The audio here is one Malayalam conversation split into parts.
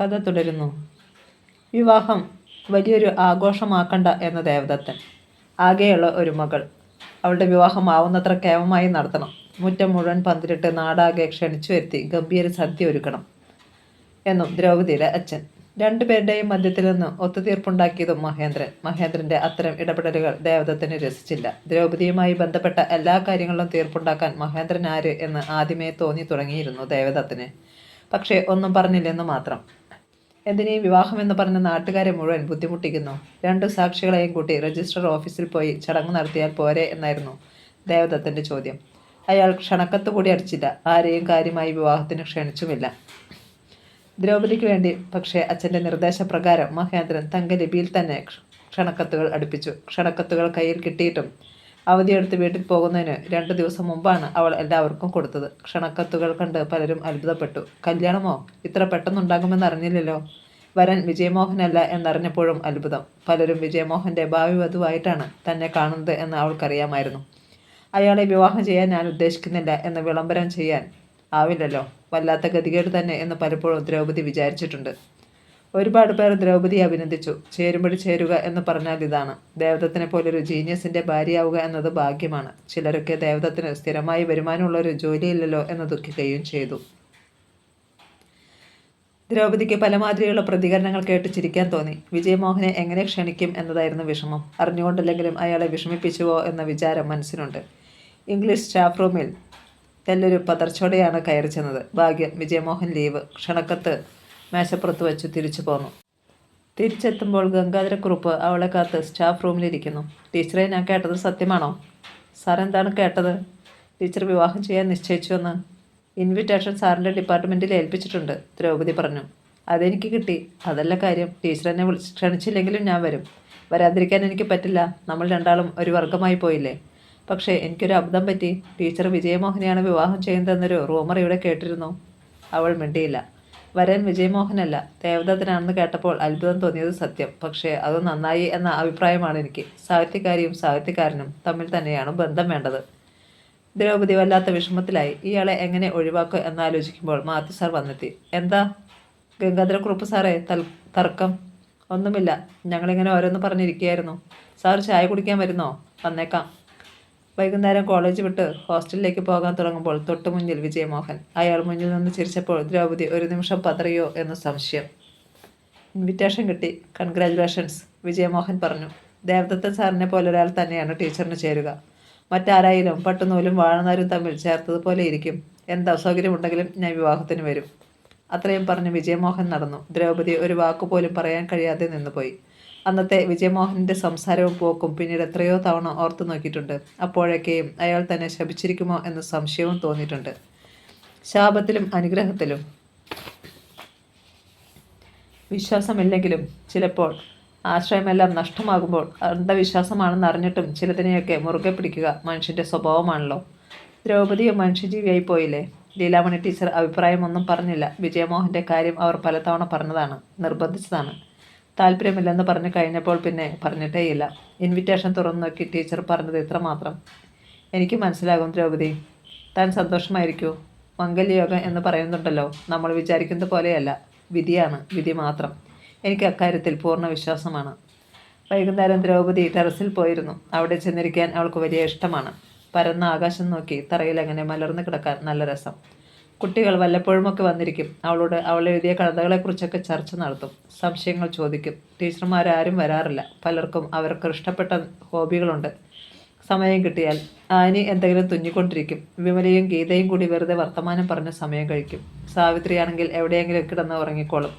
കഥ തുടരുന്നു. വിവാഹം വലിയൊരു ആഘോഷമാക്കണ്ട എന്ന ദേവദത്തൻ. ആകെയുള്ള ഒരു മകൾ. അവളുടെ വിവാഹം ആവുന്നത്ര കേമമായി നടത്തണം. മുറ്റം മുഴുവൻ പന്തിരിട്ട് നാടാകെ ക്ഷണിച്ചു വരുത്തി ഗംഭീര സദ്യ ഒരുക്കണം എന്നും ദ്രൗപദിയുടെ അച്ഛൻ. രണ്ടുപേരുടെയും മധ്യത്തിൽ നിന്ന് ഒത്തുതീർപ്പുണ്ടാക്കിയതും മഹേന്ദ്രന്റെ അത്തരം ഇടപെടലുകൾ ദേവദത്തന് രസിച്ചില്ല. ദ്രൗപദിയുമായി ബന്ധപ്പെട്ട എല്ലാ കാര്യങ്ങളിലും തീർപ്പുണ്ടാക്കാൻ മഹേന്ദ്രൻ ആര് എന്ന് ആദ്യമേ തോന്നി തുടങ്ങിയിരുന്നു ദേവദത്തന്. പക്ഷേ ഒന്നും പറഞ്ഞില്ലെന്ന് മാത്രം. എന്തിനീ വിവാഹമെന്ന് പറഞ്ഞ നാട്ടുകാരെ മുഴുവൻ ബുദ്ധിമുട്ടിക്കുന്നു? 2 സാക്ഷികളെയും കൂട്ടി രജിസ്റ്റർ ഓഫീസിൽ പോയി ചടങ്ങ് നടത്തിയാൽ പോരെ എന്നായിരുന്നു ദേവദത്തന്റെ ചോദ്യം. അയാൾ ക്ഷണക്കത്ത് കൂടി അടിച്ചില്ല. ആരെയും കാര്യമായി വിവാഹത്തിന് ക്ഷണിച്ചുമില്ല. ദ്രൗപദിക്ക് വേണ്ടി പക്ഷേ അച്ഛൻ്റെ നിർദ്ദേശപ്രകാരം മഹേന്ദ്രൻ തങ്കലിപിയിൽ തന്നെ ക്ഷണക്കത്തുകൾ അടുപ്പിച്ചു. ക്ഷണക്കത്തുകൾ കയ്യിൽ കിട്ടിയിട്ടും അവധിയെടുത്ത് വീട്ടിൽ പോകുന്നതിന് 2 ദിവസം മുമ്പാണ് അവൾ എല്ലാവർക്കും കൊടുത്തത്. ക്ഷണക്കത്തുകൾ കണ്ട് പലരും അത്ഭുതപ്പെട്ടു. കല്യാണമോ? ഇത്ര പെട്ടെന്നുണ്ടാകുമെന്ന് അറിഞ്ഞില്ലല്ലോ. വരൻ വിജയമോഹനല്ല എന്നറിഞ്ഞപ്പോഴും അത്ഭുതം. പലരും വിജയമോഹൻ്റെ ഭാവി വധുവായിട്ടാണ് തന്നെ കാണുന്നത് എന്ന് അവൾക്കറിയാമായിരുന്നു. അയാളെ വിവാഹം ചെയ്യാൻ ഞാൻ ഉദ്ദേശിക്കുന്നില്ല എന്ന് വിളംബരം ചെയ്യാൻ ആവില്ലല്ലോ. വല്ലാത്ത ഗതികേട് തന്നെ എന്ന് പലപ്പോഴും ദ്രൗപദി വിചാരിച്ചിട്ടുണ്ട്. ഒരുപാട് പേർ ദ്രൗപദിയെ അഭിനന്ദിച്ചു. ചേരുമ്പടി ചേരുക എന്ന് പറഞ്ഞാൽ ഇതാണ്. ദേവദത്തിനെ പോലൊരു ജീനിയസിന്റെ ഭാര്യയാവുക എന്നത് ഭാഗ്യമാണ്. ചിലരൊക്കെ ദേവദത്തിന് സ്ഥിരമായി വരുമാനമുള്ളൊരു ജോലിയില്ലല്ലോ എന്ന് ദുഃഖിക്കുകയും ചെയ്തു. ദ്രൗപദിക്ക് പലമാതിരിയുള്ള പ്രതികരണങ്ങൾ കേട്ട് ചിരിക്കാൻ തോന്നി. വിജയമോഹനെ എങ്ങനെ ക്ഷണിക്കും എന്നതായിരുന്നു വിഷമം. അറിഞ്ഞുകൊണ്ടല്ലെങ്കിലും അയാളെ വിഷമിപ്പിച്ചുവോ എന്ന വിചാരം മനസ്സിനുണ്ട്. ഇംഗ്ലീഷ് സ്റ്റാഫ് റൂമിൽ തെല്ലൊരു പതർച്ചോടെയാണ് കയറി ചെന്നത്. ഭാഗ്യം വിജയമോഹൻ ലീവ്. ക്ഷണക്കത്ത് മേശപ്പുറത്ത് വെച്ച് തിരിച്ചു പോന്നു. തിരിച്ചെത്തുമ്പോൾ ഗംഗാധരക്കുറുപ്പ് അവളെ കാത്ത് സ്റ്റാഫ് റൂമിലിരിക്കുന്നു. ടീച്ചറെ, ഞാൻ കേട്ടത് സത്യമാണോ? സാർ എന്താണ് കേട്ടത്? ടീച്ചർ വിവാഹം ചെയ്യാൻ നിശ്ചയിച്ചുവെന്ന്. ഇൻവിറ്റേഷൻ സാറിൻ്റെ ഡിപ്പാർട്ട്മെൻറ്റിൽ ഏൽപ്പിച്ചിട്ടുണ്ട്, ദ്രൗപദി പറഞ്ഞു. അതെനിക്ക് കിട്ടി. അതല്ല കാര്യം. ടീച്ചർ എന്നെ ക്ഷണിച്ചില്ലെങ്കിലും ഞാൻ വരും. വരാതിരിക്കാൻ എനിക്ക് പറ്റില്ല. നമ്മൾ രണ്ടാളും ഒരു വർഗമായി പോയില്ലേ. പക്ഷേ എനിക്കൊരു അബദ്ധം പറ്റി. ടീച്ചർ വിജയമോഹനെയാണ് വിവാഹം ചെയ്യുന്നതെന്നൊരു റൂമർ ഇവിടെ കേട്ടിരുന്നു. അവൾ മിണ്ടിയില്ല. വരൻ വിജയമോഹനല്ല, ദേവദത്തനാണെന്ന് കേട്ടപ്പോൾ അത്ഭുതം തോന്നിയത് സത്യം. പക്ഷേ അത് നന്നായി എന്ന അഭിപ്രായമാണ് എനിക്ക്. സാഹിത്യകാരിയും സാഹിത്യകാരനും തമ്മിൽ തന്നെയാണ് ബന്ധം വേണ്ടത്. ദ്രൗപദി വല്ലാത്ത വിഷമത്തിലായി. ഇയാളെ എങ്ങനെ ഒഴിവാക്കുക എന്നാലോചിക്കുമ്പോൾ മാത്യു സാർ വന്നെത്തി. എന്താ ഗംഗാധരക്കുറുപ്പ് സാറേ, തർക്കം? ഒന്നുമില്ല, ഞങ്ങളിങ്ങനെ ഓരോന്ന് പറഞ്ഞിരിക്കുകയായിരുന്നു. സാർ ചായ കുടിക്കാൻ വരുന്നോ? വന്നേക്കാം. വൈകുന്നേരം കോളേജ് വിട്ട് ഹോസ്റ്റലിലേക്ക് പോകാൻ തുടങ്ങുമ്പോൾ തൊട്ടു മുന്നിൽ വിജയമോഹൻ. അയാൾ മുന്നിൽ നിന്ന് ചിരിച്ചപ്പോൾ ദ്രൗപദി ഒരു നിമിഷം പതറിയോ എന്ന് സംശയം. ഇൻവിറ്റേഷൻ കിട്ടി. കൺഗ്രാജുലേഷൻസ്, വിജയമോഹൻ പറഞ്ഞു. ദേവദത്തൻ സാറിനെ പോലെ ഒരാൾ തന്നെയാണ് ടീച്ചറിന് ചേരുക. മറ്റാരായാലും പട്ടുനൂലും വാഴനാരും തമ്മിൽ ചേർത്തതുപോലെ ഇരിക്കും. എന്ത് അസൗകര്യമുണ്ടെങ്കിലും ഞാൻ വിവാഹത്തിന് വരും. അത്രയും പറഞ്ഞ് വിജയമോഹൻ നടന്നു. ദ്രൗപദി ഒരു വാക്കുപോലും പറയാൻ കഴിയാതെ നിന്നുപോയി. അന്നത്തെ വിജയമോഹൻ്റെ സംസാരവും പോക്കും പിന്നീട് എത്രയോ തവണ ഓർത്തു നോക്കിയിട്ടുണ്ട്. അപ്പോഴൊക്കെയും അയാൾ തന്നെ ശപിച്ചിരിക്കുമോ എന്ന സംശയവും തോന്നിയിട്ടുണ്ട്. ശാപത്തിലും അനുഗ്രഹത്തിലും വിശ്വാസമില്ലെങ്കിലും ചിലപ്പോൾ ആശ്രയമെല്ലാം നഷ്ടമാകുമ്പോൾ അന്ധവിശ്വാസമാണെന്ന് അറിഞ്ഞിട്ടും ചിലതിനെയൊക്കെ മുറുകെ പിടിക്കുക മനുഷ്യൻ്റെ സ്വഭാവമാണല്ലോ. ദ്രൗപദിയും മനുഷ്യജീവിയായി പോയില്ലേ. ലീലാമണി ടീച്ചർ അഭിപ്രായമൊന്നും പറഞ്ഞില്ല. വിജയമോഹൻ്റെ കാര്യം അവർ പലതവണ പറഞ്ഞതാണ്, നിർബന്ധിച്ചതാണ്. താല്പര്യമില്ലെന്ന് പറഞ്ഞു കഴിഞ്ഞപ്പോൾ പിന്നെ പറഞ്ഞിട്ടേയില്ല. ഇൻവിറ്റേഷൻ തുറന്നു നോക്കി ടീച്ചർ പറഞ്ഞത് ഇത്രമാത്രം. എനിക്ക് മനസ്സിലാകും ദ്രൗപദി, താൻ സന്തോഷമായിരിക്കൂ. മംഗല്യയോഗം എന്ന് പറയുന്നുണ്ടല്ലോ, നമ്മൾ വിചാരിക്കുന്നത് പോലെയല്ല. വിധിയാണ്, വിധി മാത്രം. എനിക്ക് അക്കാര്യത്തിൽ പൂർണ്ണ വിശ്വാസമാണ്. വൈകുന്നേരം ദ്രൗപദി ടെറസിൽ പോയിരുന്നു. അവിടെ ചെന്നിരിക്കാൻ അവൾക്ക് വലിയ ഇഷ്ടമാണ്. പരന്ന ആകാശം നോക്കി തറയിൽ അങ്ങനെ മലർന്നു കിടക്കാൻ നല്ല രസം. കുട്ടികൾ വല്ലപ്പോഴുമൊക്കെ വന്നിരിക്കും. അവളോട് അവൾ എഴുതിയ കഥകളെക്കുറിച്ചൊക്കെ ചർച്ച നടത്തും. സംശയങ്ങൾ ചോദിക്കും. ടീച്ചർമാരാരും വരാറില്ല. പലർക്കും അവർക്ക് ഇഷ്ടപ്പെട്ട ഹോബികളുണ്ട്. സമയം കിട്ടിയാൽ ആനി എന്തെങ്കിലും തുന്നിക്കൊണ്ടിരിക്കും. വിമലയും ഗീതയും കൂടി വെറുതെ വർത്തമാനം പറഞ്ഞ് സമയം കഴിക്കും. സാവിത്രിയാണെങ്കിൽ എവിടെയെങ്കിലും കിടന്ന് ഉറങ്ങിക്കോളും.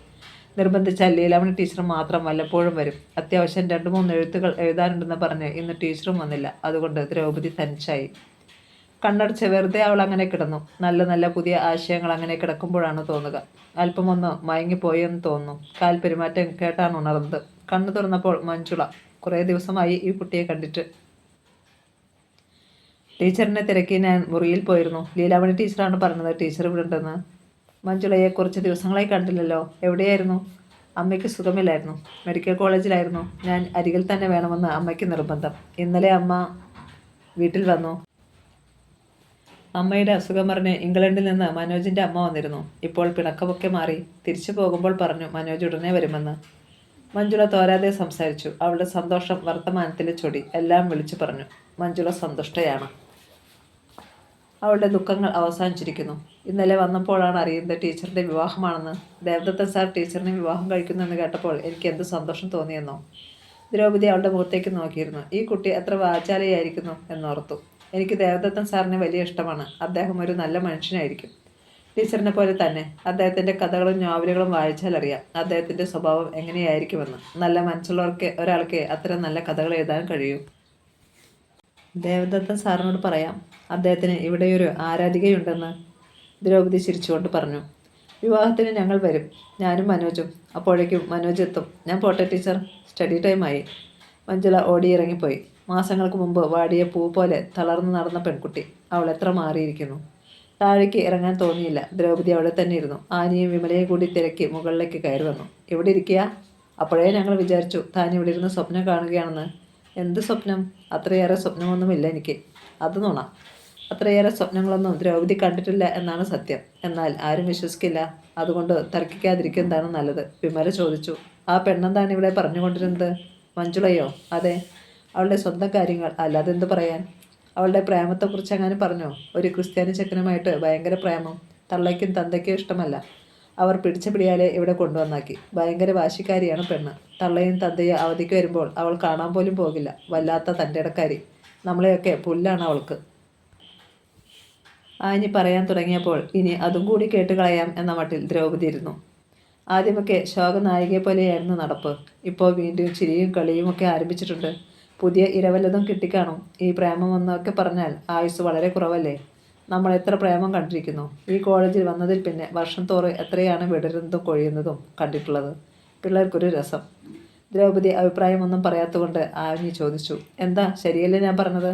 നിർബന്ധിച്ചാൽ ലീലാമണി ടീച്ചർ മാത്രം വല്ലപ്പോഴും വരും. അത്യാവശ്യം 2-3 എഴുത്തുകൾ എഴുതാനുണ്ടെന്ന് പറഞ്ഞ് ഇന്ന് ടീച്ചറും വന്നില്ല. അതുകൊണ്ട് ദ്രൗപദി തനിച്ചായി. കണ്ണടച്ച് വെറുതെ അവൾ അങ്ങനെ കിടന്നു. നല്ല നല്ല പുതിയ ആശയങ്ങൾ അങ്ങനെ കിടക്കുമ്പോഴാണ് തോന്നുക. അല്പമൊന്ന് മയങ്ങിപ്പോയെന്ന് തോന്നുന്നു. കാൽ പെരുമാറ്റം കേട്ടാണ് ഉണർന്നത്. കണ്ണു തുറന്നപ്പോൾ മഞ്ജുള. കുറേ ദിവസമായി ഈ കുട്ടിയെ കണ്ടിട്ട്. ടീച്ചറിനെ തിരക്കി ഞാൻ മുറിയിൽ പോയിരുന്നു. ലീലാമണി ടീച്ചറാണ് പറഞ്ഞത് ടീച്ചർ ഇവിടെ ഉണ്ടെന്ന്. മഞ്ജുളയെ കുറച്ച് ദിവസങ്ങളായി കണ്ടില്ലല്ലോ. എവിടെയായിരുന്നു? അമ്മയ്ക്ക് സുഖമില്ലായിരുന്നു. മെഡിക്കൽ കോളേജിലായിരുന്നു. ഞാൻ അരികിൽ തന്നെ വേണമെന്ന് അമ്മയ്ക്ക് നിർബന്ധം. ഇന്നലെ അമ്മ വീട്ടിൽ വന്നു. അമ്മയുടെ അസുഖം പറഞ്ഞ് ഇംഗ്ലണ്ടിൽ നിന്ന് മനോജിൻ്റെ അമ്മ വന്നിരുന്നു. ഇപ്പോൾ പിണക്കമൊക്കെ മാറി. തിരിച്ചു പോകുമ്പോൾ പറഞ്ഞു മനോജ് ഉടനെ വരുമെന്ന്. മഞ്ജുള തോരാതെ സംസാരിച്ചു. അവളുടെ സന്തോഷം വർത്തമാനത്തിലെ ചൊടി. എല്ലാം വിളിച്ചു പറഞ്ഞു. മഞ്ജുള സന്തുഷ്ടയാണ്. അവളുടെ ദുഃഖങ്ങൾ അവസാനിച്ചിരിക്കുന്നു. ഇന്നലെ വന്നപ്പോഴാണ് അറിയുന്നത് ടീച്ചറിൻ്റെ വിവാഹമാണെന്ന്. ദേവദത്തൻ സാർ ടീച്ചറിനെ വിവാഹം കഴിക്കുന്നെന്ന് കേട്ടപ്പോൾ എനിക്ക് എന്ത് സന്തോഷം തോന്നിയെന്നോ. ദ്രൗപദി അവളുടെ മുഖത്തേക്ക് നോക്കിയിരുന്നു. ഈ കുട്ടി എത്ര വാചാലയായിരിക്കുന്നു എന്നോർത്തു. എനിക്ക് ദേവദത്തൻ സാറിനെ വലിയ ഇഷ്ടമാണ്. അദ്ദേഹം ഒരു നല്ല മനുഷ്യനായിരിക്കും. ടീച്ചറിനെ പോലെ തന്നെ. അദ്ദേഹത്തിൻ്റെ കഥകളും നോവലുകളും വായിച്ചാൽ അറിയാം അദ്ദേഹത്തിൻ്റെ സ്വഭാവം എങ്ങനെയായിരിക്കുമെന്ന്. നല്ല മനസ്സുള്ളവർക്ക് ഒരാൾക്ക് അത്തരം നല്ല കഥകൾ എഴുതാൻ കഴിയൂ. ദേവദത്തൻ സാറിനോട് പറയാം. അദ്ദേഹത്തിന് ഇവിടെയൊരു ആരാധികയുണ്ടെന്ന്. ദ്രൗപദി ചിരിച്ചുകൊണ്ട് പറഞ്ഞു. വിവാഹത്തിന് ഞങ്ങൾ വരും, ഞാനും മനോജും. അപ്പോഴേക്കും മനോജ് എത്തും. ഞാൻ പോട്ടെ ടീച്ചർ, സ്റ്റഡി ടൈമായി. മഞ്ജുള ഓടിയിറങ്ങിപ്പോയി. മാസങ്ങൾക്ക് മുമ്പ് വാടിയ പൂ പോലെ തളർന്നു നടന്ന പെൺകുട്ടി. അവൾ എത്ര മാറിയിരിക്കുന്നു. താഴേക്ക് ഇറങ്ങാൻ തോന്നിയില്ല. ദ്രൗപദി അവിടെ തന്നെ ഇരുന്നു. ആനിയും വിമലയും കൂടി തിരക്കി മുകളിലേക്ക് കയറി വന്നു. ഇവിടെ ഇരിക്കുക. അപ്പോഴേ ഞങ്ങൾ വിചാരിച്ചു താൻ ഇവിടെ ഇരുന്ന് സ്വപ്നം കാണുകയാണെന്ന്. എന്ത് സ്വപ്നം? അത്രയേറെ സ്വപ്നമൊന്നുമില്ല എനിക്ക്. അത് നുണ. അത്രയേറെ സ്വപ്നങ്ങളൊന്നും ദ്രൗപദി കണ്ടിട്ടില്ല എന്നാണ് സത്യം. എന്നാൽ ആരും വിശ്വസിക്കില്ല. അതുകൊണ്ട് തർക്കിക്കാതിരിക്കുന്നതാണ് നല്ലത്. വിമല ചോദിച്ചു. ആ പെണ്ണെന്താണ് ഇവിടെ പറഞ്ഞുകൊണ്ടിരുന്നത്? മഞ്ജുളയോ? അതെ, അവളുടെ സ്വന്തം കാര്യങ്ങൾ, അല്ലാതെ എന്ത് പറയാൻ. അവളുടെ പ്രേമത്തെക്കുറിച്ച് എങ്ങാനും പറഞ്ഞോ? ഒരു ക്രിസ്ത്യാനി ചെക്കനുമായിട്ട് ഭയങ്കര പ്രേമം. തള്ളയ്ക്കും തന്തയ്ക്കും ഇഷ്ടമല്ല. അവർ പിടിച്ച പിടിയാലെ ഇവിടെ കൊണ്ടുവന്നാക്കി. ഭയങ്കര വാശിക്കാരിയാണ് പെണ്ണ്. തള്ളയും തന്തയും അവധിക്ക് വരുമ്പോൾ അവൾ കാണാൻ പോലും പോകില്ല. വല്ലാത്ത തൻ്റെ ഇടക്കാരി. നമ്മളെയൊക്കെ പുല്ലാണ് അവൾക്ക്. ആനി പറയാൻ തുടങ്ങിയപ്പോൾ ഇനി അതും കൂടി കേട്ടുകളയാം എന്ന മട്ടിൽ ദ്രൗപദി ഇരുന്നു. ആദ്യമൊക്കെ ശോകനായികയെ പോലെയായിരുന്നു നടപ്പ്. ഇപ്പോൾ വീണ്ടും ചിരിയും കളിയും ഒക്കെ ആരംഭിച്ചിട്ടുണ്ട്. പുതിയ ഇരവല്ലതും കിട്ടിക്കാണും. ഈ പ്രേമമെന്നൊക്കെ പറഞ്ഞാൽ ആയുസ് വളരെ കുറവല്ലേ. നമ്മൾ എത്ര പ്രേമം കണ്ടിരിക്കുന്നു. ഈ കോളേജിൽ വന്നതിൽ പിന്നെ വർഷം തോറും എത്രയാണ് വിടരുന്നതും കൊഴിയുന്നതും കണ്ടിട്ടുള്ളത്. പിള്ളേർക്കൊരു രസം. ദ്രൗപദി അഭിപ്രായമൊന്നും പറയാത്തതുകൊണ്ട് ആനി ചോദിച്ചു. എന്താ, ശരിയല്ലേ ഞാൻ പറഞ്ഞത്?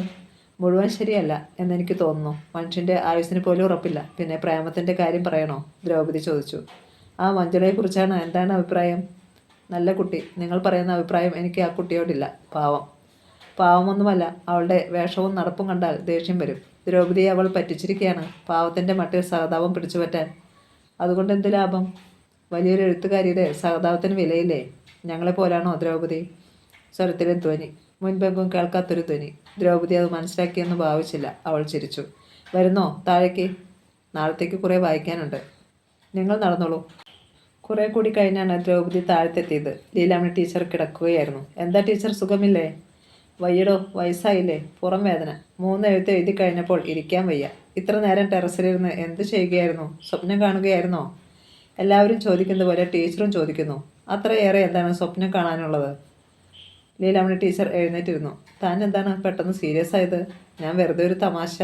മുഴുവൻ ശരിയല്ല എന്നെനിക്ക് തോന്നുന്നു. മനുഷ്യൻ്റെ ആയുസ്സിന് പോലും ഉറപ്പില്ല. പിന്നെ പ്രേമത്തിൻ്റെ കാര്യം പറയണോ? ദ്രൗപദി ചോദിച്ചു. ആ മഞ്ജുളയെക്കുറിച്ചാണ് എന്താണ് അഭിപ്രായം? നല്ല കുട്ടി. നിങ്ങൾ പറയുന്ന അഭിപ്രായം എനിക്ക് ആ കുട്ടിയോടില്ല. പാവം. പാവമൊന്നുമല്ല. അവളുടെ വേഷവും നടപ്പും കണ്ടാൽ ദേഷ്യം വരും. ദ്രൗപദിയെ അവൾ പറ്റിച്ചിരിക്കുകയാണ്. പാവത്തിൻ്റെ മട്ടിൽ സഹതാപം പിടിച്ചു പറ്റാൻ. അതുകൊണ്ട് എന്ത് ലാഭം? വലിയൊരു എഴുത്തുകാരിയുടെ സഹതാപത്തിന് വിലയില്ലേ? ഞങ്ങളെപ്പോലാണോ ദ്രൗപദി? സ്വരത്തിലെ ധ്വനി. മുൻപെങ്കും കേൾക്കാത്തൊരു ധ്വനി. ദ്രൗപദി അത് മനസ്സിലാക്കിയെന്ന് ഭാവിച്ചില്ല. അവൾ ചിരിച്ചു. വരുന്നോ താഴേക്ക്? നാളത്തേക്ക് കുറേ വായിക്കാനുണ്ട്. നിങ്ങൾ നടന്നോളൂ. കുറേ കൂടി കഴിഞ്ഞാണ് ദ്രൗപദി താഴത്തെത്തിയത്. ലീലാമണി ടീച്ചർ കിടക്കുകയായിരുന്നു. എന്താ ടീച്ചർ, സുഖമില്ലേ? വയ്യടോ, വയസ്സായില്ലേ? പുറം വേദന. 3 എഴുത്ത് എഴുതി കഴിഞ്ഞപ്പോൾ ഇരിക്കാൻ വയ്യ. ഇത്ര നേരം ടെറസിലിരുന്ന് എന്ത് ചെയ്യുകയായിരുന്നു? സ്വപ്നം കാണുകയായിരുന്നോ? എല്ലാവരും ചോദിക്കുന്ന പോലെ ടീച്ചറും ചോദിക്കുന്നു. അത്രയേറെ എന്താണ് സ്വപ്നം കാണാനുള്ളത്? ലീലാമണി ടീച്ചർ എഴുന്നേറ്റിരുന്നു. താൻ എന്താണ് പെട്ടെന്ന് സീരിയസ് ആയത്? ഞാൻ വെറുതെ ഒരു തമാശ.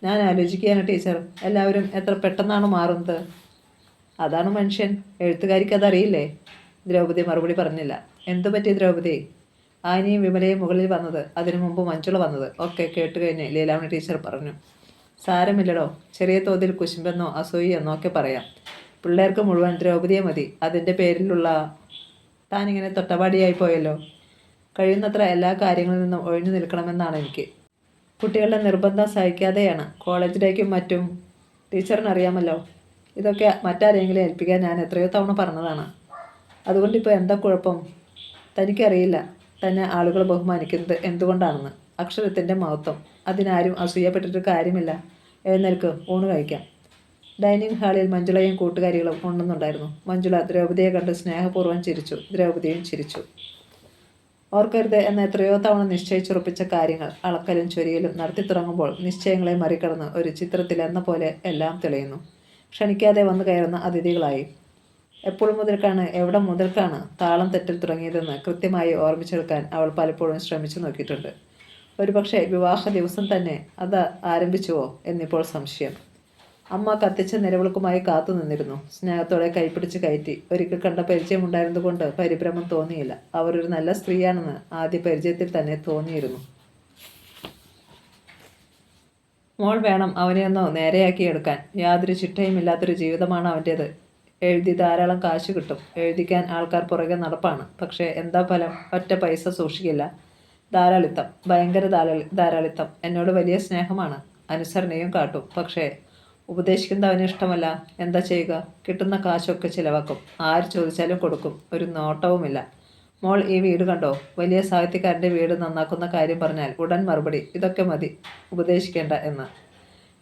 ഞാൻ ആലോചിക്കുകയാണ് ടീച്ചർ. എല്ലാവരും എത്ര പെട്ടെന്നാണ് മാറുന്നത്. അതാണ് മനുഷ്യൻ. എഴുത്തുകാരിക്ക് അതറിയില്ലേ? ദ്രൗപദി മറുപടി പറഞ്ഞില്ല. എന്തു പറ്റി ദ്രൗപദി? ആനിയും വിമലയും മുകളിൽ വന്നത്, അതിനു മുമ്പ് മഞ്ജുള വന്നത് ഒക്കെ കേട്ടുകഴിഞ്ഞ് ലീലാമണി ടീച്ചർ പറഞ്ഞു. സാരമില്ലടോ, ചെറിയ തോതിൽ കുശുമ്പെന്നോ അസൂയെന്നോ ഒക്കെ പറയാം. പിള്ളേർക്ക് മുഴുവൻ ദ്രൗപദിയെ മതി. അതിൻ്റെ പേരിലുള്ള താനിങ്ങനെ തൊട്ടപാടിയായി പോയല്ലോ. കഴിയുന്നത്ര എല്ലാ കാര്യങ്ങളിൽ നിന്നും ഒഴിഞ്ഞു നിൽക്കണമെന്നാണ് എനിക്ക്. കുട്ടികളുടെ നിർബന്ധം സഹിക്കാതെയാണ് കോളേജിലേക്കും മറ്റും. ടീച്ചറിനറിയാമല്ലോ. ഇതൊക്കെ മറ്റാരെങ്കിലും ഏൽപ്പിക്കാൻ ഞാൻ എത്രയോ തവണ പറഞ്ഞതാണ്. അതുകൊണ്ടിപ്പോൾ എന്താ കുഴപ്പം? തനിക്കറിയില്ല തന്നെ ആളുകൾ ബഹുമാനിക്കുന്നത് എന്തുകൊണ്ടാണെന്ന്. അക്ഷരത്തിൻ്റെ മഹത്വം. അതിനാരും അസൂയപ്പെട്ടിട്ട് കാര്യമില്ല. എഴുന്നേൽക്ക്, ഊണ് കഴിക്കാം. ഡൈനിങ് ഹാളിൽ മഞ്ജുളയും കൂട്ടുകാരികളും ഉണ്ടെന്നുണ്ടായിരുന്നു. മഞ്ജുള ദ്രൗപദിയെ കണ്ട് സ്നേഹപൂർവ്വം ചിരിച്ചു. ദ്രൗപദിയും ചിരിച്ചു. ഓർക്കരുത് എന്ന എത്രയോ തവണ നിശ്ചയിച്ചുറപ്പിച്ച കാര്യങ്ങൾ അളക്കലും ചൊരിയലും നടത്തി തുടങ്ങുമ്പോൾ നിശ്ചയങ്ങളെ മറികടന്ന് ഒരു ചിത്രത്തിൽ എന്ന പോലെ എല്ലാം തെളിയുന്നു. ക്ഷണിക്കാതെ വന്നു കയറുന്ന അതിഥികളായി. എപ്പോൾ മുതൽക്കാണ്, എവിടെ മുതൽക്കാണ് താളം തെറ്റൽ തുടങ്ങിയതെന്ന് കൃത്യമായി ഓർമ്മിച്ചെടുക്കാൻ അവൾ പലപ്പോഴും ശ്രമിച്ചു നോക്കിയിട്ടുണ്ട്. ഒരുപക്ഷെ വിവാഹ ദിവസം തന്നെ അത് ആരംഭിച്ചുവോ എന്നിപ്പോൾ സംശയം. അമ്മ കത്തിച്ച നിലവിളക്കുമായി കാത്തു നിന്നിരുന്നു. സ്നേഹത്തോടെ കൈപ്പിടിച്ച് കയറ്റി. ഒരിക്കൽ കണ്ട പരിചയമുണ്ടായിരുന്നുകൊണ്ട് പരിഭ്രമം തോന്നിയില്ല. അവർ ഒരു നല്ല സ്ത്രീയാണെന്ന് ആദ്യ പരിചയത്തിൽ തന്നെ തോന്നിയിരുന്നു. മോൾ വേണം അവനെയൊന്നോ നേരെയാക്കിയെടുക്കാൻ. യാതൊരു ചിട്ടയുമില്ലാത്തൊരു ജീവിതമാണ് അവൻ്റേത്. എഴുതി ധാരാളം കാശ് കിട്ടും. എഴുതിക്കാൻ ആൾക്കാർ പുറകെ നടപ്പാണ്. പക്ഷേ എന്താ ഫലം? ഒറ്റ പൈസ സൂക്ഷിക്കില്ല. ധാരാളിത്തം, ഭയങ്കര ധാരാളിത്തം. എന്നോട് വലിയ സ്നേഹമാണ്. അനുസരണയും കാട്ടും. പക്ഷേ ഉപദേശിക്കുന്നത് അവന് ഇഷ്ടമല്ല. എന്താ ചെയ്യുക? കിട്ടുന്ന കാശൊക്കെ ചിലവാക്കും. ആര് ചോദിച്ചാലും കൊടുക്കും. ഒരു നോട്ടവുമില്ല. മോൾ ഈ വീട് കണ്ടോ? വലിയ സാഹിത്യക്കാരൻ്റെ വീട് നന്നാക്കുന്ന കാര്യം പറഞ്ഞാൽ ഉടൻ മറുപടി, ഇതൊക്കെ മതി, ഉപദേശിക്കേണ്ട എന്ന്.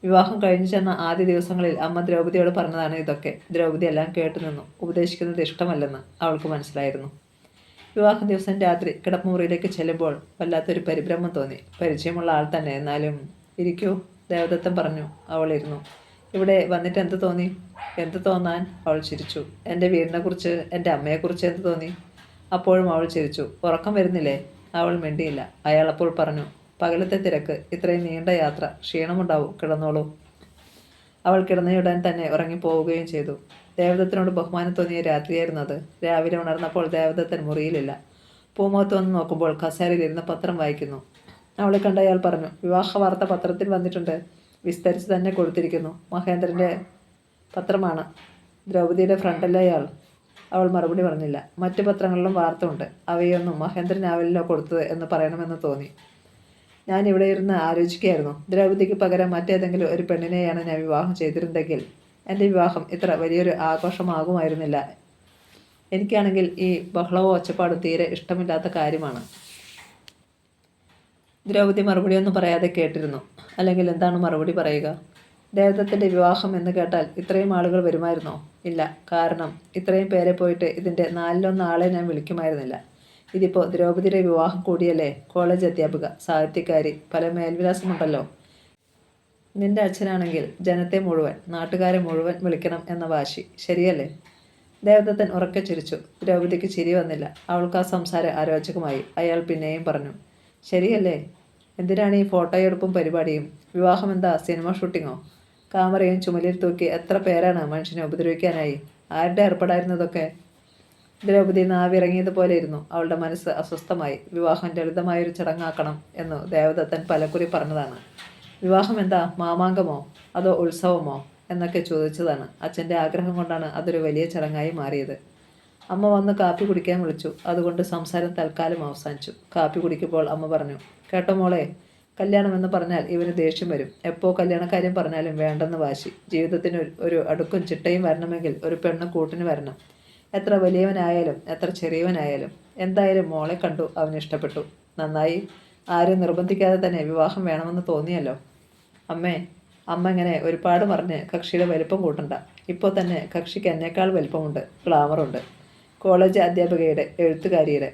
വിവാഹം കഴിഞ്ഞു ചെന്ന ആദ്യ ദിവസങ്ങളിൽ അമ്മ ദ്രൗപദിയോട് പറഞ്ഞതാണ് ഇതൊക്കെ. ദ്രൗപദി എല്ലാം കേട്ടു നിന്നു. ഉപദേശിക്കുന്നത് ഇഷ്ടമല്ലെന്ന് അവൾക്ക് മനസ്സിലായിരുന്നു. വിവാഹ ദിവസം രാത്രി കിടപ്പുമുറിയിലേക്ക് ചെല്ലുമ്പോൾ വല്ലാത്തൊരു പരിഭ്രമം തോന്നി. പരിചയമുള്ള ആൾ തന്നെ, എന്നാലും. ഇരിക്കൂ, ദേവദത്തൻ പറഞ്ഞു. അവൾ ഇരുന്നു. ഇവിടെ വന്നിട്ട് എന്ത് തോന്നി? എന്ത് തോന്നാൻ? അവൾ ചിരിച്ചു. എൻ്റെ വീടിനെക്കുറിച്ച്, എൻ്റെ അമ്മയെക്കുറിച്ച് എന്ത് തോന്നി? അപ്പോഴും അവൾ ചിരിച്ചു. ഉറക്കം വരുന്നില്ലേ? അവൾ മിണ്ടിയില്ല. അയാൾ അപ്പോൾ പറഞ്ഞു, പകലത്തെ തിരക്ക്, ഇത്രയും നീണ്ട യാത്ര, ക്ഷീണമുണ്ടാവും, കിടന്നോളൂ. അവൾ കിടന്നയുടൻ തന്നെ ഉറങ്ങിപ്പോവുകയും ചെയ്തു. ദേവദത്തിനോട് ബഹുമാനം തോന്നിയ രാത്രിയായിരുന്നു അത്. രാവിലെ ഉണർന്നപ്പോൾ ദേവദത്തൻ മുറിയിലില്ല. പൂമുഖത്ത് വന്ന് നോക്കുമ്പോൾ കസേരയിലിരുന്ന് പത്രം വായിക്കുന്നു. അവളെ കണ്ട അയാൾ പറഞ്ഞു, വിവാഹ വാർത്ത പത്രത്തിൽ വന്നിട്ടുണ്ട്. വിസ്തരിച്ച് തന്നെ കൊടുത്തിരിക്കുന്നു. മഹേന്ദ്രൻ്റെ പത്രമാണ്. ദ്രൗപദിയുടെ ഫ്രണ്ടല്ലേ അയാൾ? അവൾ മറുപടി പറഞ്ഞില്ല. മറ്റു പത്രങ്ങളിലും വാർത്ത ഉണ്ട്. അവയൊന്നും മഹേന്ദ്രനാവിലല്ലോ കൊടുത്തത് എന്ന് പറയണമെന്ന് തോന്നി. ഞാൻ ഇവിടെ ഇരുന്ന് ആലോചിക്കുകയായിരുന്നു. ദ്രൗപദിക്ക് പകരം മറ്റേതെങ്കിലും ഒരു പെണ്ണിനെയാണ് ഞാൻ വിവാഹം ചെയ്തിരുന്നെങ്കിൽ എൻ്റെ വിവാഹം ഇത്ര വലിയൊരു ആഘോഷമാകുമായിരുന്നില്ല. എനിക്കാണെങ്കിൽ ഈ ബഹളവോ ഒച്ചപ്പാടും തീരെ ഇഷ്ടമില്ലാത്ത കാര്യമാണ്. ദ്രൗപദി മറുപടിയൊന്നും പറയാതെ കേട്ടിരുന്നു. അല്ലെങ്കിൽ എന്താണ് മറുപടി പറയുക? ദേവദത്തിൻ്റെ വിവാഹം എന്ന് കേട്ടാൽ ഇത്രയും ആളുകൾ വരുമായിരുന്നോ? ഇല്ല. കാരണം ഇത്രയും പേരെ പോയിട്ട് ഇതിൻ്റെ 4-1 ആളെ ഞാൻ വിളിക്കുമായിരുന്നില്ല. ഇതിപ്പോൾ ദ്രൗപദിയുടെ വിവാഹം കൂടിയല്ലേ? കോളേജ് അധ്യാപിക, സാഹിത്യകാരി, പല മേൽവിലാസമുണ്ടല്ലോ. നിന്റെ അച്ഛനാണെങ്കിൽ ജനത്തെ മുഴുവൻ, നാട്ടുകാരെ മുഴുവൻ വിളിക്കണം എന്ന വാശി, ശരിയല്ലേ? ദേവദത്തൻ ഉറക്കെ ചിരിച്ചു. ദ്രൗപദിക്ക് ചിരി വന്നില്ല. അവൾക്ക് ആ സംസാരം അരോചകമായി. അയാൾ പിന്നെയും പറഞ്ഞു, ശരിയല്ലേ? എന്തിനാണ് ഈ ഫോട്ടോയെടുപ്പും പരിപാടിയും? വിവാഹം എന്താ, സിനിമ ഷൂട്ടിങ്ങോ? കാമറയും ചുമലിൽ തൂക്കി എത്ര പേരാണ് മനുഷ്യനെ ഉപദ്രവിക്കാനായി? ആരുടെ ഏർപ്പെടായിരുന്നതൊക്കെ? ദ്രൗപദി നാവിറങ്ങിയതുപോലെ ഇരുന്നു. അവളുടെ മനസ്സ് അസ്വസ്ഥമായി. വിവാഹം ലളിതമായൊരു ചടങ്ങാക്കണം എന്ന് ദേവദത്തൻ പലകുറി പറഞ്ഞതാണ്. വിവാഹം എന്താ, മാമാങ്കമോ അതോ ഉത്സവമോ എന്നൊക്കെ ചോദിച്ചതാണ്. അച്ഛൻ്റെ ആഗ്രഹം കൊണ്ടാണ് അതൊരു വലിയ ചടങ്ങായി മാറിയത്. അമ്മ വന്ന് കാപ്പി കുടിക്കാൻ വിളിച്ചു. അതുകൊണ്ട് സംസാരം തൽക്കാലം അവസാനിച്ചു. കാപ്പി കുടിക്കുമ്പോൾ അമ്മ പറഞ്ഞു, കേട്ടോ മോളെ, കല്യാണമെന്ന് പറഞ്ഞാൽ ഇവന് ദേഷ്യം വരും. എപ്പോൾ കല്യാണക്കാര്യം പറഞ്ഞാലും വേണ്ടെന്ന് വാശി. ജീവിതത്തിന് ഒരു അടുക്കും ചിട്ടയും വരണമെങ്കിൽ ഒരു പെണ്ണ് കൂട്ടിന് വരണം. എത്ര വലിയവനായാലും എത്ര ചെറിയവനായാലും. എന്തായാലും മോളെ കണ്ടു, അവന് ഇഷ്ടപ്പെട്ടു. നന്നായി. ആരും നിർബന്ധിക്കാതെ തന്നെ വിവാഹം വേണമെന്ന് തോന്നിയല്ലോ. അമ്മ ഇങ്ങനെ ഒരുപാട് പറഞ്ഞ് കക്ഷിയുടെ വലിപ്പം കൂട്ടണ്ട. ഇപ്പോൾ തന്നെ കക്ഷിക്ക് എന്നേക്കാൾ വലിപ്പമുണ്ട്, ഗ്ലാമറുണ്ട്. കോളേജ് അധ്യാപികയുടെ, എഴുത്തുകാരിയുടെ.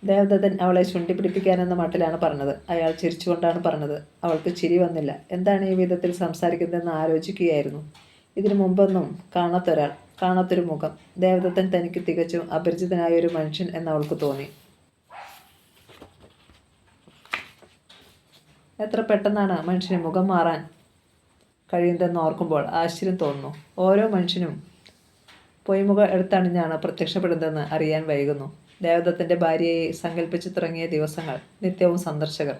ദേവദത്തൻ അവളെ ചുണ്ടി പിടിപ്പിക്കാനെന്ന മട്ടിലാണ് പറഞ്ഞത്. അയാൾ ചിരിച്ചുകൊണ്ടാണ് പറഞ്ഞത്. അവൾക്ക് ചിരി വന്നില്ല. എന്താണ് ഈ വിധത്തിൽ സംസാരിക്കുന്നതെന്ന് ആലോചിക്കുകയായിരുന്നു. ഇതിനു മുമ്പൊന്നും കാണാത്തൊരാൾ, കാണാത്തൊരു മുഖം. ദേവദത്തൻ തനിക്ക് തികച്ചും അപരിചിതനായ ഒരു മനുഷ്യൻ എന്ന് അവൾക്ക് തോന്നി. എത്ര പെട്ടെന്നാണ് മനുഷ്യന് മുഖം മാറാൻ കഴിയുന്നതെന്ന് ഓർക്കുമ്പോൾ ആശ്ചര്യം തോന്നുന്നു. ഓരോ മനുഷ്യനും പൊയ്മുഖം എടുത്തണിഞ്ഞാണ് പ്രത്യക്ഷപ്പെടുന്നതെന്ന് അറിയാൻ വൈകുന്നു. ദേവദത്തൻ്റെ ഭാര്യയെ സങ്കല്പിച്ചു തുടങ്ങിയ ദിവസങ്ങൾ. നിത്യവും സന്ദർശകർ,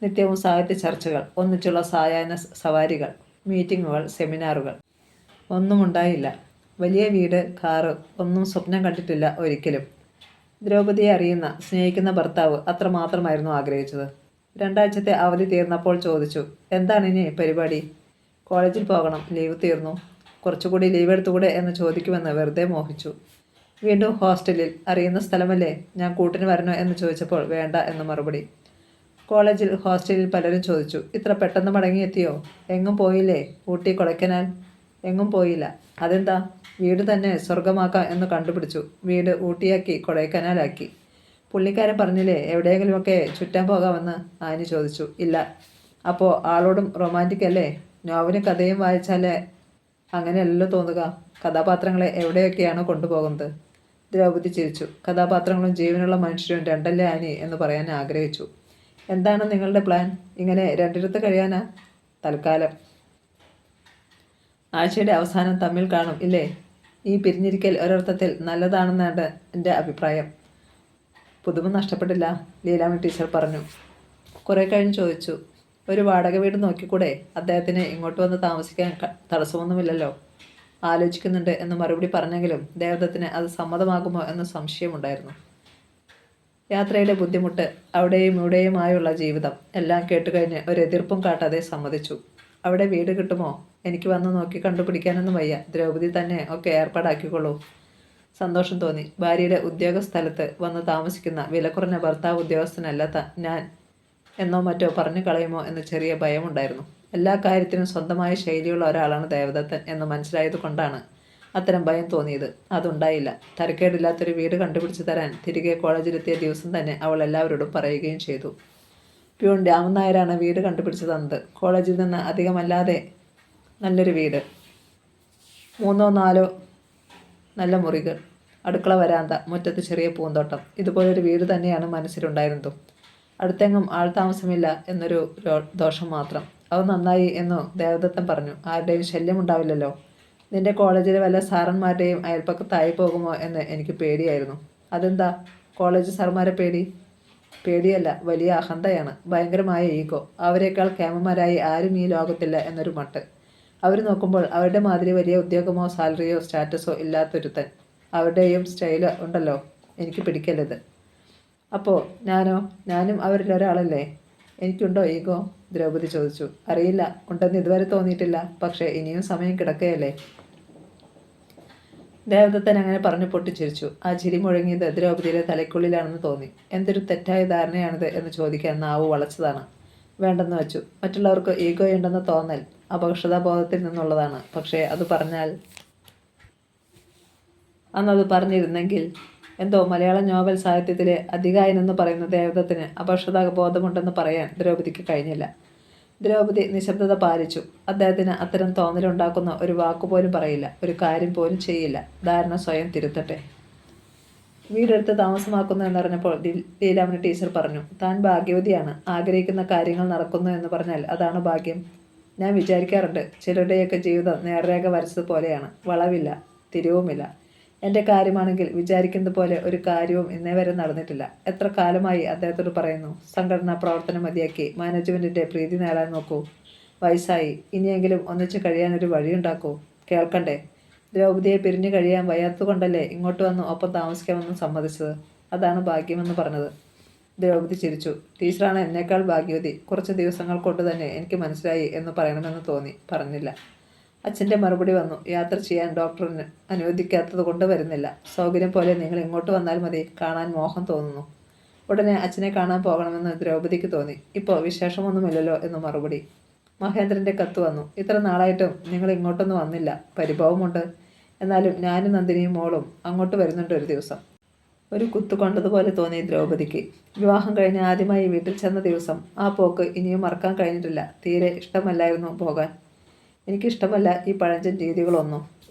നിത്യവും സാഹിത്യ ചർച്ചകൾ, ഒന്നിച്ചുള്ള സായാഹ്ന സവാരികൾ, മീറ്റിങ്ങുകൾ, സെമിനാറുകൾ. ഒന്നും ഉണ്ടായില്ല. വലിയ വീട്, കാറ്, ഒന്നും സ്വപ്നം കണ്ടിട്ടില്ല ഒരിക്കലും. ദ്രൗപദിയെ അറിയുന്ന, സ്നേഹിക്കുന്ന ഭർത്താവ് അത്രമാത്രമായിരുന്നു ആഗ്രഹിച്ചത്. 2 ആഴ്ചത്തെ അവധി തീർന്നപ്പോൾ ചോദിച്ചു, എന്താണ് ഇനി പരിപാടി? കോളേജിൽ പോകണം, ലീവ് തീർന്നു. കുറച്ചുകൂടി ലീവ് എടുത്തുകൂടെ എന്ന് ചോദിക്കുമെന്ന് വെറുതെ മോഹിച്ചു. വീണ്ടും ഹോസ്റ്റലിൽ. അറിയുന്ന സ്ഥലമല്ലേ, ഞാൻ കൂട്ടിന് വരണോ എന്ന് ചോദിച്ചപ്പോൾ വേണ്ട എന്ന് മറുപടി. കോളേജിൽ, ഹോസ്റ്റലിൽ പലരും ചോദിച്ചു, ഇത്ര പെട്ടെന്ന് മടങ്ങിയെത്തിയോ? എങ്ങും പോയില്ലേ? ഊട്ടി, കൊടൈക്കനാൽ? എങ്ങും പോയില്ല. അതെന്താ? വീട് തന്നെ സ്വർഗമാക്കാം എന്ന് കണ്ടുപിടിച്ചു. വീട് ഊട്ടിയാക്കി, കൊടൈക്കനാലാക്കി. പുള്ളിക്കാരൻ പറഞ്ഞില്ലേ എവിടെയെങ്കിലുമൊക്കെ ചുറ്റാൻ പോകാമെന്ന്? ആനി ചോദിച്ചു. ഇല്ല. അപ്പോൾ ആളോടും റൊമാൻറ്റിക് അല്ലേ? നോവലും കഥയും വായിച്ചാലേ അങ്ങനെയല്ലല്ലോ തോന്നുക. കഥാപാത്രങ്ങളെ എവിടെയൊക്കെയാണോ കൊണ്ടുപോകുന്നത്? ദ്രൗപദി ചിരിച്ചു. കഥാപാത്രങ്ങളും ജീവനുള്ള മനുഷ്യരും രണ്ടല്ലേ ആനി എന്ന് പറയാൻ ആഗ്രഹിച്ചു. എന്താണ് നിങ്ങളുടെ പ്ലാൻ? ഇങ്ങനെ രണ്ടിടത്ത് കഴിയാനാ? തൽക്കാലം. ആഴ്ചയുടെ അവസാനം തമ്മിൽ കാണും ഇല്ലേ? ഈ പിരിഞ്ഞിരിക്കൽ ഒരർത്ഥത്തിൽ നല്ലതാണെന്നാണ് എൻ്റെ അഭിപ്രായം. പുതുമ നഷ്ടപ്പെട്ടില്ല, ലീലാമ്മ ടീച്ചർ പറഞ്ഞു. കുറേ കഴിഞ്ഞ് ചോദിച്ചു, ഒരു വാടക വീട് നോക്കിക്കൂടെ? അദ്ദേഹത്തിന് ഇങ്ങോട്ട് വന്ന് താമസിക്കാൻ തടസ്സമൊന്നുമില്ലല്ലോ. ആലോചിക്കുന്നുണ്ട് എന്ന് മറുപടി പറഞ്ഞെങ്കിലും ദേവദത്തിന് അത് സമ്മതമാകുമോ എന്ന സംശയമുണ്ടായിരുന്നു. യാത്രയുടെ ബുദ്ധിമുട്ട്, അവിടെയും ഇവിടെയുമായുള്ള ജീവിതം എല്ലാം കേട്ടുകഴിഞ്ഞ് ഒരു എതിർപ്പും കാട്ടാതെ സമ്മതിച്ചു. അവിടെ വീട് കിട്ടുമോ? എനിക്ക് വന്ന് നോക്കി കണ്ടുപിടിക്കാനൊന്നും വയ്യ. ദ്രൗപദി തന്നെ ഒക്കെ ഏർപ്പാടാക്കിക്കൊള്ളൂ. സന്തോഷം തോന്നി. ഭാര്യയുടെ ഉദ്യോഗസ്ഥലത്ത് വന്ന് താമസിക്കുന്ന വിലക്കുറഞ്ഞ ഭർത്താവ് ഉദ്യോഗസ്ഥനല്ല ഞാൻ എന്നോ മറ്റോ പറഞ്ഞു കളയുമോ എന്ന് ചെറിയ ഭയമുണ്ടായിരുന്നു. എല്ലാ കാര്യത്തിനും സ്വന്തമായ ശൈലിയുള്ള ഒരാളാണ് ദേവദത്തൻ എന്ന് മനസ്സിലായത് കൊണ്ടാണ് അത്തരം ഭയം തോന്നിയത്. അതുണ്ടായില്ല. തരക്കേടില്ലാത്തൊരു വീട് കണ്ടുപിടിച്ച് തരാൻ തിരികെ കോളേജിലെത്തിയ ദിവസം തന്നെ അവൾ എല്ലാവരോടും പറയുകയും ചെയ്തു. പ്യൂൺ രാമൻ നായരാണ് വീട് കണ്ടുപിടിച്ച് തന്നത്. കോളേജിൽ നിന്ന് അധികമല്ലാതെ നല്ലൊരു വീട്, 3 or 4 നല്ല മുറികൾ, അടുക്കള, വരാന്ത, മുറ്റത്ത് ചെറിയ പൂന്തോട്ടം. ഇതുപോലൊരു വീട് തന്നെയാണ് മനസ്സിലുണ്ടായിരുന്നതും. അടുത്തെങ്ങും ആൾ താമസമില്ല എന്നൊരു ദോഷം മാത്രം. അത് നന്നായി എന്നു ദേവദത്തൻ പറഞ്ഞു. ആരുടെയും ശല്യമുണ്ടാവില്ലല്ലോ. നിന്റെ കോളേജിലെ വല്ല സാറന്മാരുടെയും അയൽപ്പക്കത്തായി പോകുമോ എന്ന് എനിക്ക് പേടിയായിരുന്നു. അതെന്താ കോളേജ് സാർമാരെ പേടി? പേടിയല്ല, വലിയ അഹന്തയാണ്, ഭയങ്കരമായ ഈഗോ. അവരെക്കാൾ കേമന്മാരായി ആരും ഈ ലോകത്തില്ല എന്നൊരു മട്ട്. അവർ നോക്കുമ്പോൾ അവരുടെ മാതിരി വലിയ ഉദ്യോഗമോ സാലറിയോ സ്റ്റാറ്റസോ ഇല്ലാത്തൊരുത്തൻ. അവരുടെയും സ്റ്റൈൽ ഉണ്ടല്ലോ, എനിക്ക് പിടിക്കല്ലത്. അപ്പോൾ ഞാനും അവരിലൊരാളല്ലേ? എനിക്കുണ്ടോ ഈഗോ? ദ്രൗപദി ചോദിച്ചു. അറിയില്ല, ഉണ്ടെന്ന് ഇതുവരെ തോന്നിയിട്ടില്ല. പക്ഷേ ഇനിയും സമയം കിടക്കുകയല്ലേ. ദേവദത്തൻ അങ്ങനെ പറഞ്ഞു പൊട്ടിച്ചിരിച്ചു. ആ ചിരി മുഴങ്ങിയത് ദ്രൗപദിയുടെ തലയ്ക്കുള്ളിലാണെന്ന് തോന്നി. എന്തൊരു തെറ്റായ ധാരണയാണിത് എന്ന് ചോദിക്കാൻ നാവ് വളച്ചതാണ്. വേണ്ടെന്ന് വെച്ചു. മറ്റുള്ളവർക്ക് ഈഗോയുണ്ടെന്ന തോന്നൽ അപകർഷതാബോധത്തിൽ നിന്നുള്ളതാണ്. പക്ഷേ അന്നത് പറഞ്ഞിരുന്നെങ്കിൽ എന്തോ മലയാളം നോവൽ സാഹിത്യത്തിലെ അധികായനെന്ന് പറയുന്ന ദേവദത്തിന് അപകർഷതാബോധമുണ്ടെന്ന് പറയാൻ ദ്രൗപദിക്ക് കഴിഞ്ഞില്ല. ദ്രൗപദി നിശബ്ദത പാലിച്ചു. അദ്ദേഹത്തിന് അത്തരം തോന്നലുണ്ടാക്കുന്ന ഒരു വാക്കുപോലും പറയില്ല, ഒരു കാര്യം പോലും ചെയ്യില്ല. ധാരണ സ്വയം തിരുത്തട്ടെ. വീടെടുത്ത് താമസമാക്കുന്നു എന്നറിഞ്ഞപ്പോൾ ലീലാമണി ടീച്ചർ പറഞ്ഞു, താൻ ഭാഗ്യവതിയാണ്. ആഗ്രഹിക്കുന്ന കാര്യങ്ങൾ നടക്കുന്നു എന്ന് പറഞ്ഞാൽ അതാണ് ഭാഗ്യം. ഞാൻ വിചാരിക്കാറുണ്ട്, ചിലരുടെയൊക്കെ ജീവിതം നേർരേഖ വരച്ചതുപോലെയാണ്. വളവില്ല, തിരിവുമില്ല. എൻ്റെ കാര്യമാണെങ്കിൽ വിചാരിക്കുന്നത് പോലെ ഒരു കാര്യവും ഇന്നേ വരെ നടന്നിട്ടില്ല. എത്ര കാലമായി അദ്ദേഹത്തോട് പറയുന്നു, സംഘടനാ പ്രവർത്തനം മതിയാക്കി മാനേജ്മെൻറ്റിൻ്റെ പ്രീതി നേടാൻ നോക്കൂ. വയസ്സായി, ഇനിയെങ്കിലും ഒന്നിച്ച് കഴിയാനൊരു വഴിയുണ്ടാക്കൂ. കേൾക്കണ്ടേ? ദ്രൗപദിയെ പിരിഞ്ഞു കഴിയാൻ വയ്യാത്തതുകൊണ്ടല്ലേ ഇങ്ങോട്ട് വന്ന് ഒപ്പം താമസിക്കാമെന്ന് സമ്മതിച്ചത്. അതാണ് ഭാഗ്യമെന്ന് പറഞ്ഞത്. ദ്രൗപദി ചിരിച്ചു. ടീച്ചറാണ് എന്നേക്കാൾ ഭാഗ്യവതി. കുറച്ച് ദിവസങ്ങൾ കൊണ്ട് തന്നെ എനിക്ക് മനസ്സിലായി എന്ന് പറയണമെന്ന് തോന്നി. പറഞ്ഞില്ല. അച്ഛൻ്റെ മറുപടി വന്നു. യാത്ര ചെയ്യാൻ ഡോക്ടറിന് അനുവദിക്കാത്തത് കൊണ്ട് വരുന്നില്ല. സൗകര്യം പോലെ നിങ്ങൾ ഇങ്ങോട്ട് വന്നാൽ മതി. കാണാൻ മോഹം തോന്നുന്നു. ഉടനെ അച്ഛനെ കാണാൻ പോകണമെന്ന് ദ്രൗപദിക്ക് തോന്നി. ഇപ്പോൾ വിശേഷമൊന്നുമില്ലല്ലോ എന്ന് മറുപടി. മഹേന്ദ്രൻ്റെ കത്ത് വന്നു. ഇത്ര നാളായിട്ടും നിങ്ങൾ ഇങ്ങോട്ടൊന്നും വന്നില്ല. പരിഭവമുണ്ട്. എന്നാലും ഞാനും നന്ദിനിയും മോളും അങ്ങോട്ട് വരുന്നുണ്ട് ഒരു ദിവസം. ഒരു കുത്തു കൊണ്ടതുപോലെ തോന്നി ദ്രൗപദിക്ക്. വിവാഹം കഴിഞ്ഞ് ആദ്യമായി വീട്ടിൽ ചെന്ന ദിവസം ആ പോക്ക് ഇനിയും മറക്കാൻ കഴിഞ്ഞിട്ടില്ല. തീരെ ഇഷ്ടമല്ലായിരുന്നു പോകാൻ. എനിക്കിഷ്ടമല്ല ഈ പഴഞ്ചൻ രീതികളൊന്നും.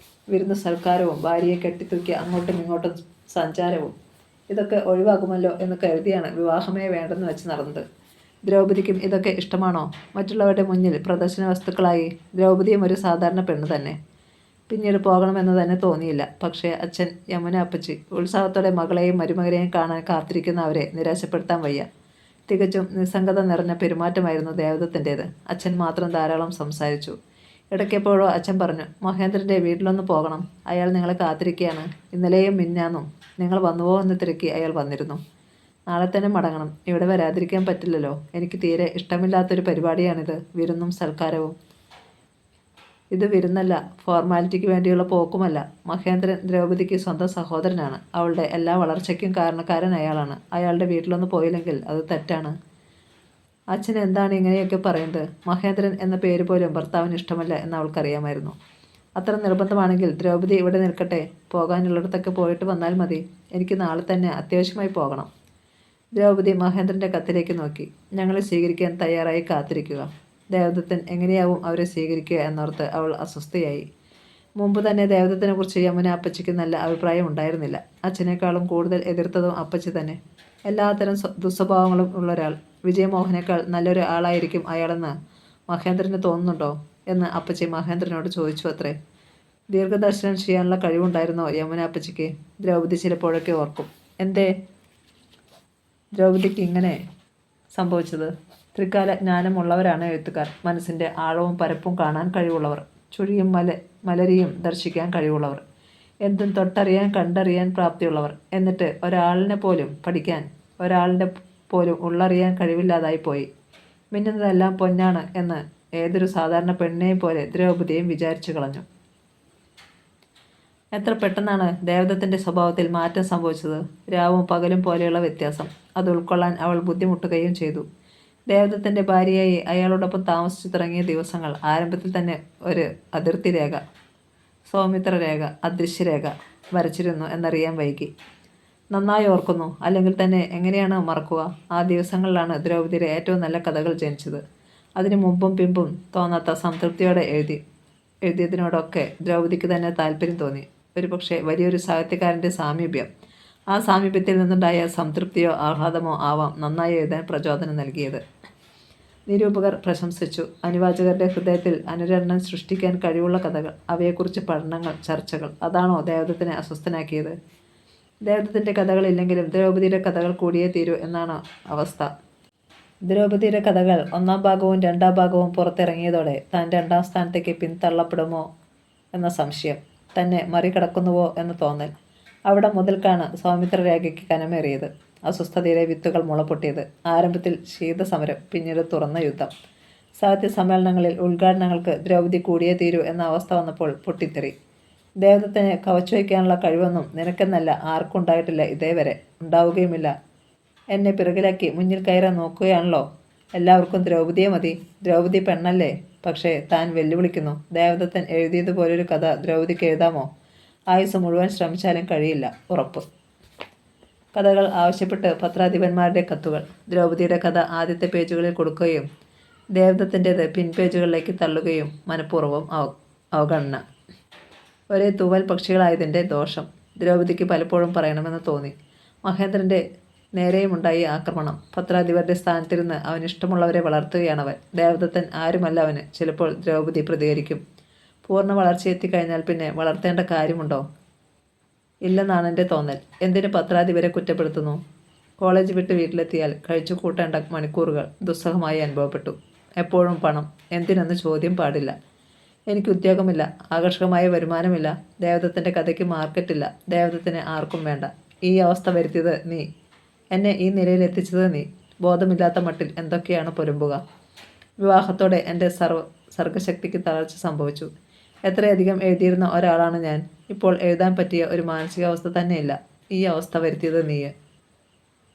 വിരുന്ന് സൽക്കാരവും ഭാര്യയെ കെട്ടിത്തൂക്കി അങ്ങോട്ടും ഇങ്ങോട്ടും സഞ്ചാരവും ഇതൊക്കെ ഒഴിവാകുമല്ലോ എന്ന് കരുതിയാണ് വിവാഹമേ വേണ്ടെന്ന് വെച്ച് നടന്നത്. ദ്രൗപദിക്കും ഇതൊക്കെ ഇഷ്ടമാണോ? മറ്റുള്ളവരുടെ മുന്നിൽ പ്രദർശന വസ്തുക്കളായി ദ്രൗപദിയും ഒരു സാധാരണ പെണ്ണ് തന്നെ. പിന്നീട് പോകണമെന്ന് തന്നെ തോന്നിയില്ല. പക്ഷേ അച്ഛൻ, യമുന അപ്പച്ചി, ഉത്സാഹത്തോടെ മകളെയും മരുമകനെയും കാണാൻ കാത്തിരിക്കുന്ന അവരെ നിരാശപ്പെടുത്താൻ വയ്യ. തികച്ചും നിസ്സംഗത നിറഞ്ഞ പെരുമാറ്റമായിരുന്നു ദേവദത്തിൻ്റേത്. അച്ഛൻ മാത്രം ധാരാളം സംസാരിച്ചു. ഇടയ്ക്കെപ്പോഴോ അച്ഛൻ പറഞ്ഞു, മഹേന്ദ്രൻ്റെ വീട്ടിലൊന്ന് പോകണം. അയാൾ നിങ്ങളെ കാത്തിരിക്കുകയാണ്. ഇന്നലെയും മിന്നാന്നും നിങ്ങൾ വന്നുവോ എന്ന് തിരക്കി അയാൾ വന്നിരുന്നു. നാളെ തന്നെ മടങ്ങണം. ഇവിടെ വരാതിരിക്കാൻ പറ്റില്ലല്ലോ. എനിക്ക് തീരെ ഇഷ്ടമില്ലാത്തൊരു പരിപാടിയാണിത്. വിരുന്നും സൽക്കാരവും. ഇത് വിരുന്നല്ല, ഫോർമാലിറ്റിക്ക് വേണ്ടിയുള്ള പോക്കുമല്ല. മഹേന്ദ്രൻ ദ്രൗപദിക്ക് സ്വന്തം സഹോദരനാണ്. അവളുടെ എല്ലാ വളർച്ചയ്ക്കും കാരണക്കാരൻ അയാളാണ്. അയാളുടെ വീട്ടിലൊന്ന് പോയില്ലെങ്കിൽ അത് തെറ്റാണ്. അച്ഛൻ എന്താണ് ഇങ്ങനെയൊക്കെ പറയുന്നത്? മഹേന്ദ്രൻ എന്ന പേര് പോലും ഭർത്താവിന് ഇഷ്ടമല്ല എന്ന് അവൾക്കറിയാമായിരുന്നു. അത്ര നിർബന്ധമാണെങ്കിൽ ദ്രൗപദി ഇവിടെ നിൽക്കട്ടെ. പോകാനുള്ളിടത്തൊക്കെ പോയിട്ട് വന്നാൽ മതി. എനിക്ക് നാളെ തന്നെ അത്യാവശ്യമായി പോകണം. ദ്രൗപദി മഹേന്ദ്രൻ്റെ കത്തിലേക്ക് നോക്കി. ഞങ്ങളെ സ്വീകരിക്കാൻ തയ്യാറായി കാത്തിരിക്കുക. ദേവദത്തൻ എങ്ങനെയാവും അവരെ സ്വീകരിക്കുക എന്നോർത്ത് അവൾ അസ്വസ്ഥയായി. മുമ്പ് തന്നെ ദേവദത്തിനെ കുറിച്ച് യമുന അപ്പച്ചിക്ക് നല്ല അഭിപ്രായം ഉണ്ടായിരുന്നില്ല. അച്ഛനേക്കാളും കൂടുതൽ എതിർത്തതും അപ്പച്ചി തന്നെ. എല്ലാത്തരം ദുസ്വഭാവങ്ങളും ഉള്ളൊരാൾ. വിജയമോഹനേക്കാൾ നല്ലൊരു ആളായിരിക്കും അയാളെന്ന് മഹേന്ദ്രന് തോന്നുന്നുണ്ടോ എന്ന് അപ്പച്ചി മഹേന്ദ്രനോട് ചോദിച്ചു അത്രേ. ദീർഘദർശനം ചെയ്യാനുള്ള കഴിവുണ്ടായിരുന്നോ യമുന അപ്പച്ചിക്ക്? ദ്രൗപദി ചിലപ്പോഴൊക്കെ ഓർക്കും. എന്തേ ദ്രൗപദിക്ക് ഇങ്ങനെ സംഭവിച്ചത്? ത്രികാല ജ്ഞാനമുള്ളവരാണ് എഴുത്തുകാർ. മനസ്സിൻ്റെ ആഴവും പരപ്പും കാണാൻ കഴിവുള്ളവർ. ചുഴിയും മലരിയും ദർശിക്കാൻ കഴിവുള്ളവർ. എന്തും തൊട്ടറിയാൻ കണ്ടറിയാൻ പ്രാപ്തിയുള്ളവർ. എന്നിട്ട് ഒരാളിനെ പോലും പഠിക്കാൻ ഒരാളുടെ പോലും ഉള്ളറിയാൻ കഴിവില്ലാതായിപ്പോയി. മിന്നുന്നതെല്ലാം പൊന്നാണ് എന്ന് ഏതൊരു സാധാരണ പെണ്ണിനെയും പോലെ ദ്രൗപദിയും വിചാരിച്ചു കളഞ്ഞു. എത്ര പെട്ടെന്നാണ് ദേവദത്തിൻ്റെ സ്വഭാവത്തിൽ മാറ്റം സംഭവിച്ചത്! രാവും പകലും പോലെയുള്ള വ്യത്യാസം. അത് ഉൾക്കൊള്ളാൻ അവൾ ബുദ്ധിമുട്ടുകയും ചെയ്തു. ദേവദത്തിൻ്റെ ഭാര്യയായി അയാളോടൊപ്പം താമസിച്ചു തുടങ്ങിയ ദിവസങ്ങൾ ആരംഭത്തിൽ തന്നെ ഒരു അതിർത്തി രേഖ, സൗമിത്ര രേഖ, അദൃശ്യരേഖ വരച്ചിരുന്നു എന്നറിയാൻ വൈകി. നന്നായി ഓർക്കുന്നു. അല്ലെങ്കിൽ തന്നെ എങ്ങനെയാണ് മറക്കുക? ആ ദിവസങ്ങളിലാണ് ദ്രൗപദിയുടെ ഏറ്റവും നല്ല കഥകൾ ജനിച്ചത്. അതിനു മുമ്പും പിമ്പും തോന്നാത്ത സംതൃപ്തിയോടെ എഴുതിയതിനോടൊക്കെ ദ്രൗപദിക്ക് തന്നെ താല്പര്യം തോന്നി. ഒരുപക്ഷെ വലിയൊരു സാഹിത്യകാരൻ്റെ സാമീപ്യം. ആ സാമീപ്യത്തിൽ നിന്നുണ്ടായ സംതൃപ്തിയോ ആഹ്ലാദമോ ആവാം നന്നായി എഴുതാൻ പ്രചോദനം നൽകിയത്. നിരൂപകർ പ്രശംസിച്ചു. അനുവാചകരുടെ ഹൃദയത്തിൽ അനുരണനം സൃഷ്ടിക്കാൻ കഴിവുള്ള കഥകൾ, അവയെക്കുറിച്ച് പഠനങ്ങൾ, ചർച്ചകൾ. അതാണോ ദേവദത്തിനെ അസ്വസ്ഥനാക്കിയത്? ദേവദത്തിൻ്റെ കഥകളില്ലെങ്കിലും ദ്രൗപദിയുടെ കഥകൾ കൂടിയേ തീരൂ എന്നാണ് അവസ്ഥ. ദ്രൗപദിയുടെ കഥകൾ 1-ാം ഭാഗവും 2-ാം ഭാഗവും പുറത്തിറങ്ങിയതോടെ താൻ 2-ാം സ്ഥാനത്തേക്ക് പിന്തള്ളപ്പെടുമോ എന്ന സംശയം, തന്നെ മറികടക്കുന്നുവോ എന്ന തോന്നൽ. അവിടെ മുതൽക്കാണ് സൗമിത്ര രേഖയ്ക്ക് കനമേറിയത്. അസ്വസ്ഥതയുടെ വിത്തുകൾ മുളപൊട്ടിയത്. ആരംഭത്തിൽ ശീതസമരം, പിന്നീട് തുറന്ന യുദ്ധം. സാഹിത്യ സമ്മേളനങ്ങളിൽ ഉദ്ഘാടനങ്ങൾക്ക് ദ്രൗപദി കൂടിയേ തീരൂ എന്ന അവസ്ഥ വന്നപ്പോൾ പൊട്ടിത്തെറി. ദേവദത്തിനെ കവച്ചുവയ്ക്കാനുള്ള കഴിവൊന്നും നിനക്കെന്നല്ല ആർക്കും ഉണ്ടായിട്ടില്ല, ഇതേവരെ ഉണ്ടാവുകയുമില്ല. എന്നെ പിറകിലാക്കി മുന്നിൽ കയറാൻ നോക്കുകയാണല്ലോ. എല്ലാവർക്കും ദ്രൗപദിയെ മതി. ദ്രൗപദി പെണ്ണല്ലേ? പക്ഷേ താൻ വെല്ലുവിളിക്കുന്നു. ദേവദത്തൻ എഴുതിയതുപോലൊരു കഥ ദ്രൗപദിക്ക് എഴുതാമോ? ആയുസ് മുഴുവൻ ശ്രമിച്ചാലും കഴിയില്ല, ഉറപ്പ്. കഥകൾ ആവശ്യപ്പെട്ട് പത്രാധിപന്മാരുടെ കത്തുകൾ. ദ്രൗപദിയുടെ കഥ ആദ്യത്തെ പേജുകളിൽ കൊടുക്കുകയും ദേവദത്തിൻ്റേത് പിൻപേജുകളിലേക്ക് തള്ളുകയും മനഃപൂർവ്വം അവഗണന. ഒരേ തൂവൽ പക്ഷികളായതിൻ്റെ ദോഷം ദ്രൗപദിക്ക് പലപ്പോഴും പറയണമെന്ന് തോന്നി. മഹേന്ദ്രൻ്റെ നേരെയുമുണ്ടായി ആക്രമണം. പത്രാധിപരുടെ സ്ഥാനത്തിരുന്ന് അവനിഷ്ടമുള്ളവരെ വളർത്തുകയാണവൻ. ദേവദത്തൻ ആരുമല്ല അവന്. ചിലപ്പോൾ ദ്രൗപദി പ്രതികരിക്കും. പൂർണ്ണ വളർച്ചയെത്തിക്കഴിഞ്ഞാൽ പിന്നെ വളർത്തേണ്ട കാര്യമുണ്ടോ? ഇല്ലെന്നാണ് എൻ്റെ തോന്നൽ. എന്തിന് പത്രാധിപരെ കുറ്റപ്പെടുത്തുന്നു? കോളേജ് വിട്ട് വീട്ടിലെത്തിയാൽ കഴിച്ചു കൂട്ടേണ്ട മണിക്കൂറുകൾ ദുസ്സഹമായി അനുഭവപ്പെട്ടു. എപ്പോഴും പണം. എന്തിനെന്ന് ചോദ്യം പാടില്ല. എനിക്ക് ഉദ്യോഗമില്ല, ആകർഷകമായ വരുമാനമില്ല. ദേവദത്തിൻ്റെ കഥയ്ക്ക് മാർക്കറ്റില്ല. ദേവദത്തിനെ ആർക്കും വേണ്ട. ഈ അവസ്ഥ വരുത്തിയത് നീ. എന്നെ ഈ നിലയിൽ എത്തിച്ചത് നീ. ബോധമില്ലാത്ത മട്ടിൽ എന്തൊക്കെയാണ് പുലമ്പുക. വിവാഹത്തോടെ എൻ്റെ സർഗശക്തിക്ക് തളർച്ച സംഭവിച്ചു. എത്രയധികം എഴുതിയിരുന്ന ഒരാളാണ് ഞാൻ. ഇപ്പോൾ എഴുതാൻ പറ്റിയ ഒരു മാനസികാവസ്ഥ തന്നെയില്ല. ഈ അവസ്ഥ വരുത്തിയത് നീ.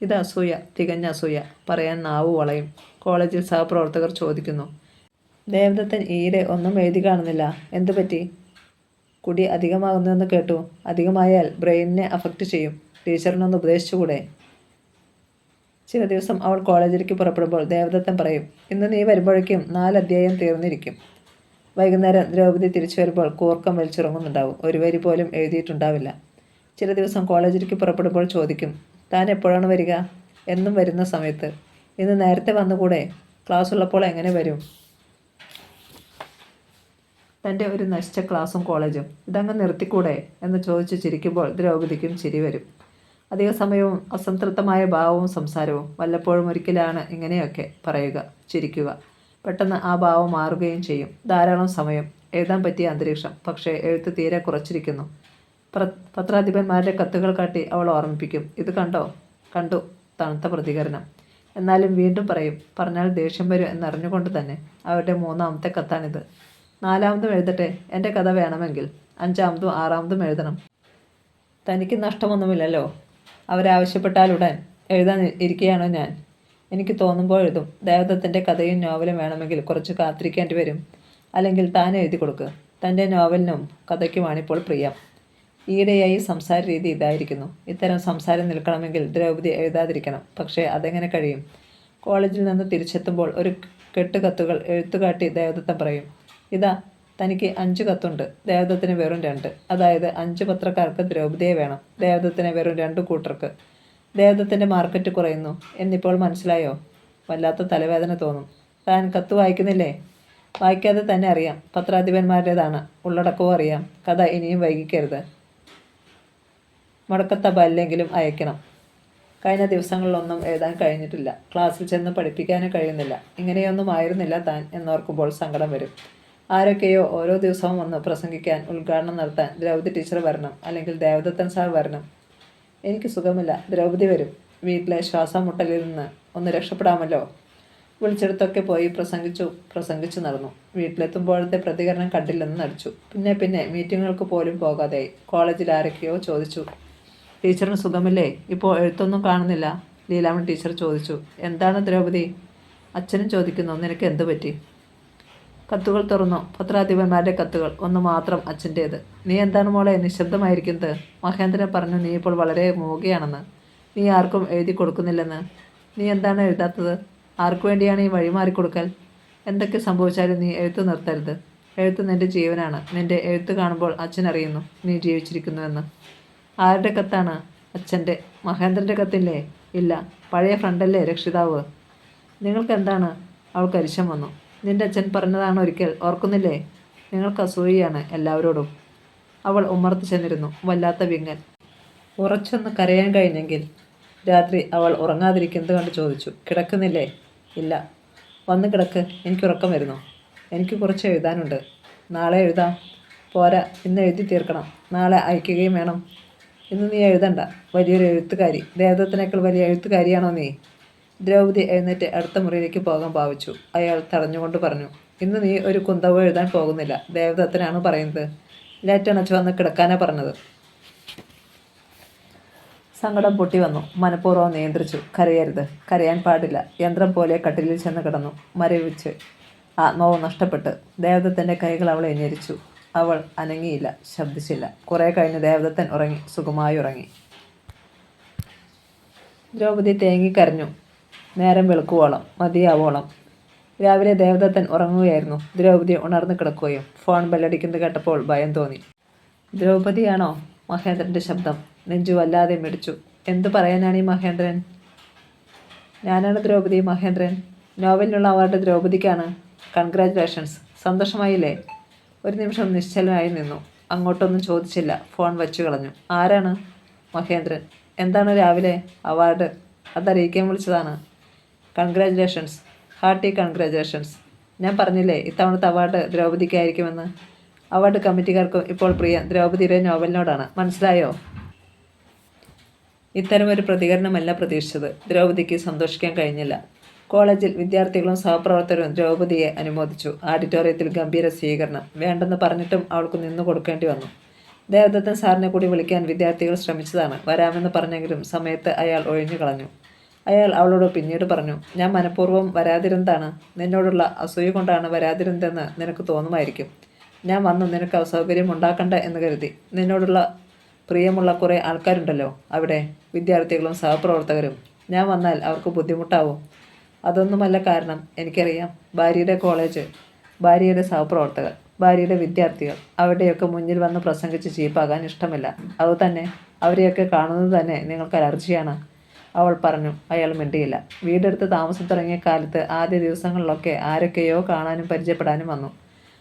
ഇത് അസൂയ, തികഞ്ഞ അസൂയ. പറയാൻ നാവു വളയും. കോളേജിൽ സഹപ്രവർത്തകർ ചോദിക്കുന്നു, ദേവദത്തൻ ഈയിടെ ഒന്നും എഴുതി കാണുന്നില്ല, എന്തുപറ്റി? കുടി അധികമാകുന്നുവെന്ന് കേട്ടു. അധികമായാൽ ബ്രെയിനിനെ അഫക്റ്റ് ചെയ്യും. ടീച്ചറിനൊന്ന് ഉപദേശിച്ചുകൂടെ? ചില ദിവസം അവൾ കോളേജിലേക്ക് പുറപ്പെടുമ്പോൾ ദേവദത്തൻ പറയും, ഇന്ന് നീ വരുമ്പോഴേക്കും 4 അധ്യായം തീർന്നിരിക്കും. വൈകുന്നേരം ദ്രൗപദി തിരിച്ചു വരുമ്പോൾ കൂർക്കം വലിച്ചുറങ്ങുന്നുണ്ടാവും. ഒരു വരി പോലും എഴുതിയിട്ടുണ്ടാവില്ല. ചില ദിവസം കോളേജിലേക്ക് പുറപ്പെടുമ്പോൾ ചോദിക്കും, താൻ എപ്പോഴാണ് വരിക? എന്നും വരുന്ന സമയത്ത്. ഇന്ന് നേരത്തെ വന്നുകൂടെ? ക്ലാസ് ഉള്ളപ്പോൾ എങ്ങനെ വരും? തൻ്റെ ഒരു നശിച്ച ക്ലാസ്സും കോളേജും ഇതങ്ങ് നിർത്തിക്കൂടെ എന്ന് ചോദിച്ചു ചിരിക്കുമ്പോൾ ദ്രൗപദിക്കും ചിരി വരും. അധിക സമയവും അസംതൃപ്തമായ ഭാവവും സംസാരവും. വല്ലപ്പോഴും ഒരിക്കലാണ് ഇങ്ങനെയൊക്കെ പറയുക, ചിരിക്കുക. പെട്ടെന്ന് ആ ഭാവം മാറുകയും ചെയ്യും. ധാരാളം സമയം, എഴുതാൻ പറ്റിയ അന്തരീക്ഷം. പക്ഷേ എഴുത്ത് തീരെ കുറച്ചിരിക്കുന്നു. പത്രാധിപന്മാരുടെ കത്തുകൾ കാട്ടി അവൾ ഓർമ്മിപ്പിക്കും, ഇത് കണ്ടോ? കണ്ടു. തണുത്ത പ്രതികരണം. എന്നാലും വീണ്ടും പറയും. പറഞ്ഞാൽ ദേഷ്യം വരും എന്നറിഞ്ഞുകൊണ്ട് തന്നെ. അവരുടെ 3-ാമത്തെ കത്താണിത്. 4-ാമതും എഴുതട്ടെ. എൻ്റെ കഥ വേണമെങ്കിൽ 5-ാമതും 6-ാമതും എഴുതണം. തനിക്ക് നഷ്ടമൊന്നുമില്ലല്ലോ. അവരാവശ്യപ്പെട്ടാലുടൻ എഴുതാൻ ഇരിക്കുകയാണോ ഞാൻ? എനിക്ക് തോന്നുമ്പോൾ എഴുതും. ദേവദത്തിൻ്റെ കഥയും നോവലും വേണമെങ്കിൽ കുറച്ച് കാത്തിരിക്കേണ്ടി വരും. അല്ലെങ്കിൽ താൻ എഴുതി കൊടുക്കുക. തൻ്റെ നോവലിനും കഥയ്ക്കുമാണിപ്പോൾ പ്രിയം. ഈയിടെയായി സംസാര രീതി ഇതായിരിക്കുന്നു. ഇത്തരം സംസാരം നിൽക്കണമെങ്കിൽ ദ്രൗപദി എഴുതാതിരിക്കണം. പക്ഷേ അതെങ്ങനെ കഴിയും? കോളേജിൽ നിന്ന് തിരിച്ചെത്തുമ്പോൾ ഒരു കെട്ട് കത്തുകൾ എഴുത്തുകാട്ടി ദേവദത്തൻ പറയും, ഇതാ തനിക്ക് 5 കത്തുണ്ട്. ദേവദത്തിന് വെറും 2. അതായത് 5 പത്രക്കാർക്ക് ദ്രൗപദിയെ വേണം, ദേവദത്തിന് വെറും 2 കൂട്ടർക്ക്. ദേവദത്തിൻ്റെ മാർക്കറ്റ് കുറയുന്നു എന്നിപ്പോൾ മനസ്സിലായോ? വല്ലാത്ത തലവേദന തോന്നും. താൻ കത്ത് വായിക്കുന്നില്ലേ? വായിക്കാതെ തന്നെ അറിയാം. പത്രാധിപന്മാരുടേതാണ്. ഉള്ളടക്കവും അറിയാം. കഥ ഇനിയും വൈകിക്കരുത്. മുടക്കത്തബല്ലെങ്കിലും അയക്കണം. കഴിഞ്ഞ ദിവസങ്ങളിലൊന്നും എഴുതാൻ കഴിഞ്ഞിട്ടില്ല. ക്ലാസ്സിൽ ചെന്ന് പഠിപ്പിക്കാനും കഴിയുന്നില്ല. ഇങ്ങനെയൊന്നും ആയിരുന്നില്ല താൻ എന്നോർക്കുമ്പോൾ സങ്കടം വരും. ആരൊക്കെയോ ഓരോ ദിവസവും വന്ന് പ്രസംഗിക്കാൻ, ഉദ്ഘാടനം നടത്താൻ ദ്രൗപദി ടീച്ചർ വരണം, അല്ലെങ്കിൽ ദേവദത്തൻ സാർ വരണം. എനിക്ക് സുഖമില്ല. ദ്രൗപദി വരും. വീട്ടിലെ ശ്വാസം മുട്ടലിൽ നിന്ന് ഒന്ന് രക്ഷപ്പെടാമല്ലോ. വിളിച്ചെടുത്തൊക്കെ പോയി പ്രസംഗിച്ചു നടന്നു. വീട്ടിലെത്തുമ്പോഴത്തെ പ്രതികരണം കണ്ടില്ലെന്ന് നടിച്ചു. പിന്നെ മീറ്റിങ്ങുകൾക്ക് പോലും പോകാതെയായി. കോളേജിൽ ആരൊക്കെയോ ചോദിച്ചു, ടീച്ചറിന് സുഖമില്ലേ? ഇപ്പോൾ എഴുത്തൊന്നും കാണുന്നില്ല, ലീലാമണി ടീച്ചർ ചോദിച്ചു. എന്താണ് ദ്രൗപദി? അച്ഛനും ചോദിക്കുന്നു. നിനക്ക് എന്തു പറ്റി? കത്തുകൾ തുറന്നു. പത്രാധിപന്മാരുടെ കത്തുകൾ. ഒന്ന് മാത്രം അച്ഛൻ്റേത്. നീ എന്താണ് മോളെ നിശബ്ദമായിരിക്കുന്നത്? മഹേന്ദ്രൻ പറഞ്ഞു, നീ ഇപ്പോൾ വളരെ മൂകയാണെന്ന്. നീ ആർക്കും എഴുതി കൊടുക്കുന്നില്ലെന്ന്. നീ എന്താണ് എഴുതാത്തത്? ആർക്കു വേണ്ടിയാണ് ഈ വഴിമാറിക്കൊടുക്കൽ? എന്തൊക്കെ സംഭവിച്ചാലും നീ എഴുത്ത് നിർത്തരുത്. എഴുത്ത് നിന്റെ ജീവനാണ്. നിന്റെ എഴുത്ത് കാണുമ്പോൾ അച്ഛൻ അറിയുന്നു നീ ജീവിച്ചിരിക്കുന്നുവെന്ന്. ആരുടെ കത്താണ്? അച്ഛൻ്റെ. മഹേന്ദ്രൻ്റെ കത്തില്ലേ? ഇല്ല. പഴയ ഫ്രണ്ടല്ലേ രക്ഷിതാവ്. നിങ്ങൾക്ക് എന്താണ്? അവൾക്ക് അരിശം വന്നു. നിന്റെ അച്ഛൻ പറഞ്ഞതാണ് ഒരിക്കൽ, ഓർക്കുന്നില്ലേ? നിങ്ങൾക്ക് അസൂയയാണ് എല്ലാവരോടും. അവൾ ഉമ്മർത്ത് ചെന്നിരുന്നു. വല്ലാത്ത വിങ്ങൽ. ഉറച്ചൊന്ന് കരയാൻ കഴിഞ്ഞെങ്കിൽ. രാത്രി അവൾ ഉറങ്ങാതിരിക്കുന്നത് കണ്ട് ചോദിച്ചു, കിടക്കുന്നില്ലേ? ഇല്ല. വന്ന് കിടക്ക്, എനിക്ക് ഉറക്കം വരുന്നു. എനിക്ക് കുറച്ച് എഴുതാനുണ്ട്. നാളെ എഴുതാം. പോരാ, ഇന്ന് എഴുതി തീർക്കണം. നാളെ അയക്കുകയും വേണം. ഇന്ന് നീ എഴുതണ്ട. വലിയൊരു എഴുത്തുകാരി. ദേവദത്തിനേക്കാൾ വലിയ എഴുത്തുകാരിയാണോ നീ? ദ്രൗപദി എഴുന്നേറ്റ് അടുത്ത മുറിയിലേക്ക് പോകാൻ ഭാവിച്ചു. അയാൾ തടഞ്ഞുകൊണ്ട് പറഞ്ഞു, ഇന്ന് നീ ഒരു കുന്തവും എഴുതാൻ പോകുന്നില്ല. ദേവദത്തനാണ് പറയുന്നത്. ലേറ്റണച്ച് വന്ന് കിടക്കാനാ പറഞ്ഞത്. സങ്കടം പൊട്ടി വന്നു. മനഃപൂർവ്വം നിയന്ത്രിച്ചു. കരയരുത്, കരയാൻ പാടില്ല. യന്ത്രം പോലെ കട്ടിലിൽ ചെന്ന് കിടന്നു, മരവിച്ച്. ആത്മാവ് നഷ്ടപ്പെട്ട്. ദേവദത്തൻ്റെ കൈകൾ അവളെ ഞെരിച്ചു. അവൾ അനങ്ങിയില്ല, ശബ്ദിച്ചില്ല. കുറേ കഴിഞ്ഞ് ദേവദത്തൻ ഉറങ്ങി, സുഖമായി ഉറങ്ങി. ദ്രൗപദി തേങ്ങിക്കരഞ്ഞു. നേരം വെളുക്കുവോളം, മതിയാവോളം. രാവിലെ ദേവദത്തൻ ഉറങ്ങുകയായിരുന്നു. ദ്രൗപദി ഉണർന്നു കിടക്കുകയും. ഫോൺ ബെല്ലടിക്കുന്നത് കേട്ടപ്പോൾ ഭയം തോന്നി. ദ്രൗപദിയാണോ? മഹേന്ദ്രൻ്റെ ശബ്ദം. നെഞ്ചു വല്ലാതെ മിടിച്ചു. എന്തു പറയാനാണ് ഈ മഹേന്ദ്രൻ? ഞാനാണ് ദ്രൗപദി, മഹേന്ദ്രൻ. നോവലിനുള്ള അവാർഡ് ദ്രൗപദിക്കാണ്. കൺഗ്രാജുലേഷൻസ്. സന്തോഷമായില്ലേ? ഒരു നിമിഷം നിശ്ചലനായി നിന്നു. അങ്ങോട്ടൊന്നും ചോദിച്ചില്ല. ഫോൺ വച്ചു കളഞ്ഞു. ആരാണ്? മഹേന്ദ്രൻ. എന്താണ് രാവിലെ? അവാർഡ്. അതറിയിക്കാൻ വിളിച്ചതാണ്. കൺഗ്രാജുലേഷൻസ്. Hearty congratulations. ഞാൻ പറഞ്ഞില്ലേ ഇത്തവണത്തെ അവാർഡ് ദ്രൗപദിക്കായിരിക്കുമെന്ന്. അവാർഡ് കമ്മിറ്റിക്കാർക്കും ഇപ്പോൾ പ്രിയം ദ്രൗപദിയുടെ നോവലിനോടാണ്. മനസ്സിലായോ? ഇത്തരമൊരു പ്രതികരണമല്ല പ്രതീക്ഷിച്ചത്. ദ്രൗപദിക്ക് സന്തോഷിക്കാൻ കഴിഞ്ഞില്ല. കോളേജിൽ വിദ്യാർത്ഥികളും സഹപ്രവർത്തകരും ദ്രൗപദിയെ അനുമോദിച്ചു. ഓഡിറ്റോറിയത്തിൽ ഗംഭീര സ്വീകരണം. വേണ്ടെന്ന് പറഞ്ഞിട്ടും അവൾക്ക് നിന്നു കൊടുക്കേണ്ടി വന്നു. ദേവദത്തൻ സാറിനെ കൂടി വിളിക്കാൻ വിദ്യാർത്ഥികൾ ശ്രമിച്ചതാണ്. വരാമെന്ന് പറഞ്ഞെങ്കിലും സമയത്ത് അയാൾ ഒഴിഞ്ഞു കളഞ്ഞു. അയാൾ അവളോട് പിന്നീട് പറഞ്ഞു, ഞാൻ മനഃപൂർവ്വം വരാതിരുന്നതാണ്. നിന്നോടുള്ള അസൂയ കൊണ്ടാണ് വരാതിരുന്നതെന്ന് നിനക്ക് തോന്നുമായിരിക്കും. ഞാൻ വന്നു നിനക്ക് അസൗകര്യം ഉണ്ടാക്കണ്ട എന്ന് കരുതി. നിന്നോടുള്ള പ്രിയമുള്ള കുറേ ആൾക്കാരുണ്ടല്ലോ അവിടെ, വിദ്യാർത്ഥികളും സഹപ്രവർത്തകരും. ഞാൻ വന്നാൽ അവർക്ക് ബുദ്ധിമുട്ടാവും. അതൊന്നുമല്ല കാരണം. എനിക്കറിയാം. ഭാര്യയുടെ കോളേജ്, ഭാര്യയുടെ സഹപ്രവർത്തകർ, ഭാര്യയുടെ വിദ്യാർത്ഥികൾ, അവരുടെയൊക്കെ മുന്നിൽ വന്ന് പ്രസംഗിച്ച് ചീപ്പാകാൻ ഇഷ്ടമില്ല. അതുതന്നെ അവരെയൊക്കെ കാണുന്നത് തന്നെ നിങ്ങൾക്ക് അലർജിയാണ്. അവൾ പറഞ്ഞു. അയാൾ മിണ്ടിയില്ല. വീടെടുത്ത് താമസം തുടങ്ങിയ കാലത്ത് ആദ്യ ദിവസങ്ങളിലൊക്കെ ആരൊക്കെയോ കാണാനും പരിചയപ്പെടാനും വന്നു.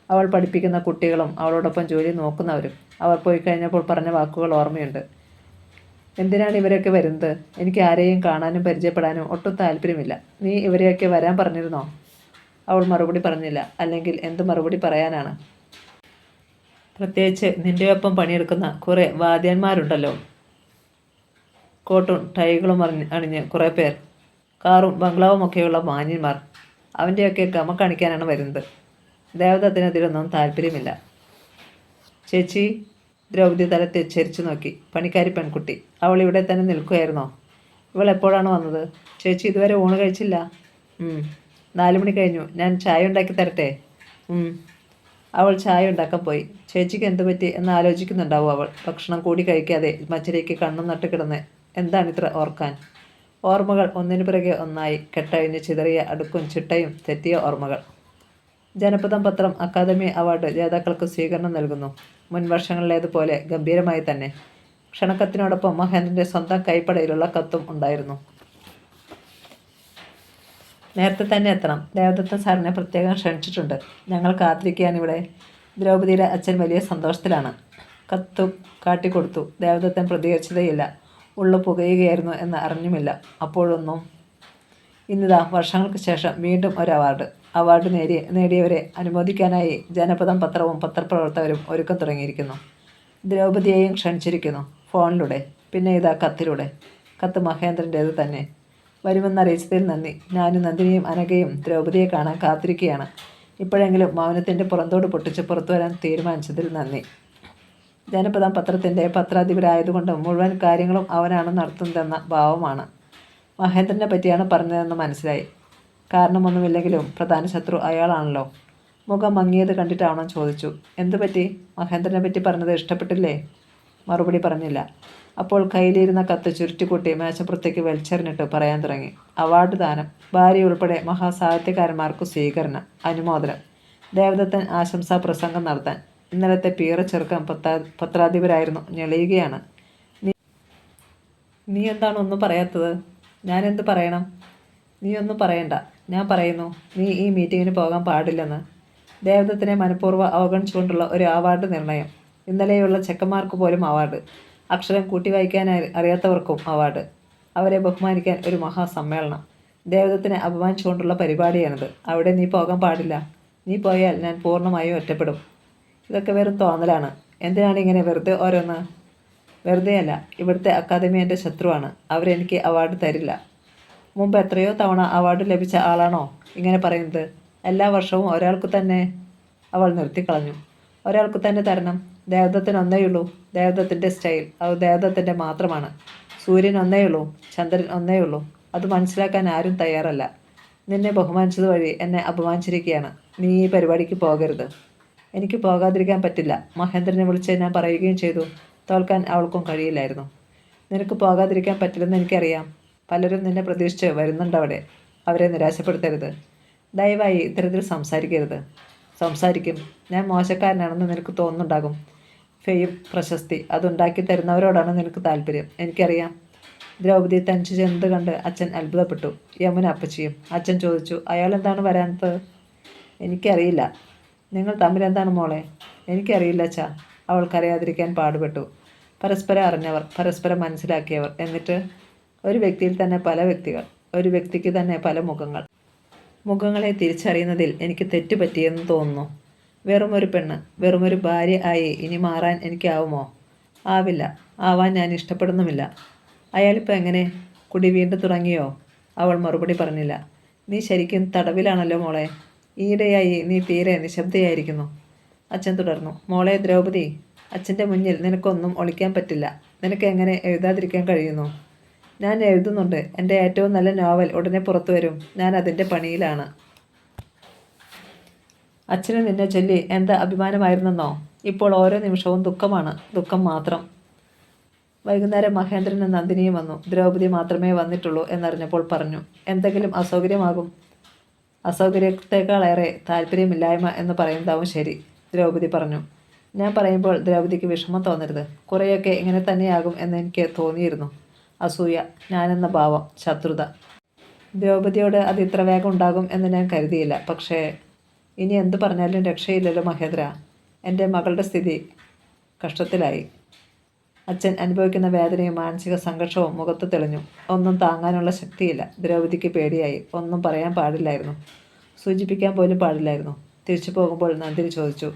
അവൾ പഠിപ്പിക്കുന്ന കുട്ടികളും അവളോടൊപ്പം ജോലി നോക്കുന്നവരും. അവർ പോയി കഴിഞ്ഞപ്പോൾ പറഞ്ഞ വാക്കുകൾ ഓർമ്മയുണ്ട്. എന്തിനാണ് ഇവരൊക്കെ വരുന്നത്? എനിക്ക് ആരെയും കാണാനും പരിചയപ്പെടാനും ഒട്ടും താല്പര്യമില്ല. നീ ഇവരെയൊക്കെ വരാൻ പറഞ്ഞിരുന്നോ? അവൾ മറുപടി പറഞ്ഞില്ല. അല്ലെങ്കിൽ എന്ത് മറുപടി പറയാനാണ്? പ്രത്യേകിച്ച് നിൻ്റെ ഒപ്പം പണിയെടുക്കുന്ന കുറേ വാദ്യന്മാരുണ്ടല്ലോ. കോട്ടും ടൈകളും അണിഞ്ഞ് കുറേ പേർ. കാറും ബംഗ്ലാവുമൊക്കെയുള്ള മാന്യന്മാർ. അവൻ്റെയൊക്കെ ഗമ കാണിക്കാനാണ് വരുന്നത്. ദേവദത്തിനതിലൊന്നും താല്പര്യമില്ല. ചേച്ചി. ദ്രൗപദി തല ചെരിച്ചു നോക്കി. പണിക്കാരി പെൺകുട്ടി. അവൾ ഇവിടെ തന്നെ നിൽക്കുകയായിരുന്നോ? ഇവൾ എപ്പോഴാണ് വന്നത്? ചേച്ചി ഇതുവരെ ഊണ് കഴിച്ചില്ല? 4 മണി കഴിഞ്ഞു. ഞാൻ ചായ ഉണ്ടാക്കി തരട്ടെ? അവൾ ചായ ഉണ്ടാക്കാൻ പോയി. ചേച്ചിക്ക് എന്തു പറ്റി എന്ന് ആലോചിക്കുന്നുണ്ടാവും അവൾ. ഭക്ഷണം കൂടി കഴിക്കാതെ മച്ചിലേക്ക് കണ്ണും നട്ട് കിടന്ന് എന്താണിത്ര ഓർക്കാൻ? ഓർമ്മകൾ ഒന്നിനു പിറകെ ഒന്നായി കെട്ടഴിഞ്ഞ് ചിതറിയ അടുക്കും ചിട്ടയും തെറ്റിയ ഓർമ്മകൾ. ജനപദം പത്രം അക്കാദമി അവാർഡ് ജേതാക്കൾക്ക് സ്വീകരണം നൽകുന്നു. മുൻ വർഷങ്ങളിലേതുപോലെ ഗംഭീരമായി തന്നെ. ക്ഷണക്കത്തിനോടൊപ്പം മഹേന്ദ്രൻ്റെ സ്വന്തം കൈപ്പടയിലുള്ള കത്തും ഉണ്ടായിരുന്നു. നേരത്തെ തന്നെ എത്തണം. ദേവദത്തൻ സാറിനെ പ്രത്യേകം ക്ഷണിച്ചിട്ടുണ്ട്. ഞങ്ങൾ കാത്തിരിക്കുകയാണിവിടെ. ദ്രൗപദിയുടെ അച്ഛൻ വലിയ സന്തോഷത്തിലാണ്. കത്ത് കാട്ടിക്കൊടുത്തു. ദേവദത്തൻ പ്രതികരിച്ചതേയില്ല. ഉള്ളു പുകയുകയായിരുന്നു എന്ന് അറിഞ്ഞുമില്ല. അപ്പോഴൊന്നും. ഇന്നിതാ വർഷങ്ങൾക്ക് ശേഷം വീണ്ടും ഒരു അവാർഡ് നേടിയവരെ അനുമോദിക്കാനായി ജനപദം പത്രവും പത്രപ്രവർത്തകരും ഒരുക്കം തുടങ്ങിയിരിക്കുന്നു. ദ്രൗപദിയെയും ക്ഷണിച്ചിരിക്കുന്നു. ഫോണിലൂടെ, പിന്നെ ഇതാ കത്തിലൂടെ. കത്ത് മഹേന്ദ്രൻ്റേത് തന്നെ. വരുമെന്നറിയിച്ചതിൽ നന്ദി. ഞാനും നന്ദിനിയും അനഘയും ദ്രൗപദിയെ കാണാൻ കാത്തിരിക്കുകയാണ്. ഇപ്പോഴെങ്കിലും മൗനത്തിൻ്റെ പുറന്തോട് പൊട്ടിച്ച് പുറത്തു വരാൻ തീരുമാനിച്ചതിൽ നന്ദി. ജനപദം പത്രത്തിൻ്റെ പത്രാധിപരായതുകൊണ്ട് മുഴുവൻ കാര്യങ്ങളും അവനാണ് നടത്തുന്നതെന്ന ഭാവമാണ്. മഹേന്ദ്രനെ പറ്റിയാണ് പറഞ്ഞതെന്ന് മനസ്സിലായി. കാരണമൊന്നുമില്ലെങ്കിലും പ്രധാന ശത്രു അയാളാണല്ലോ. മുഖം മങ്ങിയത് കണ്ടിട്ടാവണം ചോദിച്ചു. എന്തുപറ്റി? മഹേന്ദ്രനെ പറ്റി പറഞ്ഞത് ഇഷ്ടപ്പെട്ടില്ലേ? മറുപടി പറഞ്ഞില്ല. അപ്പോൾ കയ്യിലിരുന്ന കത്ത് ചുരുട്ടിക്കൂട്ടി മേശപ്പുറത്തേക്ക് വലിച്ചെറിഞ്ഞിട്ട് പറയാൻ തുടങ്ങി. അവാർഡ് ദാനം, ഭാര്യ ഉൾപ്പെടെ മഹാസാഹിത്യകാരന്മാർക്ക് സ്വീകരണം, അനുമോദനം, ദേവദത്തൻ ആശംസാ പ്രസംഗം നടത്താൻ. ഇന്നലത്തെ പീറ ചെറുക്കം പത്രാധിപരായിരുന്നു. ഞെളിയുകയാണ്. നീ എന്താണ് ഒന്നും പറയാത്തത്? ഞാനെന്ത് പറയണം? നീ ഒന്നും പറയണ്ട. ഞാൻ പറയുന്നു, നീ ഈ മീറ്റിങ്ങിന് പോകാൻ പാടില്ലെന്ന്. ദേവദത്തിനെ മനഃപൂർവ്വം അവഗണിച്ചുകൊണ്ടുള്ള ഒരു അവാർഡ് നിർണയം. ഇന്നലെയുള്ള ചെക്കന്മാർക്ക് പോലും അവാർഡ്. അക്ഷരം കൂട്ടി വായിക്കാൻ അറിയാത്തവർക്കും അവാർഡ്. അവരെ ബഹുമാനിക്കാൻ ഒരു മഹാസമ്മേളനം. ദേവദത്തിനെ അപമാനിച്ചുകൊണ്ടുള്ള പരിപാടിയാണിത്. അവിടെ നീ പോകാൻ പാടില്ല. നീ പോയാൽ ഞാൻ പൂർണ്ണമായും ഒറ്റപ്പെടും. ഇതൊക്കെ വെറും തോന്നലാണ്. എന്തിനാണ് ഇങ്ങനെ വെറുതെ ഓരോന്ന്? വെറുതെയല്ല. ഇവിടുത്തെ അക്കാദമി എൻ്റെ ശത്രുവാണ്. അവരെനിക്ക് അവാർഡ് തരില്ല. മുമ്പ് എത്രയോ തവണ അവാർഡ് ലഭിച്ച ആളാണോ ഇങ്ങനെ പറയുന്നത്? എല്ലാ വർഷവും ഒരാൾക്ക് തന്നെ. അവൾ നിർത്തിക്കളഞ്ഞു. ഒരാൾക്ക് തന്നെ തരണം. ദേവദത്തിന് ഒന്നേയുള്ളൂ. ദേവദത്തിൻ്റെ സ്റ്റൈൽ അത് ദേവദത്തിൻ്റെ മാത്രമാണ്. സൂര്യൻ ഒന്നേയുള്ളൂ. ചന്ദ്രൻ ഒന്നേയുള്ളൂ. അത് മനസ്സിലാക്കാൻ ആരും തയ്യാറല്ല. നിന്നെ ബഹുമാനിച്ചത് വഴി എന്നെ അപമാനിച്ചിരിക്കുകയാണ്. നീ ഈ പരിപാടിക്ക് പോകരുത്. എനിക്ക് പോകാതിരിക്കാൻ പറ്റില്ല. മഹേന്ദ്രനെ വിളിച്ച് ഞാൻ പറയുകയും ചെയ്തു. തോൽക്കാൻ അവൾക്കും കഴിയില്ലായിരുന്നു. നിനക്ക് പോകാതിരിക്കാൻ പറ്റില്ലെന്ന് എനിക്കറിയാം. പലരും നിന്നെ പ്രതീക്ഷിച്ച് വരുന്നുണ്ടവിടെ. അവരെ നിരാശപ്പെടുത്തരുത്. ദയവായി ഇത്തരത്തിൽ സംസാരിക്കരുത്. സംസാരിക്കും. ഞാൻ മോശക്കാരനാണെന്ന് നിനക്ക് തോന്നുന്നുണ്ടാകും. ഫെയിം, പ്രശസ്തി അതുണ്ടാക്കി തരുന്നവരോടാണ് നിനക്ക് താല്പര്യം. എനിക്കറിയാം. ദ്രൗപദി തനിച്ച് ചെന്നത് കണ്ട് അച്ഛൻ അത്ഭുതപ്പെട്ടു. യമുന അപ്പച്ചിയും. അച്ഛൻ ചോദിച്ചു, അയാൾ എന്താണ് വരാത്തത്? എനിക്കറിയില്ല. നിങ്ങൾ തമ്മിലെന്താണ് മോളെ? എനിക്കറിയില്ല അച്ഛാ. അവൾ കരയാതിരിക്കാൻ പാടുപെട്ടു. പരസ്പരം അറിഞ്ഞവർ, പരസ്പരം മനസ്സിലാക്കിയവർ. എന്നിട്ട് ഒരു വ്യക്തിയിൽ തന്നെ പല വ്യക്തികൾ, ഒരു വ്യക്തിക്ക് തന്നെ പല മുഖങ്ങൾ. മുഖങ്ങളെ തിരിച്ചറിയുന്നതിൽ എനിക്ക് തെറ്റുപറ്റിയെന്ന് തോന്നുന്നു. വെറുമൊരു പെണ്ണ്, വെറുമൊരു ഭാര്യ ആയി ഇനി മാറാൻ എനിക്കാവുമോ? ആവില്ല. ആവാൻ ഞാൻ ഇഷ്ടപ്പെടുന്നുമില്ല. അയാളിപ്പോൾ എങ്ങനെ? കുടി വീണ്ടും തുടങ്ങിയോ? അവൾ മറുപടി പറഞ്ഞില്ല. നീ ശരിക്കും തടവിലാണല്ലോ മോളെ. ഈയിടെയായി നീ തീരെ നിശബ്ദയായിരിക്കുന്നു. അച്ഛൻ തുടർന്നു. മോളെ ദ്രൗപദി, അച്ഛൻ്റെ മുന്നിൽ നിനക്കൊന്നും ഒളിക്കാൻ പറ്റില്ല. നിനക്ക് എങ്ങനെ എഴുതാതിരിക്കാൻ കഴിയുന്നു? ഞാൻ എഴുതുന്നുണ്ട്. എൻ്റെ ഏറ്റവും നല്ല നോവൽ ഉടനെ പുറത്തു വരും. ഞാൻ അതിൻ്റെ പണിയിലാണ്. അച്ഛന് നിന്നെ ചൊല്ലി എന്ത് അഭിമാനമായിരുന്നെന്നോ? ഇപ്പോൾ ഓരോ നിമിഷവും ദുഃഖമാണ്. ദുഃഖം മാത്രം. വൈകുന്നേരം മഹേന്ദ്രനും നന്ദിനിയും വന്നു. ദ്രൗപദി മാത്രമേ വന്നിട്ടുള്ളൂ എന്നറിഞ്ഞപ്പോൾ പറഞ്ഞു, എന്തെങ്കിലും അസൗകര്യമാകും. അസൗകര്യത്തെക്കാളേറെ താല്പര്യമില്ലായ്മ എന്ന് പറയുന്നതാവും ശരി. ദ്രൗപദി പറഞ്ഞു. ഞാൻ പറയുമ്പോൾ ദ്രൗപദിക്ക് വിഷമം തോന്നരുത്. കുറേയൊക്കെ ഇങ്ങനെ തന്നെയാകും എന്നെനിക്ക് തോന്നിയിരുന്നു. അസൂയ, ഞാനെന്ന ഭാവം, ശത്രുത. ദ്രൗപദിയോട് അത് ഇത്ര വേഗം ഉണ്ടാകും എന്ന് ഞാൻ കരുതിയില്ല. പക്ഷേ ഇനി എന്തു പറഞ്ഞാലും രക്ഷയില്ലല്ലോ മഹേന്ദ്ര. എൻ്റെ മകളുടെ സ്ഥിതി കഷ്ടത്തിലായി. അച്ഛൻ അനുഭവിക്കുന്ന വേദനയും മാനസിക സംഘർഷവും മുഖത്ത് തെളിഞ്ഞു. ഒന്നും താങ്ങാനുള്ള ശക്തിയില്ല. ദ്രൗപദിക്ക് പേടിയായി. ഒന്നും പറയാൻ പാടില്ലായിരുന്നു. സൂചിപ്പിക്കാൻ പോലും പാടില്ലായിരുന്നു. തിരിച്ചു പോകുമ്പോൾ നന്ദിനി ചോദിച്ചു,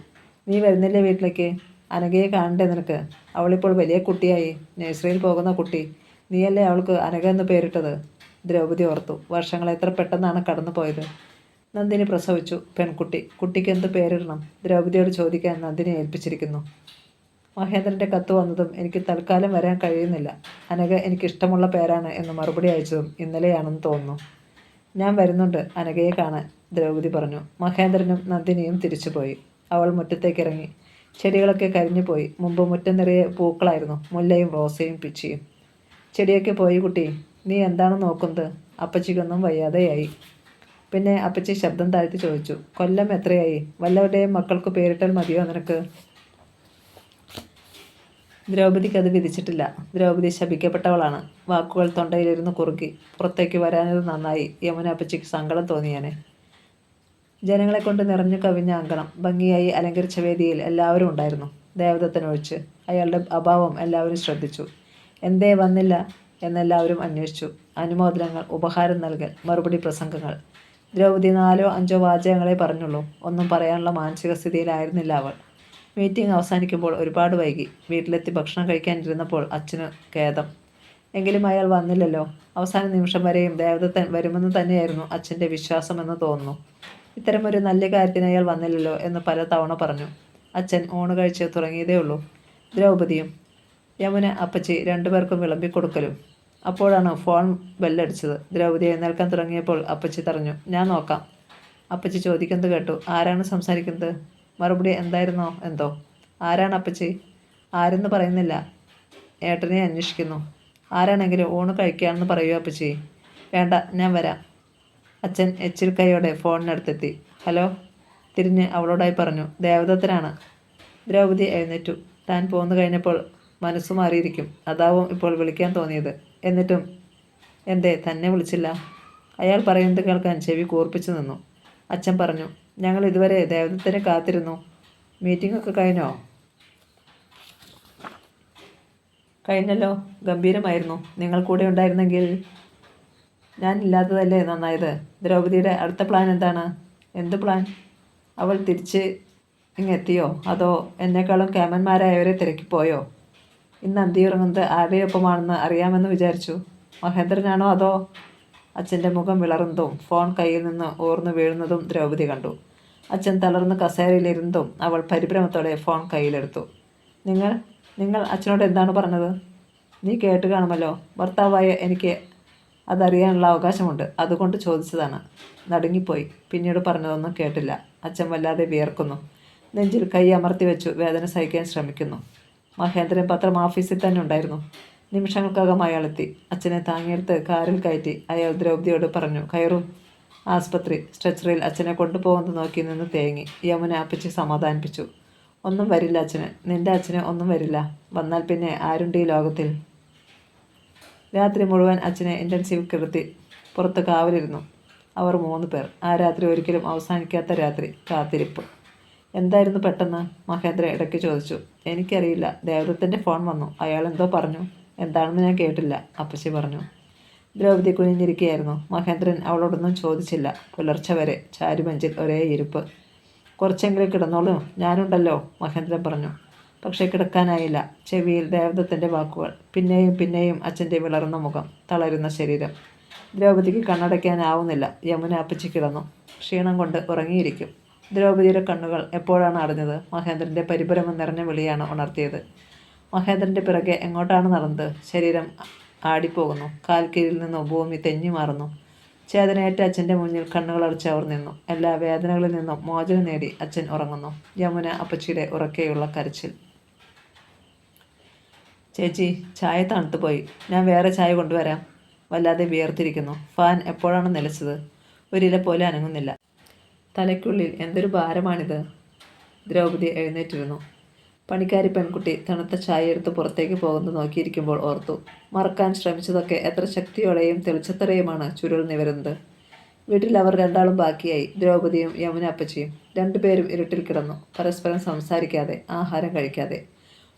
നീ വരുന്നില്ലേ വീട്ടിലേക്ക്? അനഘയെ കാണണ്ടേ നിനക്ക്? അവളിപ്പോൾ വലിയ കുട്ടിയായി. നഴ്സറിയിൽ പോകുന്ന കുട്ടി. നീയല്ലേ അവൾക്ക് അനഘ എന്ന് പേരിട്ടത്? ദ്രൗപദി ഓർത്തു. വർഷങ്ങൾ എത്ര പെട്ടെന്നാണ് കടന്നു പോയത്. നന്ദിനി പ്രസവിച്ചു. പെൺകുട്ടി. കുട്ടിക്ക് എന്ത് പേരിടണം? ദ്രൗപദിയോട് ചോദിക്കാൻ നന്ദിനി ഏൽപ്പിച്ചിരിക്കുന്നു. മഹേന്ദ്രൻ്റെ കത്ത് വന്നതും എനിക്ക് തൽക്കാലം വരാൻ കഴിയുന്നില്ല. അനഘ എനിക്കിഷ്ടമുള്ള പേരാണ് എന്ന് മറുപടി അയച്ചതും ഇന്നലെയാണെന്ന് തോന്നുന്നു. ഞാൻ വരുന്നുണ്ട് അനഘയെ കാണാൻ, ദ്രൗപദി പറഞ്ഞു. മഹേന്ദ്രനും നന്ദിനിയും തിരിച്ചുപോയി. അവൾ മുറ്റത്തേക്കിറങ്ങി. ചെടികളൊക്കെ കരിഞ്ഞു പോയി. മുമ്പ് മുറ്റം നിറയെ പൂക്കളായിരുന്നു. മുല്ലയും റോസയും പിച്ചിയും. ചെടിയൊക്കെ പോയി കുട്ടി. നീ എന്താണ് നോക്കുന്നത്? അപ്പച്ചിക്കൊന്നും വയ്യാതെയായി. പിന്നെ അപ്പച്ചി ശബ്ദം താഴ്ത്തി ചോദിച്ചു, കൊല്ലം എത്രയായി? വല്ലവരുടെയും മക്കൾക്ക് പേരിട്ടാൽ മതിയോ നിനക്ക്? ദ്രൗപദിക്ക് അത് വിധിച്ചിട്ടില്ല. ദ്രൗപദി ശപിക്കപ്പെട്ടവളാണ്. വാക്കുകൾ തൊണ്ടയിലിരുന്ന് കുറുക്കി. പുറത്തേക്ക് വരാനത് നന്നായി. യമുന അപ്പച്ചിക്ക് സങ്കടം തോന്നിയാനെ. ജനങ്ങളെ കൊണ്ട് നിറഞ്ഞു കവിഞ്ഞ അങ്കണം. ഭംഗിയായി അലങ്കരിച്ച വേദിയിൽ എല്ലാവരും ഉണ്ടായിരുന്നു, ദേവദത്തനൊഴിച്ച്. അയാളുടെ അഭാവം എല്ലാവരും ശ്രദ്ധിച്ചു. എന്തേ വന്നില്ല എന്നെല്ലാവരും അന്വേഷിച്ചു. അനുമോദനങ്ങൾ, ഉപഹാരം നൽകൽ, മറുപടി പ്രസംഗങ്ങൾ. ദ്രൗപദി 4-5 വാചകങ്ങളെ പറഞ്ഞുള്ളൂ. ഒന്നും പറയാനുള്ള മാനസിക സ്ഥിതിയിലായിരുന്നില്ല അവൾ. മീറ്റിംഗ് അവസാനിക്കുമ്പോൾ ഒരുപാട് വൈകി. വീട്ടിലെത്തി ഭക്ഷണം കഴിക്കാനിരുന്നപ്പോൾ അച്ഛന് ഖേദം. എങ്കിലും അയാൾ വന്നില്ലല്ലോ. അവസാന നിമിഷം വരെയും ദേവദത്തൻ വരുമെന്ന് തന്നെയായിരുന്നു അച്ഛൻ്റെ വിശ്വാസമെന്ന് തോന്നുന്നു. ഇത്തരമൊരു നല്ല കാര്യത്തിന് അയാൾ വന്നില്ലല്ലോ എന്ന് പല തവണ പറഞ്ഞു. അച്ഛൻ ഊണ് കഴിച്ച് തുടങ്ങിയതേ ഉള്ളൂ. ദ്രൗപദിയും യമുന അപ്പച്ചി രണ്ടുപേർക്കും വിളമ്പിക്കൊടുക്കലും. അപ്പോഴാണ് ഫോൺ ബെല്ലടിച്ചത്. ദ്രൗപദി എഴുന്നേൽക്കാൻ തുടങ്ങിയപ്പോൾ അപ്പച്ചി പറഞ്ഞു, ഞാൻ നോക്കാം. അപ്പച്ചി ചോദിക്കുന്നത് കേട്ടു, ആരാണ് സംസാരിക്കുന്നത്? മറുപടി എന്തായിരുന്നോ എന്തോ. ആരാണ് അപ്പച്ചി? ആരെന്ന് പറയുന്നില്ല. ഏട്ടനെ അന്വേഷിക്കുന്നു. ആരാണെങ്കിലും ഊണ് കഴിക്കുകയാണെന്ന് പറയൂ അപ്പച്ചി. വേണ്ട, ഞാൻ വരാം. അച്ഛൻ എച്ചിൽ കൈയോടെ ഫോണിനടുത്തെത്തി. ഹലോ. തിരിഞ്ഞ് അവളോടായി പറഞ്ഞു, ദേവദത്തനാണ്. ദ്രൗപദി എഴുന്നേറ്റു. താൻ പോന്നു കഴിഞ്ഞപ്പോൾ മനസ്സു മാറിയിരിക്കും. അതാവും ഇപ്പോൾ വിളിക്കാൻ തോന്നിയത്. എന്നിട്ടും എന്തേ തന്നെ വിളിച്ചില്ല? അയാൾ പറയുന്നത് കേൾക്കാൻ ചെവി കൂർപ്പിച്ചു നിന്നു. അച്ഛൻ പറഞ്ഞു, ഞങ്ങൾ ഇതുവരെ ദേവദത്തനെ കാത്തിരുന്നു. മീറ്റിംഗ് ഒക്കെ കഴിഞ്ഞോ? കഴിഞ്ഞല്ലോ. ഗംഭീരമായിരുന്നു. നിങ്ങൾ കൂടെ ഉണ്ടായിരുന്നെങ്കിൽ. ഞാൻ ഇല്ലാത്തതല്ലേ നന്നായത്. ദ്രൗപദിയുടെ അടുത്ത പ്ലാൻ എന്താണ്? എന്ത് പ്ലാൻ? അവൾ തിരിച്ച് ഇങ്ങെത്തിയോ അതോ എന്നെക്കാളും കേമന്മാരായവരെ തിരക്കിപ്പോയോ? ഇന്ന് അന്തിയുറങ്ങുന്നത് ആരുടെയൊപ്പമാണെന്ന് അറിയാമെന്ന് വിചാരിച്ചു. മഹേന്ദ്രനാണോ അതോ? അച്ഛൻ്റെ മുഖം വിളറുന്നതും ഫോൺ കയ്യിൽ നിന്ന് ഊർന്നു വീഴുന്നതും ദ്രൗപദി കണ്ടു. അച്ഛൻ തളർന്ന് കസേരയിലിരുന്നതും അവൾ പരിഭ്രമത്തോടെ ഫോൺ കയ്യിലെടുത്തു. നിങ്ങൾ നിങ്ങൾ അച്ഛനോട് എന്താണ് പറഞ്ഞത്? നീ കേട്ട് കാണുമല്ലോ. ഭർത്താവായ എനിക്ക് അതറിയാനുള്ള അവകാശമുണ്ട്. അതുകൊണ്ട് ചോദിച്ചതാണ്. നടുങ്ങിപ്പോയി. പിന്നീട് പറഞ്ഞതൊന്നും കേട്ടില്ല. അച്ഛൻ വല്ലാതെ വിയർക്കുന്നു. നെഞ്ചിൽ കൈ അമർത്തി വെച്ചു വേദന സഹിക്കാൻ ശ്രമിക്കുന്നു. മഹേന്ദ്രൻ പത്രം ഓഫീസിൽ തന്നെ ഉണ്ടായിരുന്നു. നിമിഷങ്ങൾക്കകം അയാളെത്തി. അച്ഛനെ താങ്ങിയെടുത്ത് കാറിൽ കയറ്റി അയാൾ ദ്രൗപദിയോട് പറഞ്ഞു, കയറൂ. ആസ്പത്രി. സ്ട്രെച്ചറിൽ അച്ഛനെ കൊണ്ടുപോകുന്നത് നോക്കി നിന്ന് തേങ്ങി. യമുന അപ്പച്ചി സമാധാനിപ്പിച്ചു. ഒന്നും വരില്ല അച്ഛന്. നിന്റെ അച്ഛന് ഒന്നും വരില്ല. വന്നാൽ പിന്നെ ആരുണ്ട് ഈ ലോകത്തിൽ? രാത്രി മുഴുവൻ അച്ഛനെ ഇൻറ്റൻസീവ് കിടത്തി പുറത്ത് കാവലിരുന്നു. അവർ 3 പേർ. ആ രാത്രി ഒരിക്കലും അവസാനിക്കാത്ത രാത്രി. കാത്തിരിപ്പ്. എന്തായിരുന്നു പെട്ടെന്ന്? മഹേന്ദ്ര ഇടയ്ക്ക് ചോദിച്ചു. എനിക്കറിയില്ല. ദേവദത്തൻ്റെ ഫോൺ വന്നു. അയാൾ എന്തോ പറഞ്ഞു. എന്താണെന്ന് ഞാൻ കേട്ടില്ല. അപ്പച്ചി പറഞ്ഞു. ദ്രൗപദി കുനിഞ്ഞിരിക്കുകയായിരുന്നു. മഹേന്ദ്രൻ അവളോടൊന്നും ചോദിച്ചില്ല. പുലർച്ചെ വരെ ചാരുബെഞ്ചിൽ ഒരേ ഇരിപ്പ്. കുറച്ചെങ്കിലും കിടന്നോളൂ, ഞാനുണ്ടല്ലോ, മഹേന്ദ്രൻ പറഞ്ഞു. പക്ഷേ കിടക്കാനായില്ല. ചെവിയിൽ ദേവദത്തൻ്റെ വാക്കുകൾ. പിന്നെയും പിന്നെയും അച്ഛൻ്റെ വിളർന്ന മുഖം, തളരുന്ന ശരീരം. ദ്രൗപദിക്ക് കണ്ണടയ്ക്കാനാവുന്നില്ല. യമുന അപ്പച്ചി കിടന്നു. ക്ഷീണം കൊണ്ട് ഉറങ്ങിയിരിക്കും. ദ്രൗപദിയുടെ കണ്ണുകൾ എപ്പോഴാണ് അടഞ്ഞത്? മഹേന്ദ്രൻ്റെ പരിഭ്രമം നിറഞ്ഞ വിളിയാണ് ഉണർത്തിയത്. മഹേന്ദ്രൻ്റെ പിറകെ എങ്ങോട്ടാണ് നടന്നത്? ശരീരം ആടിപ്പോകുന്നു. കാൽക്കീഴിൽ നിന്നും ഭൂമി തെഞ്ഞു മാറുന്നു. ചേതനയേറ്റ അച്ഛൻ്റെ മുന്നിൽ കണ്ണുകളടച്ച് അവർ നിന്നു. എല്ലാ വേദനകളിൽ നിന്നും മോചനം നേടി അച്ഛൻ ഉറങ്ങുന്നു. യമുന അപ്പച്ചിയുടെ ഉറക്കെയുള്ള കരച്ചിൽ. ചേച്ചി, ചായ തണുത്തുപോയി. ഞാൻ വേറെ ചായ കൊണ്ടുവരാം. വല്ലാതെ വിയർത്തിരിക്കുന്നു. ഫാൻ എപ്പോഴാണ് നിലച്ചത്? ഒരില പോലെ അനങ്ങുന്നില്ല. തലയ്ക്കുള്ളിൽ എന്തൊരു ഭാരമാണിത്. ദ്രൗപദി എഴുന്നേറ്റിരുന്നു. പണിക്കാരി പെൺകുട്ടി തണുത്ത ചായ എടുത്ത് പുറത്തേക്ക് പോകുന്നത് നോക്കിയിരിക്കുമ്പോൾ ഓർത്തു. മറക്കാൻ ശ്രമിച്ചതൊക്കെ എത്ര ശക്തിയോടെയും തെളിച്ചത്തറയുമാണ് ചുരുൾ നിവരുന്നത്. വീട്ടിൽ അവർ രണ്ടാളും ബാക്കിയായി. ദ്രൗപദിയും യമുന അപ്പച്ചിയും. 2 പേരും ഇരുട്ടിൽ കിടന്നു. പരസ്പരം സംസാരിക്കാതെ, ആഹാരം കഴിക്കാതെ,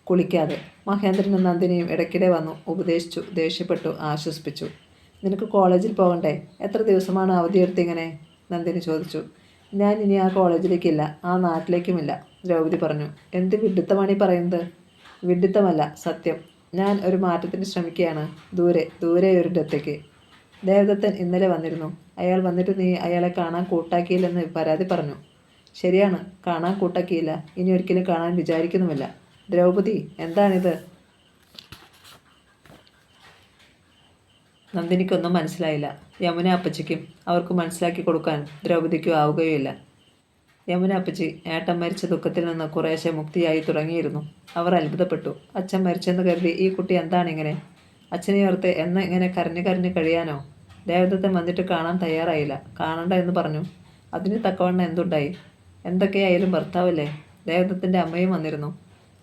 കുളിക്കാതെ. മഹേന്ദ്രനും നന്ദിനിയും ഇടയ്ക്കിടെ വന്നു ഉപദേശിച്ചു, ദേഷ്യപ്പെട്ടു, ആശ്വസിപ്പിച്ചു. നിനക്ക് കോളേജിൽ പോകണ്ടേ? എത്ര ദിവസമാണ് അവധിയെടുത്തിങ്ങനെ? നന്ദിനി ചോദിച്ചു. ഞാൻ ഇനി ആ കോളേജിലേക്കില്ല, ആ നാട്ടിലേക്കുമില്ല, ദ്രൗപദി പറഞ്ഞു. എന്ത് വിഡ്ഢിത്തമാണ് ഈ പറയുന്നത്? വിഡ്ഢിത്തമല്ല, സത്യം. ഞാൻ ഒരു മാറ്റത്തിന് ശ്രമിക്കുകയാണ്. ദൂരെ ദൂരെ ഒരിടത്തേക്ക്. ദേവദത്തൻ ഇന്നലെ വന്നിരുന്നു. അയാൾ വന്നിട്ട് നീ അയാളെ കാണാൻ കൂട്ടാക്കിയില്ലെന്ന് പരാതി പറഞ്ഞു. ശരിയാണ്, കാണാൻ കൂട്ടാക്കിയില്ല. ഇനി ഒരിക്കലും കാണാൻ വിചാരിക്കുന്നുമില്ല. ദ്രൗപദി, എന്താണിത്? നന്ദിനിക്കൊന്നും മനസ്സിലായില്ല. യമുന അപ്പച്ചിക്കും അവർക്ക് മനസ്സിലാക്കി കൊടുക്കാൻ ദ്രൗപദിക്കും ആവുകയുമില്ല. യമുന അപ്പച്ചി ഏട്ടൻ മരിച്ച ദുഃഖത്തിൽ നിന്ന് കുറേശ്ശെ മുക്തിയായി തുടങ്ങിയിരുന്നു. അവർ അത്ഭുതപ്പെട്ടു. അച്ഛൻ മരിച്ചെന്ന് കരുതി ഈ കുട്ടി എന്താണിങ്ങനെ? അച്ഛനെ ഓർത്ത് എന്ന് ഇങ്ങനെ കരഞ്ഞു കരഞ്ഞു കഴിയാനോ? ദേവദത്തൻ വന്നിട്ട് കാണാൻ തയ്യാറായില്ല. കാണണ്ട എന്ന് പറഞ്ഞു. അതിന് തക്കവണ്ണം എന്തുണ്ടായി? എന്തൊക്കെയായാലും ഭർത്താവല്ലേ. ദേവദത്തൻ്റെ അമ്മയും വന്നിരുന്നു.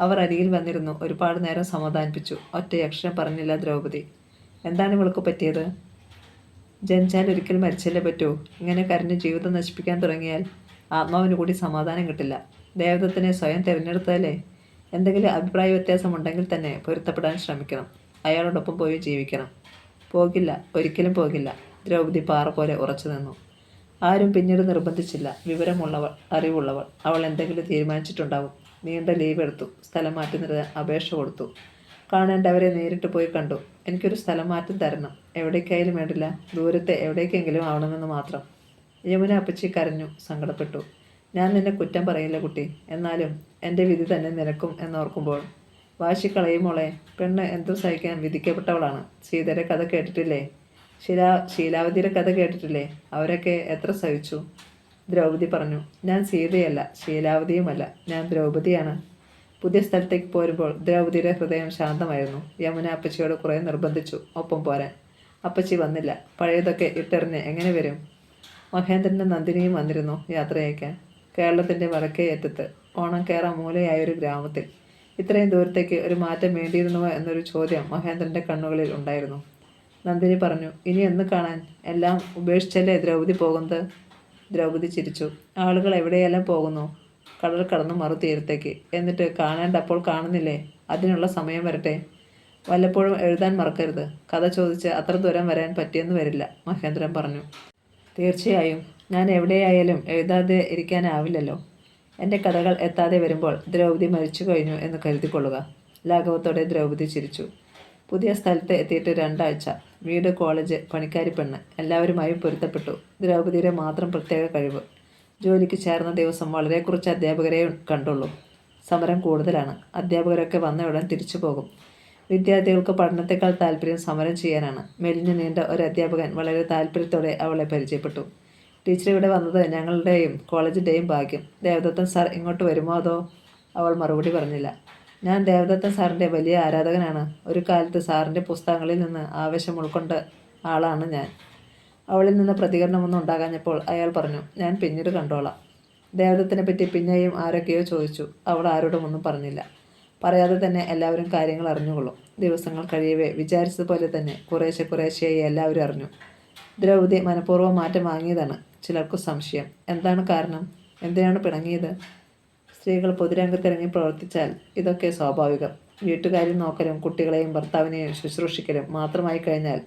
അവർ അരികിൽ വന്നിരുന്നു. ഒരുപാട് നേരം സമാധാനിപ്പിച്ചു. ഒറ്റ അക്ഷരം പറഞ്ഞില്ല ദ്രൗപദി. എന്താണ് ഇവൾക്ക് പറ്റിയത്? ജനിച്ചാൽ ഒരിക്കൽ മരിച്ചല്ലേ പറ്റൂ. ഇങ്ങനെ കരഞ്ഞ് ജീവിതം നശിപ്പിക്കാൻ തുടങ്ങിയാൽ ആത്മാവിന് കൂടി സമാധാനം കിട്ടില്ല. ദേവദത്തിനെ സ്വയം തിരഞ്ഞെടുത്തതല്ലേ. എന്തെങ്കിലും അഭിപ്രായ വ്യത്യാസമുണ്ടെങ്കിൽ തന്നെ പൊരുത്തപ്പെടാൻ ശ്രമിക്കണം. അയാളോടൊപ്പം പോയി ജീവിക്കണം. പോകില്ല, ഒരിക്കലും പോകില്ല. ദ്രൗപദി പാറ പോലെ ഉറച്ചു നിന്നു. ആരും പിന്നീട് നിർബന്ധിച്ചില്ല. വിവരമുള്ളവൾ, അറിവുള്ളവൾ. അവൾ എന്തെങ്കിലും തീരുമാനിച്ചിട്ടുണ്ടാവും. നീണ്ട ലീവ് എടുത്തു. സ്ഥലം മാറ്റി നിർത്താൻ അപേക്ഷ കൊടുത്തു. കാണേണ്ടവരെ നേരിട്ട് പോയി കണ്ടു. എനിക്കൊരു സ്ഥലം മാറ്റം തരണം. എവിടേക്കായാലും വേണ്ടില്ല, ദൂരത്തെ എവിടേക്കെങ്കിലും ആവണമെന്ന് മാത്രം. യമുന അപ്പച്ചി കരഞ്ഞു, സങ്കടപ്പെട്ടു. ഞാൻ നിന്നെ കുറ്റം പറയില്ല കുട്ടി. എന്നാലും എൻ്റെ വിധി തന്നെ നിനക്കും എന്നോർക്കുമ്പോൾ വാശിക്കളയും മോളെ. പെണ്ണ് എന്തും സഹിക്കാൻ വിധിക്കപ്പെട്ടവളാണ്. സീതയുടെ കഥ കേട്ടിട്ടില്ലേ? ശീലാവതിയുടെ കഥ കേട്ടിട്ടില്ലേ? അവരൊക്കെ എത്ര സഹിച്ചു. ദ്രൗപദി പറഞ്ഞു. ഞാൻ സീതയല്ല, ശീലാവതിയുമല്ല, ഞാൻ ദ്രൗപദിയാണ്. പുതിയ സ്ഥലത്തേക്ക് പോരുമ്പോൾ ദ്രൗപദിയുടെ ഹൃദയം ശാന്തമായിരുന്നു. യമുന അപ്പച്ചിയോട് കുറേ നിർബന്ധിച്ചു ഒപ്പം പോരാൻ. അപ്പച്ചി വന്നില്ല. പഴയതൊക്കെ ഇട്ടെറിഞ്ഞ് എങ്ങനെ വരും? മഹേന്ദ്രനും നന്ദിനിയും വന്നിരുന്നു യാത്രയയക്കാൻ. കേരളത്തിൻ്റെ വടക്കേ അറ്റത്ത് ഓണം കയറാൻ മൂലയായൊരു ഗ്രാമത്തിൽ ഇത്രയും ദൂരത്തേക്ക് ഒരു മാറ്റം വേണ്ടിയിരുന്നുവോ എന്നൊരു ചോദ്യം മഹേന്ദ്രൻ്റെ കണ്ണുകളിൽ ഉണ്ടായിരുന്നു. നന്ദിനി പറഞ്ഞു. ഇനി എന്ന് കാണാൻ? എല്ലാം ഉപേക്ഷിച്ചല്ലേ ദ്രൗപദി പോകുന്നത്? ദ്രൗപദി ചിരിച്ചു. ആളുകൾ എവിടെയെല്ലാം പോകുന്നു, കടൽ കടന്നു മറുതീരത്തേക്ക്. എന്നിട്ട് കാണേണ്ടപ്പോൾ കാണുന്നില്ലേ? അതിനുള്ള സമയം വരട്ടെ. വല്ലപ്പോഴും എഴുതാൻ മറക്കരുത്. കഥ ചോദിച്ച് അത്ര ദൂരം വരാൻ പറ്റിയെന്ന് വരില്ല, മഹേന്ദ്രൻ പറഞ്ഞു. തീർച്ചയായും. ഞാൻ എവിടെയായാലും എഴുതാതെ ഇരിക്കാനാവില്ലല്ലോ. എൻ്റെ കഥകൾ എത്താതെ വരുമ്പോൾ ദ്രൗപദി മരിച്ചു കഴിഞ്ഞു എന്ന് കരുതിക്കൊള്ളുക. ലാഘവത്തോടെ ദ്രൗപദി ചിരിച്ചു. പുതിയ സ്ഥലത്ത് എത്തിയിട്ട് 2 ആഴ്ച. വീട്, കോളേജ്, പണിക്കാരി പെണ്ണ്, എല്ലാവരുമായും പൊരുത്തപ്പെട്ടു. ദ്രൗപദിയുടെ മാത്രം പ്രത്യേക കഴിവ്. ജോലിക്ക് ചേർന്ന ദിവസം വളരെ കുറച്ച് അധ്യാപകരെ കണ്ടുള്ളൂ. സമരം കൂടുതലാണ്. അധ്യാപകരൊക്കെ വന്ന ഉടൻ തിരിച്ചു പോകും. വിദ്യാർത്ഥികൾക്ക് പഠനത്തെക്കാൾ താല്പര്യം സമരം ചെയ്യാനാണ്. മെലിഞ്ഞു നീണ്ട ഒരു അധ്യാപകൻ വളരെ താല്പര്യത്തോടെ അവളെ പരിചയപ്പെട്ടു. ടീച്ചർ ഇവിടെ വന്നത് ഞങ്ങളുടെയും കോളേജിൻ്റെയും ഭാഗ്യം. ദേവദത്തൻ സാർ ഇങ്ങോട്ട് വരുമോ അതോ? അവൾ മറുപടി പറഞ്ഞില്ല. ഞാൻ ദേവദത്തൻ സാറിൻ്റെ വലിയ ആരാധകനാണ്. ഒരു കാലത്ത് സാറിൻ്റെ പുസ്തകങ്ങളിൽ നിന്ന് ആവേശം ഉൾക്കൊണ്ട ആളാണ് ഞാൻ. അവളിൽ നിന്ന് പ്രതികരണമൊന്നും ഉണ്ടാകാഞ്ഞപ്പോൾ അയാൾ പറഞ്ഞു. ഞാൻ പിന്നീട് കണ്ടോളാം. ദേവദത്തിനെ പറ്റി പിന്നെയും ആരൊക്കെയോ ചോദിച്ചു. അവൾ ആരോടും ഒന്നും പറഞ്ഞില്ല. പറയാതെ തന്നെ എല്ലാവരും കാര്യങ്ങൾ അറിഞ്ഞുകൊള്ളും. ദിവസങ്ങൾ കഴിയവേ വിചാരിച്ചതുപോലെ തന്നെ കുറേശ്ശെയായി എല്ലാവരും അറിഞ്ഞു. ദ്രൗപദി മനഃപൂർവ്വം മാറ്റം വാങ്ങിയതാണ്. ചിലർക്ക് സംശയം. എന്താണ് കാരണം? എന്തിനാണ് പിണങ്ങിയത്? സ്ത്രീകൾ പൊതുരംഗത്തിറങ്ങി പ്രവർത്തിച്ചാൽ ഇതൊക്കെ സ്വാഭാവികം. വീട്ടുകാര്യം നോക്കലും കുട്ടികളെയും ഭർത്താവിനെയും ശുശ്രൂഷിക്കലും മാത്രമായി കഴിഞ്ഞാൽ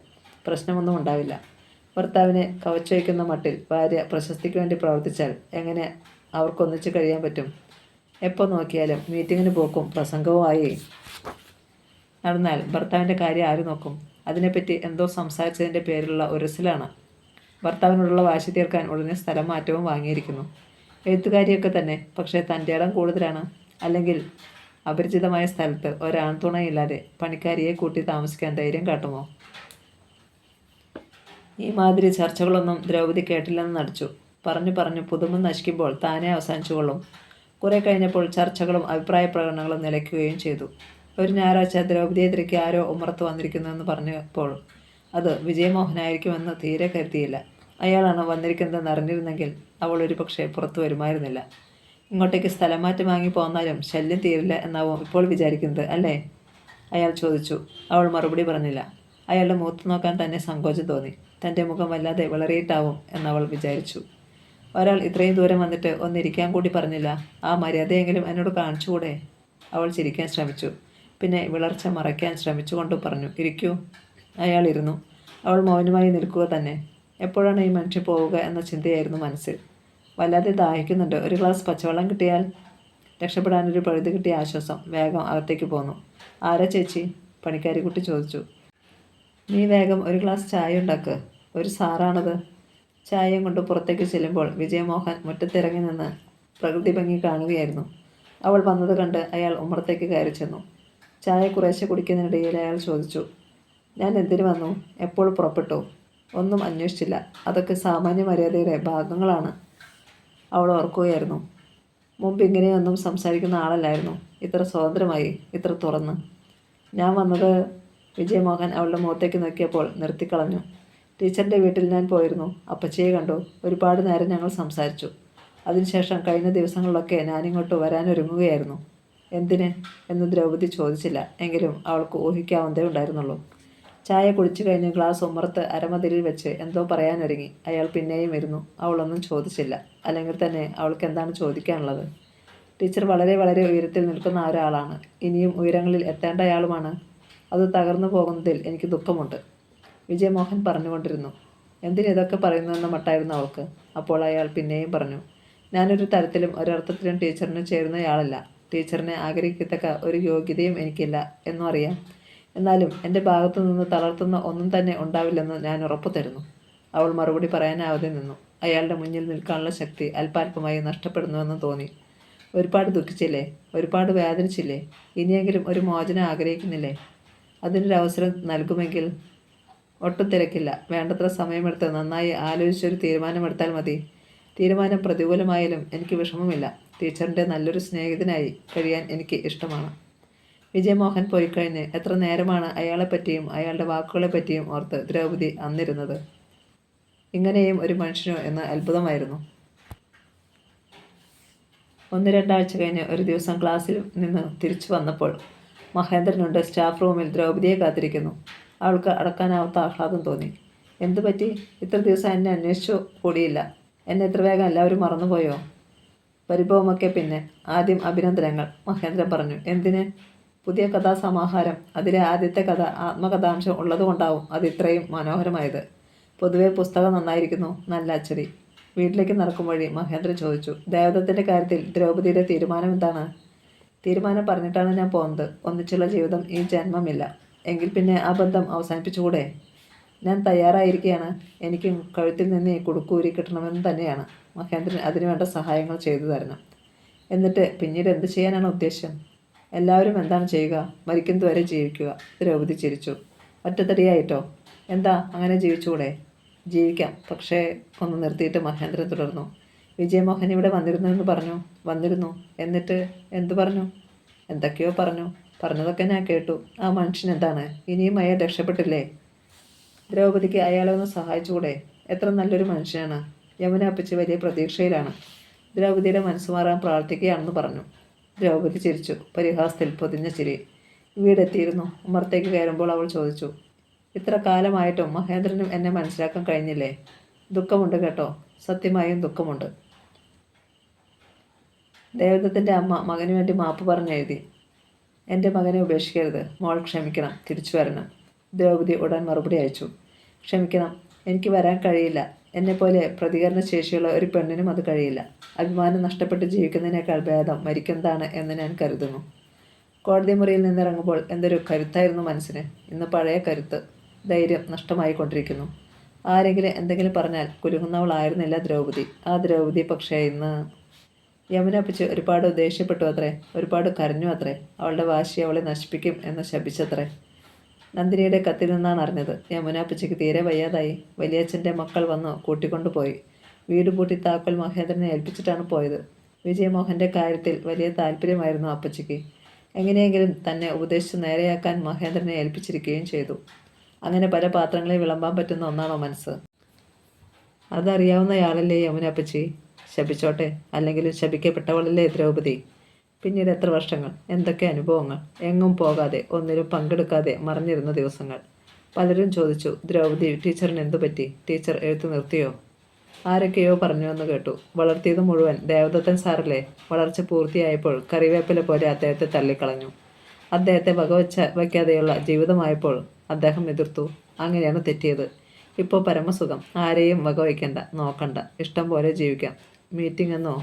പ്രശ്നമൊന്നും ഉണ്ടാവില്ല. ഭർത്താവിനെ കവച്ചുവയ്ക്കുന്ന മട്ടിൽ ഭാര്യ പ്രശസ്തിക്ക് വേണ്ടി പ്രവർത്തിച്ചാൽ എങ്ങനെ അവർക്കൊന്നിച്ച് കഴിയാൻ പറ്റും? എപ്പോൾ നോക്കിയാലും മീറ്റിങ്ങിന് പോക്കും പ്രസംഗവുമായി നടന്നാൽ ഭർത്താവിൻ്റെ കാര്യം ആര് നോക്കും? അതിനെപ്പറ്റി എന്തോ സംസാരിച്ചതിൻ്റെ പേരിലുള്ള ഉരസിലാണ്. ഭർത്താവിനോടുള്ള വാശി തീർക്കാൻ ഉടനെ സ്ഥലം മാറ്റവും വാങ്ങിയിരിക്കുന്നു. എഴുത്തുകാരിയൊക്കെ തന്നെ. പക്ഷേ തൻ്റെ ഇടം കൂടുതലാണ്. അല്ലെങ്കിൽ അപരിചിതമായ സ്ഥലത്ത് ഒരാൺതുണയില്ലാതെ പണിക്കാരിയെ കൂട്ടി താമസിക്കാൻ ധൈര്യം കാട്ടുമോ? ഈ മാതിരി ചർച്ചകളൊന്നും ദ്രൗപദി കേട്ടില്ലെന്ന് നടിച്ചു. പറഞ്ഞു പുതുമ നശിക്കുമ്പോൾ താനേ അവസാനിച്ചുകൊള്ളും. കുറെ കഴിഞ്ഞപ്പോൾ ചർച്ചകളും അഭിപ്രായ പ്രകടനങ്ങളും നിലയ്ക്കുകയും ചെയ്തു. ഒരു ഞായറാഴ്ച ദ്രൗപദിയെ തിരക്കി ആരോ ഉമ്മറത്ത് വന്നിരിക്കുന്നുവെന്ന് പറഞ്ഞപ്പോൾ അത് വിജയമോഹനായിരിക്കുമെന്ന് തീരെ കരുതിയില്ല. അയാളാണ് വന്നിരിക്കുന്നതെന്ന് അറിഞ്ഞിരുന്നെങ്കിൽ അവൾ ഒരു പക്ഷേ പുറത്തു വരുമായിരുന്നില്ല. ഇങ്ങോട്ടേക്ക് സ്ഥലം മാറ്റം വാങ്ങി പോന്നാലും ശല്യം തീരില്ല എന്നാവും ഇപ്പോൾ വിചാരിക്കുന്നത് അല്ലേ? അയാൾ ചോദിച്ചു. അവൾ മറുപടി പറഞ്ഞില്ല. അയാളുടെ മുഖത്ത് നോക്കാൻ തന്നെ സങ്കോചം തോന്നി. തൻ്റെ മുഖം വല്ലാതെ വിളറിയിട്ടാവും എന്നവൾ വിചാരിച്ചു. ഒരാൾ ഇത്രയും ദൂരം വന്നിട്ട് ഒന്നിരിക്കാൻ കൂടി പറഞ്ഞില്ല. ആ മര്യാദയെങ്കിലും എന്നോട് കാണിച്ചുകൂടെ? അവൾ ചിരിക്കാൻ ശ്രമിച്ചു. പിന്നെ വിളർച്ച മറയ്ക്കാൻ ശ്രമിച്ചുകൊണ്ട് പറഞ്ഞു. ഇരിക്കൂ. അയാൾ ഇരുന്നു. അവൾ മൗനമായി നിൽക്കുക തന്നെ. എപ്പോഴാണ് ഈ മനുഷ്യൻ പോവുക എന്ന ചിന്തയായിരുന്നു മനസ്സിൽ. വല്ലാതെ ദാഹിക്കുന്നുണ്ട്. ഒരു ഗ്ലാസ് പച്ചവെള്ളം കിട്ടിയാൽ? രക്ഷപ്പെടാനൊരു പഴുത് കിട്ടിയ ആശ്വാസം. വേഗം അകത്തേക്ക് പോന്നു. ആരാ ചേച്ചി? പണിക്കാരിക്കുട്ടി ചോദിച്ചു. നീ വേഗം ഒരു ഗ്ലാസ് ചായ ഉണ്ടാക്ക്. ഒരു സാറാണത്. ചായയും കൊണ്ട് പുറത്തേക്ക് ചെല്ലുമ്പോൾ വിജയമോഹൻ മുറ്റത്തിറങ്ങി നിന്ന് പ്രകൃതി ഭംഗി കാണുകയായിരുന്നു. അവൾ വന്നത് കണ്ട് അയാൾ ഉമ്മറത്തേക്ക് കയറി ചെന്നു. ചായ കുറേശ്ശെ കുടിക്കുന്നതിനിടയിൽ അയാൾ ചോദിച്ചു. ഞാൻ എന്തിനു വന്നു? എപ്പോൾ പുറപ്പെട്ടു? ഒന്നും അന്വേഷിച്ചില്ല. അതൊക്കെ സാമാന്യ മര്യാദയുടെ ഭാഗങ്ങളാണ്. അവൾ ഓർക്കുകയായിരുന്നു. മുമ്പ് ഇങ്ങനെയൊന്നും സംസാരിക്കുന്ന ആളല്ലായിരുന്നു. ഇത്ര സ്വതന്ത്രമായി, ഇത്ര തുറന്ന്. ഞാൻ വന്നത്... വിജയമോഹൻ അവളുടെ മുഖത്തേക്ക് നോക്കിയപ്പോൾ നിർത്തിക്കളഞ്ഞു. ടീച്ചറിൻ്റെ വീട്ടിൽ ഞാൻ പോയിരുന്നു. അപ്പച്ചിയെ കണ്ടു. ഒരുപാട് നേരം ഞങ്ങൾ സംസാരിച്ചു. അതിനുശേഷം കഴിഞ്ഞ ദിവസങ്ങളിലൊക്കെ ഞാനിങ്ങോട്ട് വരാനൊരുങ്ങുകയായിരുന്നു. എന്തിന് എന്ന് ദ്രൗപദി ചോദിച്ചില്ല. എങ്കിലും അവൾക്ക് ഊഹിക്കാവുന്നതേ ഉണ്ടായിരുന്നുള്ളൂ. ചായ കുടിച്ചു കഴിഞ്ഞ് ഗ്ലാസ് ഉമ്മറത്ത് അരമതിലിൽ വെച്ച് എന്തോ പറയാനൊരുങ്ങി. അയാൾ പിന്നെയും ഇരുന്നു. അവളൊന്നും ചോദിച്ചില്ല. അല്ലെങ്കിൽ തന്നെ അവൾക്ക് എന്താണ് ചോദിക്കാനുള്ളത്? ടീച്ചർ വളരെ ഉയരത്തിൽ നിൽക്കുന്ന ഒരാളാണ്. ഇനിയും ഉയരങ്ങളിൽ എത്തേണ്ടയാളുമാണ്. അത് തകർന്നു പോകുന്നതിൽ എനിക്ക് ദുഃഖമുണ്ട്. വിജയമോഹൻ പറഞ്ഞുകൊണ്ടിരുന്നു. എന്തിനിതൊക്കെ പറയുന്നുവെന്ന മട്ടായിരുന്നു അവൾക്ക്. അപ്പോൾ അയാൾ പിന്നെയും പറഞ്ഞു. ഞാനൊരു തരത്തിലും ഒരർത്ഥത്തിലും ടീച്ചറിന് ചേരുന്നയാളല്ല. ടീച്ചറിനെ ആഗ്രഹിക്കത്തക്ക ഒരു യോഗ്യതയും എനിക്കില്ല എന്നും അറിയാം. എന്നാലും എൻ്റെ ഭാഗത്തു നിന്ന് തളർത്തുന്ന ഒന്നും തന്നെ ഉണ്ടാവില്ലെന്ന് ഞാൻ ഉറപ്പു തരുന്നു. അവൾ മറുപടി പറയാനാവാതെ നിന്നു. അയാളുടെ മുന്നിൽ നിൽക്കാനുള്ള ശക്തി അല്പാൽപമായി നഷ്ടപ്പെടുന്നുവെന്ന് തോന്നി. ഒരുപാട് ദുഃഖിച്ചില്ലേ? ഒരുപാട് വേദനിച്ചില്ലേ? ഇനിയെങ്കിലും ഒരു മോചനം ആഗ്രഹിക്കുന്നില്ലേ? അതിനൊരവസരം നൽകുമെങ്കിൽ ഒട്ടും തിരക്കില്ല. വേണ്ടത്ര സമയമെടുത്ത് നന്നായി ആലോചിച്ചൊരു തീരുമാനമെടുത്താൽ മതി. തീരുമാനം പ്രതികൂലമായാലും എനിക്ക് വിഷമമില്ല. ടീച്ചറിൻ്റെ നല്ലൊരു സ്നേഹിതനായി കഴിയാൻ എനിക്ക് ഇഷ്ടമാണ്. വിജയമോഹൻ പോയിക്കഴിഞ്ഞ് എത്ര നേരമാണ് അയാളെപ്പറ്റിയും അയാളുടെ വാക്കുകളെപ്പറ്റിയും ഓർത്ത് ദ്രൗപദി അന്നിരുന്നത്. ഇങ്ങനെയും ഒരു മനുഷ്യനോ എന്ന് അത്ഭുതമായിരുന്നു. 1-2 ആഴ്ച കഴിഞ്ഞ് ഒരു ദിവസം ക്ലാസ്സിൽ നിന്ന് തിരിച്ചു വന്നപ്പോൾ മഹേന്ദ്രനുണ്ട് സ്റ്റാഫ് റൂമിൽ ദ്രൗപദിയെ കാത്തിരിക്കുന്നു. അവൾക്ക് അടക്കാനാവാത്ത ആഹ്ലാദം തോന്നി. എന്തു പറ്റി? ഇത്ര ദിവസം എന്നെ അന്വേഷിച്ചു കൂടിയില്ല. എന്നെ ഇത്ര വേഗം എല്ലാവരും മറന്നുപോയോ? പരിഭവമൊക്കെ പിന്നെ. ആദ്യം അഭിനന്ദനങ്ങൾ, മഹേന്ദ്രൻ പറഞ്ഞു. എന്തിന്? പുതിയ കഥാസമാഹാരം. അതിലെ ആദ്യത്തെ കഥ ആത്മകഥാംശം ഉള്ളതുകൊണ്ടാവും അത് ഇത്രയും മനോഹരമായത്. പൊതുവെ പുസ്തകം നന്നായിരിക്കുന്നു. നല്ല അച്ചടി. വീട്ടിലേക്ക് നടക്കും വഴി മഹേന്ദ്രൻ ചോദിച്ചു. ദേവദത്തിൻ്റെ കാര്യത്തിൽ ദ്രൗപദിയുടെ തീരുമാനം എന്താണ്? തീരുമാനം പറഞ്ഞിട്ടാണ് ഞാൻ പോകുന്നത്. ഒന്നിച്ചുള്ള ജീവിതം ഈ ജന്മമില്ല. എങ്കിൽ പിന്നെ ആ ബന്ധം അവസാനിപ്പിച്ചുകൂടെ? ഞാൻ തയ്യാറായിരിക്കുകയാണ്. എനിക്കും കഴുത്തിൽ നിന്ന് ഈ കുടുക്കൂരി കിട്ടണമെന്ന് തന്നെയാണ്. മഹേന്ദ്രൻ അതിനുവേണ്ട സഹായങ്ങൾ ചെയ്തു തരണം. എന്നിട്ട് പിന്നീട് എന്ത് ചെയ്യാനാണ് ഉദ്ദേശം? എല്ലാവരും എന്താണ് ചെയ്യുക? മരിക്കുന്നതുവരെ ജീവിക്കുക. ദ്രൗപദി ചിരിച്ചു. ഒറ്റത്തടിയായിട്ടോ? എന്താ, അങ്ങനെ ജീവിച്ചുകൂടെ? ജീവിക്കാം. പക്ഷേ ഒന്ന് നിർത്തിയിട്ട് മഹേന്ദ്രൻ തുടർന്നു. വിജയമോഹൻ ഇവിടെ വന്നിരുന്നു എന്ന് പറഞ്ഞു. വന്നിരുന്നു. എന്നിട്ട് എന്തു പറഞ്ഞു? എന്തൊക്കെയോ പറഞ്ഞു. പറഞ്ഞതൊക്കെ ഞാൻ കേട്ടു. ആ മനുഷ്യൻ എന്താണ്? ഇനിയും അയാൾ രക്ഷപ്പെട്ടില്ലേ? ദ്രൗപദിക്ക് അയാളെ ഒന്ന് സഹായിച്ചുകൂടെ? എത്ര നല്ലൊരു മനുഷ്യനാണ്. യമുന അപ്പച്ചി വലിയ പ്രതീക്ഷയിലാണ്. ദ്രൗപദിയുടെ മനസ്സ് മാറാൻ പ്രാർത്ഥിക്കുകയാണെന്ന് പറഞ്ഞു. ദ്രൗപദി ചിരിച്ചു. പരിഹാസത്തിൽ പൊതിഞ്ഞ ചിരി. വീടെത്തിയിരുന്നു. ഉമ്മറത്തേക്ക് കയറുമ്പോൾ അവൾ ചോദിച്ചു. ഇത്ര കാലമായിട്ടും മഹേന്ദ്രനും എന്നെ മനസ്സിലാക്കാൻ കഴിഞ്ഞില്ലേ? ദുഃഖമുണ്ട് കേട്ടോ. സത്യമായും ദുഃഖമുണ്ട്. ദേവദത്തിൻ്റെ അമ്മ മകന് വേണ്ടി മാപ്പ് പറഞ്ഞെഴുതി. എൻ്റെ മകനെ ഉപേക്ഷിക്കരുത്. മോൾ ക്ഷമിക്കണം. തിരിച്ചു വരണം. ദ്രൗപദി ഉടൻ മറുപടി അയച്ചു. ക്ഷമിക്കണം. എനിക്ക് വരാൻ കഴിയില്ല. എന്നെപ്പോലെ പ്രതികരണശേഷിയുള്ള ഒരു പെണ്ണിനും അത് കഴിയില്ല. അഭിമാനം നഷ്ടപ്പെട്ട് ജീവിക്കുന്നതിനേക്കാൾ ഭേദം മരിക്കുന്നതാണ് എന്ന് ഞാൻ കരുതുന്നു. കോടതി മുറിയിൽ നിന്നിറങ്ങുമ്പോൾ എന്തൊരു കരുത്തായിരുന്നു മനസ്സിന്. ഇന്ന് പഴയ കരുത്ത്, ധൈര്യം നഷ്ടമായിക്കൊണ്ടിരിക്കുന്നു. ആരെങ്കിലും എന്തെങ്കിലും പറഞ്ഞാൽ കുലുങ്ങുന്നവളായിരുന്നില്ല ദ്രൗപദി. ആ ദ്രൗപദി പക്ഷേ ഇന്ന് യമുന അപ്പച്ചി ഒരുപാട് ദേഷ്യപ്പെട്ടു അത്രേ. ഒരുപാട് കരഞ്ഞു അത്രേ. അവളുടെ വാശി അവളെ നശിപ്പിക്കും എന്ന് ശപിച്ചത്രേ. നന്ദിനിയുടെ കത്തിൽ നിന്നാണ് അറിഞ്ഞത്. യമുന അപ്പച്ചിക്ക് തീരെ വയ്യാതായി. വലിയച്ഛൻ്റെ മക്കൾ വന്ന് കൂട്ടിക്കൊണ്ടുപോയി. വീട് പൂട്ടി താക്കോൽ മഹേന്ദ്രനെ ഏൽപ്പിച്ചിട്ടാണ് പോയത്. വിജയമോഹൻ്റെ കാര്യത്തിൽ വലിയ താല്പര്യമായിരുന്നു അപ്പച്ചിക്ക്. എങ്ങനെയെങ്കിലും തന്നെ ഉപദേശിച്ച് നേരെയാക്കാൻ മഹേന്ദ്രനെ ഏൽപ്പിച്ചിരിക്കുകയും ചെയ്തു. അങ്ങനെ പല പാത്രങ്ങളെ വിളമ്പാൻ പറ്റുന്ന ഒന്നാണോ മനസ്സ്? അതറിയാവുന്നയാളല്ലേ യമുന അപ്പച്ചി. ശപിച്ചോട്ടെ. അല്ലെങ്കിലും ശപിക്കപ്പെട്ടവളല്ലേ ദ്രൗപദി. പിന്നീട് എത്ര വർഷങ്ങൾ, എന്തൊക്കെ അനുഭവങ്ങൾ. എങ്ങും പോകാതെ, ഒന്നിലും പങ്കെടുക്കാതെ മറഞ്ഞിരുന്ന ദിവസങ്ങൾ. പലരും ചോദിച്ചു, ദ്രൗപദി ടീച്ചറിന് എന്തു പറ്റി? ടീച്ചർ എഴുത്ത് നിർത്തിയോ? ആരൊക്കെയോ പറഞ്ഞുവെന്ന് കേട്ടു. വളർത്തിയത് മുഴുവൻ ദേവദത്തൻ സാറല്ലേ. വളർച്ച പൂർത്തിയായപ്പോൾ കറിവേപ്പില പോലെ അദ്ദേഹത്തെ തള്ളിക്കളഞ്ഞു. അദ്ദേഹത്തെ വയ്ക്കാതെയുള്ള ജീവിതമായപ്പോൾ അദ്ദേഹം എതിർത്തു. അങ്ങനെയാണ് തെറ്റിയത്. ഇപ്പോൾ പരമസുഖം. ആരെയും വകവയ്ക്കണ്ട, നോക്കണ്ട. ഇഷ്ടം പോലെ ജീവിക്കാം. മീറ്റിംഗ് എന്നോ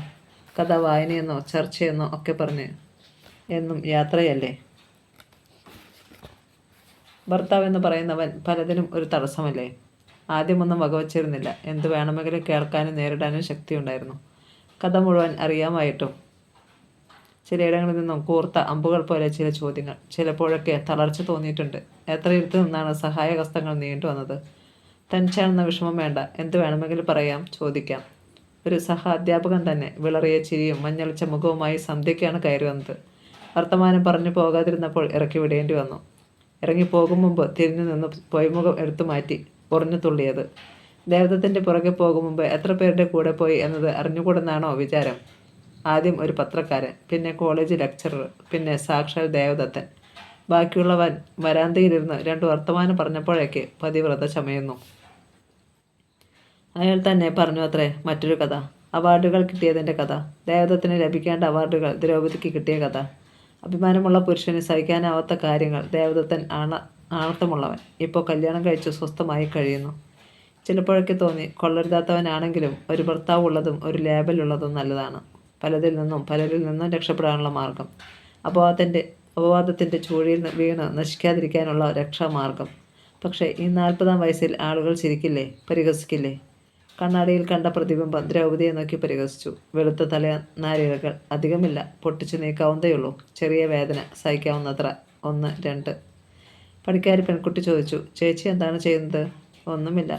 കഥ വായനയെന്നോ ചർച്ചയെന്നോ ഒക്കെ പറഞ്ഞ് എന്നും യാത്രയല്ലേ. ഭർത്താവെന്ന് പറയുന്നവൻ പലതിനും ഒരു തടസ്സമല്ലേ. ആദ്യമൊന്നും വകവച്ചിരുന്നില്ല. എന്തു വേണമെങ്കിലും കേൾക്കാനും നേരിടാനും ശക്തിയുണ്ടായിരുന്നു. കഥ മുഴുവൻ അറിയാമായിട്ടും ചിലയിടങ്ങളിൽ നിന്നും കൂർത്ത അമ്പുകൾ പോലെ ചില ചോദ്യങ്ങൾ. ചിലപ്പോഴൊക്കെ തളർച്ച തോന്നിയിട്ടുണ്ട്. എത്ര ഇരുത്ത് നിന്നാണ് സഹായഹസ്തങ്ങൾ നീണ്ടു വന്നത്. ടെൻഷനെന്ന വിഷമം വേണ്ട. എന്തു വേണമെങ്കിലും പറയാം, ചോദിക്കാം. ഒരു സഹ അധ്യാപകൻ തന്നെ വിളറിയ ചിരിയും മഞ്ഞളിച്ച മുഖവുമായി സന്ധ്യയ്ക്കാണ് കയറി വന്നത്. വർത്തമാനം പറഞ്ഞു പോകാതിരുന്നപ്പോൾ ഇറക്കി വിടേണ്ടി വന്നു. ഇറങ്ങിപ്പോകും മുമ്പ് തിരിഞ്ഞു നിന്ന് പൊയ്മുഖം എടുത്തു മാറ്റി ഉറഞ്ഞു തുള്ളിയത്. ദേവദത്തിൻ്റെ പുറകെ പോകും മുമ്പ് എത്ര പേരുടെ കൂടെ പോയി എന്നത് അറിഞ്ഞുകൂടെന്നാണോ വിചാരം? ആദ്യം ഒരു പത്രക്കാരൻ, പിന്നെ കോളേജ് ലെക്ചറർ, പിന്നെ സാക്ഷാൽ ദേവദത്തൻ. ബാക്കിയുള്ളവൻ വരാന്തയിലിരുന്ന് 2 വർത്തമാനം പറഞ്ഞപ്പോഴേക്ക് പതിവ്രത ചമയുന്നു. അയാൾ തന്നെ പറഞ്ഞു അത്രേ മറ്റൊരു കഥ. അവാർഡുകൾ കിട്ടിയതിൻ്റെ കഥ. ദേവദത്തിന് ലഭിക്കേണ്ട അവാർഡുകൾ ദ്രൗപദിക്ക് കിട്ടിയ കഥ. അഭിമാനമുള്ള പുരുഷന് സഹിക്കാനാവാത്ത കാര്യങ്ങൾ. ദേവദത്തൻ ആണത്തമുള്ളവൻ. ഇപ്പോൾ കല്യാണം കഴിച്ച് സ്വസ്ഥമായി കഴിയുന്നു. ചിലപ്പോഴൊക്കെ തോന്നി, കൊള്ളരുതാത്തവനാണെങ്കിലും ഒരു ഭർത്താവ് ഉള്ളതും ഒരു ലേബലുള്ളതും നല്ലതാണ്. പലരിൽ നിന്നും രക്ഷപ്പെടാനുള്ള മാർഗം, അപവാദത്തിൻ്റെ ചൂഴിയിൽ വീണ് നശിക്കാതിരിക്കാനുള്ള രക്ഷാമാർഗം. പക്ഷേ ഈ 40-ാം വയസ്സിൽ ആളുകൾ ചിരിക്കില്ലേ, പരിഹസിക്കില്ലേ? കണ്ണാടിയിൽ കണ്ട പ്രതിബിംബം ദ്രൗപദിയെ നോക്കി പരിഹസിച്ചു. വെളുത്ത തലനാരിഴകൾ അധികമില്ല, പൊട്ടിച്ചു നീക്കാവുന്നതേയുള്ളൂ. ചെറിയ വേദന, സഹിക്കാവുന്നത്ര. 1, 2. പണിക്കാരി പെൺകുട്ടി ചോദിച്ചു, ചേച്ചി എന്താണ് ചെയ്യുന്നത്? ഒന്നുമില്ല,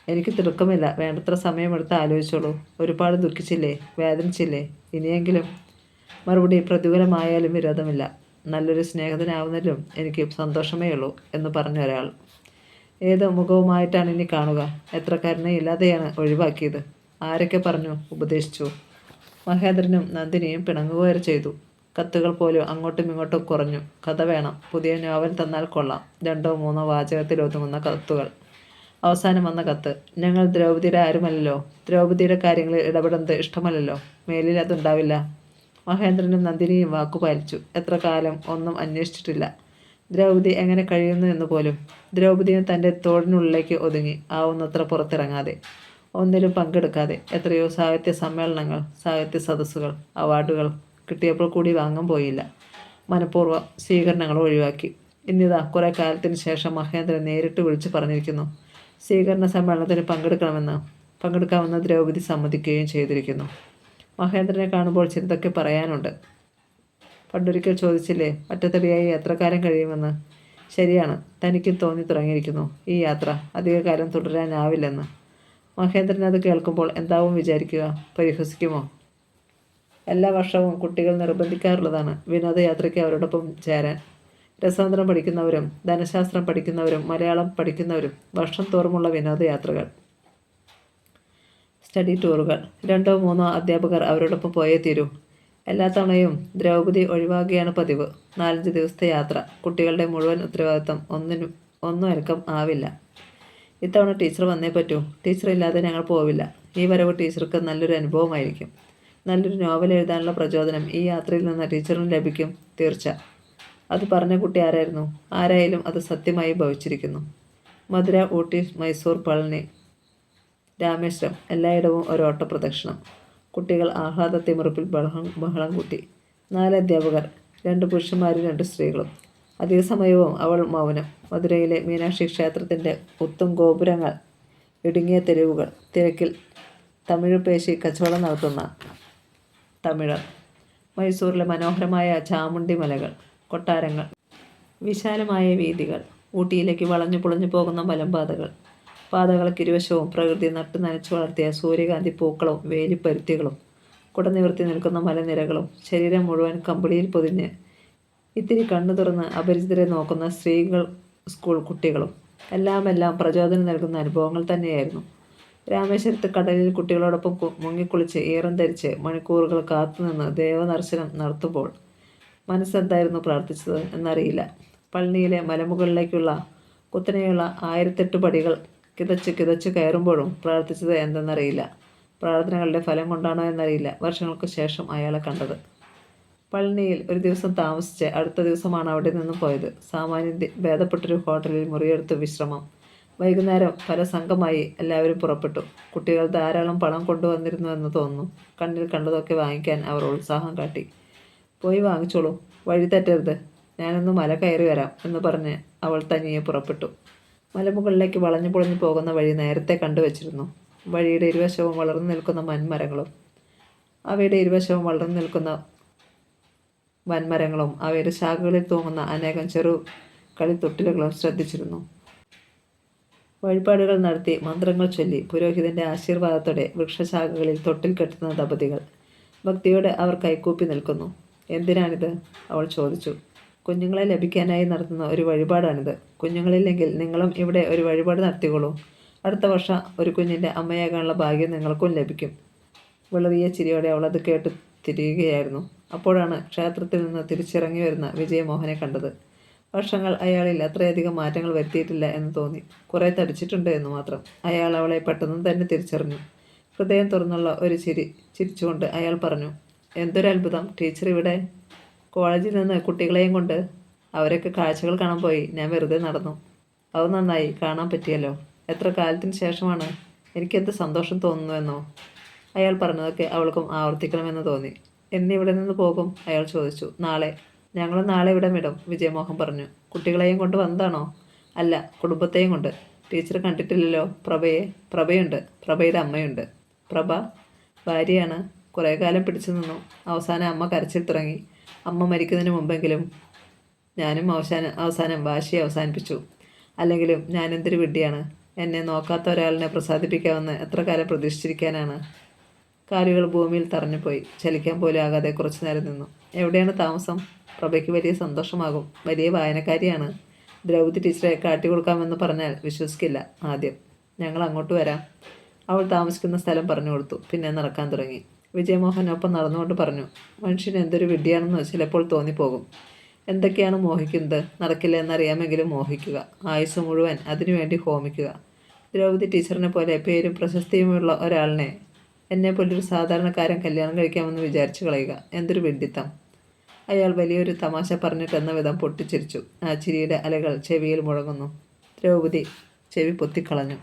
എനിക്ക് തിടുക്കമില്ല. വേണ്ടത്ര സമയമെടുത്ത് ആലോചിച്ചോളൂ. ഒരുപാട് ദുഃഖിച്ചില്ലേ, വേദനിച്ചില്ലേ? ഇനിയെങ്കിലും. മറുപടി പ്രതികൂലമായാലും വിരോധമില്ല. നല്ലൊരു സ്നേഹിതനാവുന്നതിലും എനിക്ക് സന്തോഷമേ ഉള്ളൂ എന്ന് പറഞ്ഞ ഒരാൾ. ഏത് മുഖവുമായിട്ടാണ് ഇനി കാണുക? എത്ര കരുണയില്ലാതെയാണ് ഒഴിവാക്കിയത്? ആരൊക്കെ പറഞ്ഞു, ഉപദേശിച്ചു? മഹേന്ദ്രനും നന്ദിനിയും പിണങ്ങുക വരെ ചെയ്തു. കത്തുകൾ പോലും അങ്ങോട്ടും ഇങ്ങോട്ടും കുറഞ്ഞു. കഥ വേണം, പുതിയ നോവൽ തന്നാൽ കൊള്ളാം. 2 or 3 വാചകത്തിൽ ഒതുങ്ങുന്ന കത്തുകൾ. അവസാനം വന്ന കത്ത്. ഞങ്ങൾ ദ്രൗപദിയുടെ ആരുമല്ലല്ലോ. ദ്രൗപദിയുടെ കാര്യങ്ങളിൽ ഇടപെടുന്നത് ഇഷ്ടമല്ലല്ലോ. മേലിൽ അതുണ്ടാവില്ല. മഹേന്ദ്രനും നന്ദിനിയും വാക്കുപാലിച്ചു. എത്ര കാലം ഒന്നും അന്വേഷിച്ചിട്ടില്ല. ദ്രൗപദി എങ്ങനെ കഴിയുന്നു എന്ന് പോലും. ദ്രൗപദിയും തൻ്റെ തോടിനുള്ളിലേക്ക് ഒതുങ്ങി, ആവുന്നത്ര പുറത്തിറങ്ങാതെ, ഒന്നിലും പങ്കെടുക്കാതെ. എത്രയോ സാഹിത്യ സമ്മേളനങ്ങൾ, സാഹിത്യ സദസ്സുകൾ, അവാർഡുകൾ കിട്ടിയപ്പോൾ കൂടി വാങ്ങാൻ പോയില്ല. മനഃപൂർവ്വം സ്വീകരണങ്ങൾ ഒഴിവാക്കി. ഇന്നിതാ കുറേ കാലത്തിന് ശേഷം മഹേന്ദ്രൻ നേരിട്ട് വിളിച്ചു പറഞ്ഞിരിക്കുന്നു സ്വീകരണ സമ്മേളനത്തിന് പങ്കെടുക്കാമെന്ന് ദ്രൗപദി സമ്മതിക്കുകയും ചെയ്തിരിക്കുന്നു. മഹേന്ദ്രനെ കാണുമ്പോൾ ചിലതൊക്കെ പറയാനുണ്ട്. പണ്ടൊരിക്കൽ ചോദിച്ചില്ലേ, ഒറ്റത്തടിയായി എത്ര കാലം കഴിയുമെന്ന്? ശരിയാണ്, തനിക്കും തോന്നി തുടങ്ങിയിരിക്കുന്നു ഈ യാത്ര അധികകാലം തുടരാനാവില്ലെന്ന്. മഹേന്ദ്രൻ അത് കേൾക്കുമ്പോൾ എന്താവും വിചാരിക്കുക? പരിഹസിക്കുമോ? എല്ലാ വർഷവും കുട്ടികൾ നിർബന്ധിക്കാറുള്ളതാണ് വിനോദയാത്രയ്ക്ക് അവരോടൊപ്പം ചേരാൻ. രസതന്ത്രം പഠിക്കുന്നവരും ധനശാസ്ത്രം പഠിക്കുന്നവരും മലയാളം പഠിക്കുന്നവരും വർഷം തോറുമുള്ള വിനോദയാത്രകൾ, സ്റ്റഡി ടൂറുകൾ. 2 or 3 അധ്യാപകർ അവരോടൊപ്പം പോയേ തീരൂ. എല്ലാ തവണയും ദ്രൗപദി ഒഴിവാക്കുകയാണ് പതിവ്. 4-5 ദിവസത്തെ യാത്ര, കുട്ടികളുടെ മുഴുവൻ ഉത്തരവാദിത്തം. ഒന്നും അനക്കം ആവില്ല. ഇത്തവണ ടീച്ചർ വന്നേ പറ്റൂ. ടീച്ചർ ഇല്ലാതെ ഞങ്ങൾ പോവില്ല. ഈ വരവ് ടീച്ചർക്ക് നല്ലൊരു അനുഭവമായിരിക്കും. നല്ലൊരു നോവൽ എഴുതാനുള്ള പ്രചോദനം ഈ യാത്രയിൽ നിന്ന് ടീച്ചറിന് ലഭിക്കും, തീർച്ച. അത് പറഞ്ഞ കുട്ടി ആരായിരുന്നു? ആരായാലും അത് സത്യമായി ഭവിച്ചിരിക്കുന്നു. മധുര, ഊട്ടി, മൈസൂർ, പളനി, രാമേശ്വരം, എല്ലായിടവും ഒരോട്ട പ്രദക്ഷിണം. കുട്ടികൾ ആഹ്ലാദത്തിമിറുപ്പിൽ ബഹളം കൂട്ടി. 4 അധ്യാപകർ, 2 പുരുഷന്മാരും 2 സ്ത്രീകളും. അധിക സമയവും അവൾ മൗനം. മധുരയിലെ മീനാക്ഷി ക്ഷേത്രത്തിൻ്റെ ഉത്തും ഗോപുരങ്ങൾ, ഇടുങ്ങിയ തെരുവുകൾ, തിരക്കിൽ തമിഴ് പേശി കച്ചവടം നടത്തുന്ന തമിഴർ. മൈസൂരിലെ മനോഹരമായ ചാമുണ്ടി മലകൾ, കൊട്ടാരങ്ങൾ, വിശാലമായ വീഥികൾ. ഊട്ടിയിലേക്ക് വളഞ്ഞു പൊളിഞ്ഞു പോകുന്ന മലമ്പാതകൾ. പാതകൾക്കിരുവശവും പ്രകൃതി നട്ടു നനച്ചു വളർത്തിയ സൂര്യകാന്തി പൂക്കളും വേലിപ്പരുത്തികളും, കുടനിവർത്തി നിൽക്കുന്ന മലനിരകളും, ശരീരം മുഴുവൻ കമ്പിളിയിൽ പൊതിഞ്ഞ് ഇത്തിരി കണ്ണു തുറന്ന് അപരിചിതരെ നോക്കുന്ന സ്കൂൾ കുട്ടികളും. എല്ലാം പ്രചോദനം നൽകുന്ന അനുഭവങ്ങൾ തന്നെയായിരുന്നു. രാമേശ്വരത്ത് കടലിൽ കുട്ടികളോടൊപ്പം മുങ്ങിക്കുളിച്ച് ഈറം ധരിച്ച് മണിക്കൂറുകൾ കാത്തുനിന്ന് ദേവദർശനം നടത്തുമ്പോൾ മനസ്സെന്തായിരുന്നു പ്രാർത്ഥിച്ചത് എന്നറിയില്ല. പളനിയിലെ മലമുകളിലേക്കുള്ള കുത്തനെയുള്ള 1008 പടികൾ കിതച്ച് കയറുമ്പോഴും പ്രാർത്ഥിച്ചത് എന്തെന്നറിയില്ല. പ്രാർത്ഥനകളുടെ ഫലം കൊണ്ടാണോ എന്നറിയില്ല. വർഷങ്ങൾക്ക് ശേഷം അയാളെ കണ്ടത്. പളനിയിൽ ഒരു ദിവസം താമസിച്ച് അടുത്ത ദിവസമാണ് അവിടെ നിന്നും പോയത്. സാമാന്യം ഭേദപ്പെട്ടൊരു ഹോട്ടലിൽ മുറിയെടുത്ത് വിശ്രമം. വൈകുന്നേരം പല സംഘമായി എല്ലാവരും പുറപ്പെട്ടു. കുട്ടികൾ ധാരാളം പണം കൊണ്ടുവന്നിരുന്നുവെന്ന് തോന്നുന്നു. കണ്ണിൽ കണ്ടതൊക്കെ വാങ്ങിക്കാൻ അവർ ഉത്സാഹം കാട്ടി. പോയി വാങ്ങിച്ചോളൂ, വഴി തെറ്റരുത്, ഞാനൊന്ന് മല കയറി വരാം എന്ന് പറഞ്ഞ് അവൾ തനിയെ പുറപ്പെട്ടു. മലമുകളിലേക്ക് വളഞ്ഞു പൊളിഞ്ഞു പോകുന്ന വഴി നേരത്തെ കണ്ടുവച്ചിരുന്നു. വഴിയുടെ ഇരുവശവും വളർന്നു നിൽക്കുന്ന വൻമരങ്ങളും അവയുടെ ശാഖകളിൽ തൂങ്ങുന്ന അനേകം ചെറു കളിത്തൊട്ടിലുകളും ശ്രദ്ധിച്ചിരുന്നു. വഴിപാടുകൾ നടത്തി മന്ത്രങ്ങൾ ചൊല്ലി പുരോഹിതന്റെ ആശീർവാദത്തോടെ വൃക്ഷശാഖകളിൽ തൊട്ടിൽ കെട്ടുന്ന ദമ്പതികൾ. ഭക്തിയോടെ അവർ കൈകൂപ്പി നിൽക്കുന്നു. എന്തിനാണിത്? അവൾ ചോദിച്ചു. കുഞ്ഞുങ്ങളെ ലഭിക്കാനായി നടത്തുന്ന ഒരു വഴിപാടാണിത്. കുഞ്ഞുങ്ങളില്ലെങ്കിൽ നിങ്ങളും ഇവിടെ ഒരു വഴിപാട് നടത്തിക്കോളൂ. അടുത്ത വർഷം ഒരു കുഞ്ഞിൻ്റെ അമ്മയാകാനുള്ള ഭാഗ്യം നിങ്ങൾക്കും ലഭിക്കും. വിളറിയ ചിരിയോടെ അവളത് കേട്ട് തിരിയുകയായിരുന്നു. അപ്പോഴാണ് ക്ഷേത്രത്തിൽ നിന്ന് തിരിച്ചിറങ്ങി വരുന്ന വിജയമോഹനെ കണ്ടത്. വർഷങ്ങൾ അയാളിൽ അത്രയധികം മാറ്റങ്ങൾ വരുത്തിയിട്ടില്ല എന്ന് തോന്നി. കുറേ തടിച്ചിട്ടുണ്ട് എന്ന് മാത്രം. അയാൾ അവളെ പെട്ടെന്ന് തന്നെ തിരിച്ചറിഞ്ഞു. ഹൃദയം തുറന്നുള്ള ഒരു ചിരിച്ചുകൊണ്ട് അയാൾ പറഞ്ഞു, എന്തൊരു അത്ഭുതം, ടീച്ചർ ഇവിടെ? കോളേജിൽ നിന്ന് കുട്ടികളെയും കൊണ്ട്. അവരൊക്കെ കാഴ്ചകൾ കാണാൻ പോയി. ഞാൻ വെറുതെ നടന്നു. അത് നന്നായി, കാണാൻ പറ്റിയല്ലോ. എത്ര കാലത്തിന് ശേഷമാണ്. എനിക്കെന്ത് സന്തോഷം തോന്നുന്നുവെന്നോ. അയാൾ പറഞ്ഞതൊക്കെ അവൾക്കും ആവർത്തിക്കണമെന്ന് തോന്നി. എന്നിവിടെ നിന്ന് പോകും? അയാൾ ചോദിച്ചു. നാളെ. ഞങ്ങൾ നാളെ ഇവിടെ വിടും, വിജയമോഹൻ പറഞ്ഞു. കുട്ടികളെയും കൊണ്ട് വന്നതാണോ? അല്ല, കുടുംബത്തെയും കൊണ്ട്. ടീച്ചർ കണ്ടിട്ടില്ലല്ലോ പ്രഭയെ? പ്രഭയുണ്ട്, പ്രഭയുടെ അമ്മയുണ്ട്. പ്രഭ ഭാര്യയാണ്. കുറേ കാലം പിടിച്ചു നിന്നു. അവസാനം അമ്മ കരച്ചിൽ തുടങ്ങി. അമ്മ മരിക്കുന്നതിന് മുമ്പെങ്കിലും ഞാനും അവസാനം വാശി അവസാനിപ്പിച്ചു. അല്ലെങ്കിലും ഞാനെന്തൊരു വിഡ്ഢിയാണ്. എന്നെ നോക്കാത്ത ഒരാളിനെ പ്രസാദിപ്പിക്കാമെന്ന് എത്ര കാലം പ്രതീക്ഷിച്ചിരിക്കാനാണ്. കാലുകൾ ഭൂമിയിൽ തറഞ്ഞുപോയി. ചലിക്കാൻ പോലും ആകാതെ കുറച്ചു നേരം നിന്നു. എവിടെയാണ് താമസം? പ്രഭയ്ക്ക് വലിയ സന്തോഷമാകും. വലിയ വായനക്കാരിയാണ്. ദ്രൗപദി ടീച്ചറെ കാട്ടിക്കൊടുക്കാമെന്ന് പറഞ്ഞാൽ വിശ്വസിക്കില്ല. ആദ്യം ഞങ്ങൾ അങ്ങോട്ട് വരാം. അവൾ താമസിക്കുന്ന സ്ഥലം പറഞ്ഞു കൊടുത്തു. പിന്നെ നടക്കാൻ തുടങ്ങി. വിജയമോഹൻ ഒപ്പം നടന്നുകൊണ്ട് പറഞ്ഞു. മനുഷ്യൻ എന്തൊരു വിഡ്ഢിയാണെന്ന് ചിലപ്പോൾ തോന്നിപ്പോകും. എന്തൊക്കെയാണ് മോഹിക്കുന്നത്? നടക്കില്ല എന്നറിയാമെങ്കിലും മോഹിക്കുക. ആയുസ് മുഴുവൻ അതിനുവേണ്ടി ഹോമിക്കുക. ദ്രൗപദി ടീച്ചറിനെ പോലെ പേരും പ്രശസ്തിയുമുള്ള ഒരാളിനെ എന്നെപ്പോലൊരു സാധാരണക്കാരൻ കല്യാണം കഴിക്കാമെന്ന് വിചാരിച്ചു കളയുക. എന്തൊരു വിഡ്ഢിത്തം. അയാൾ വലിയൊരു തമാശ പറഞ്ഞിട്ടെന്ന വിധം പൊട്ടിച്ചിരിച്ചു. ആ ചിരിയുടെ അലകൾ ചെവിയിൽ മുഴങ്ങുന്നു. ദ്രൗപദി ചെവി പൊത്തിക്കളഞ്ഞു.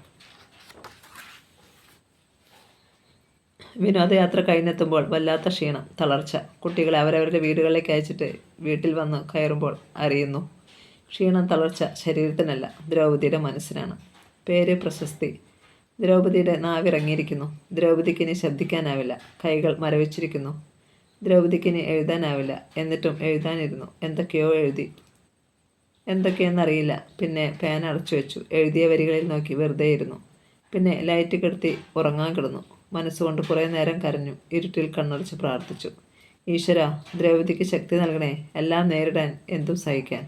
വിനോദയാത്ര കഴിഞ്ഞെത്തുമ്പോൾ വല്ലാത്ത ക്ഷീണം, തളർച്ച. കുട്ടികളെ അവരവരുടെ വീടുകളിലേക്ക് അയച്ചിട്ട് വീട്ടിൽ വന്ന് കയറുമ്പോൾ അറിയുന്നു. ക്ഷീണം, തളർച്ച ശരീരത്തിനല്ല, ദ്രൗപദിയുടെ മനസ്സിനാണ്. പേര്, പ്രശസ്തി. ദ്രൗപദിയുടെ നാവിറങ്ങിയിരിക്കുന്നു. ദ്രൗപദിക്കിനി ശബ്ദിക്കാനാവില്ല. കൈകൾ മരവിച്ചിരിക്കുന്നു. ദ്രൗപദിക്കിനി എഴുതാനാവില്ല. എന്നിട്ടും എഴുതാനിരുന്നു. എന്തൊക്കെയോ എഴുതി. എന്തൊക്കെയെന്നറിയില്ല. പിന്നെ പേന അടച്ചു വെച്ചു. എഴുതിയ വരികളിൽ നോക്കി വെറുതെ ഇരുന്നു. പിന്നെ ലൈറ്റ് കെടുത്തി ഉറങ്ങാൻ കിടന്നു. മനസ്സുകൊണ്ട് കുറേ നേരം കരഞ്ഞു. ഇരുട്ടിൽ കണ്ണടച്ച് പ്രാർത്ഥിച്ചു. ഈശ്വര, ദ്രൗപദിക്ക് ശക്തി നൽകണേ, എല്ലാം നേരിടാൻ, എന്തും സഹിക്കാൻ.